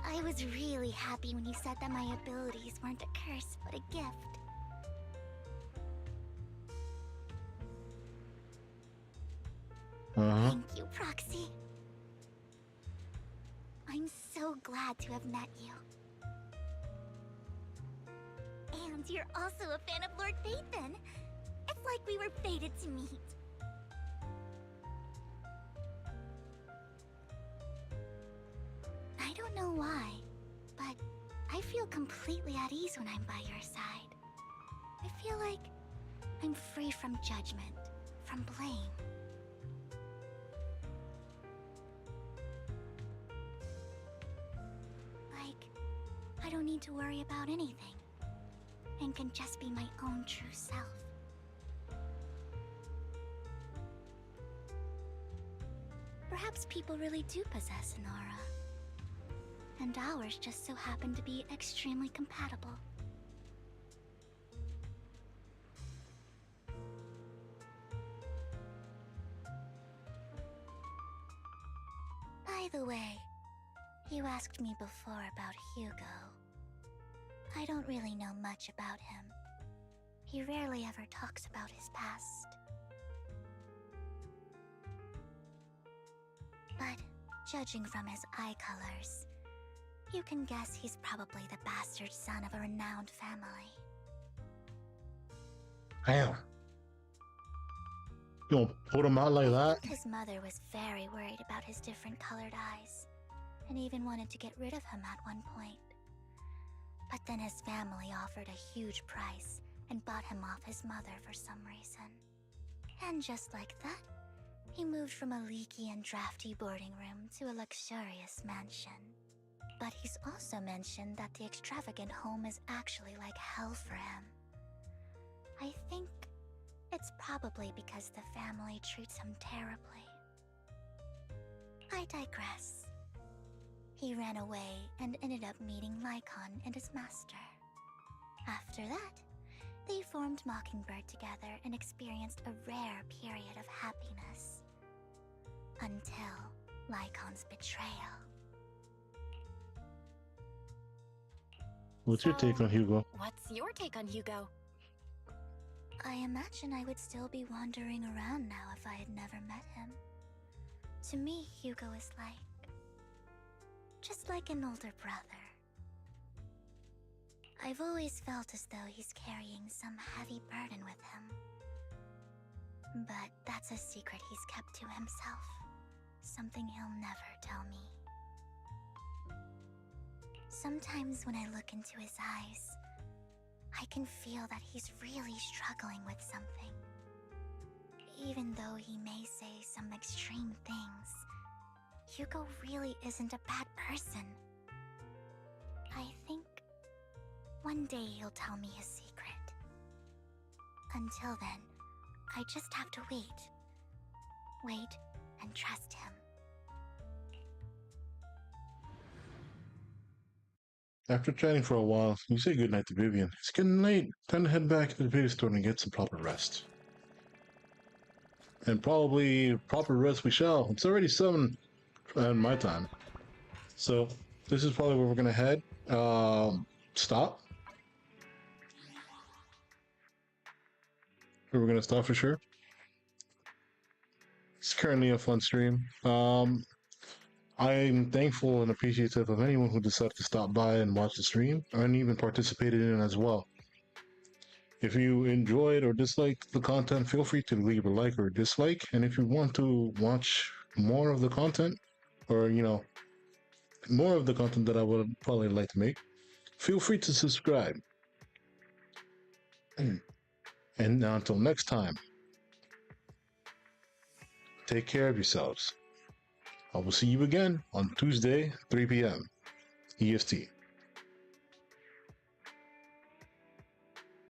I was really happy when you said that my abilities weren't a curse, but a gift. Thank you, Proxy. I'm so glad to have met you. And you're also a fan of Lord Phaethon. It's like we were fated to meet. I don't know why, but I feel completely at ease when I'm by your side. I feel like I'm free from judgment, from blame. I don't need to worry about anything, and can just be my own true self. Perhaps people really do possess an aura, and ours just so happen to be extremely compatible. By the way, you asked me before about Hugo. I don't really know much about him. He rarely ever talks about his past. But judging from his eye colors, you can guess he's probably the bastard son of a renowned family. Damn. You gonna put him out like that? His mother was very worried about his different colored eyes, and even wanted to get rid of him at one point. But then his family offered a huge price and bought him off his mother for some reason. And just like that, he moved from a leaky and drafty boarding room to a luxurious mansion. But he's also mentioned that the extravagant home is actually like hell for him. I think it's probably because the family treats him terribly. I digress. He ran away and ended up meeting Lycon and his master. After that, they formed Mockingbird together and experienced a rare period of happiness. Until Lycon's betrayal. What's your take on Hugo? What's your take on Hugo? I imagine I would still be wandering around now if I had never met him. To me, Hugo is just like an older brother. I've always felt as though he's carrying some heavy burden with him. But that's a secret he's kept to himself. Something he'll never tell me. Sometimes when I look into his eyes, I can feel that he's really struggling with something. Even though he may say some extreme things, Hugo really isn't a bad person. I think one day he'll tell me his secret. Until then, I just have to wait. Wait and trust him. After chatting for a while, you say goodnight to Vivian. It's getting late. Time to head back to the video store and get some proper rest. And probably proper rest we shall. It's already 7 in my time. So this is probably where we're gonna head. Stop. We're gonna stop for sure. It's currently a fun stream. I'm thankful and appreciative of anyone who decided to stop by and watch the stream, and even participated in it as well. If you enjoyed or disliked the content, feel free to leave a like or dislike. And if you want to watch more of the content, or more of the content that I would probably like to make, feel free to subscribe. And until next time, take care of yourselves. I will see you again on Tuesday, 3 p.m. EST.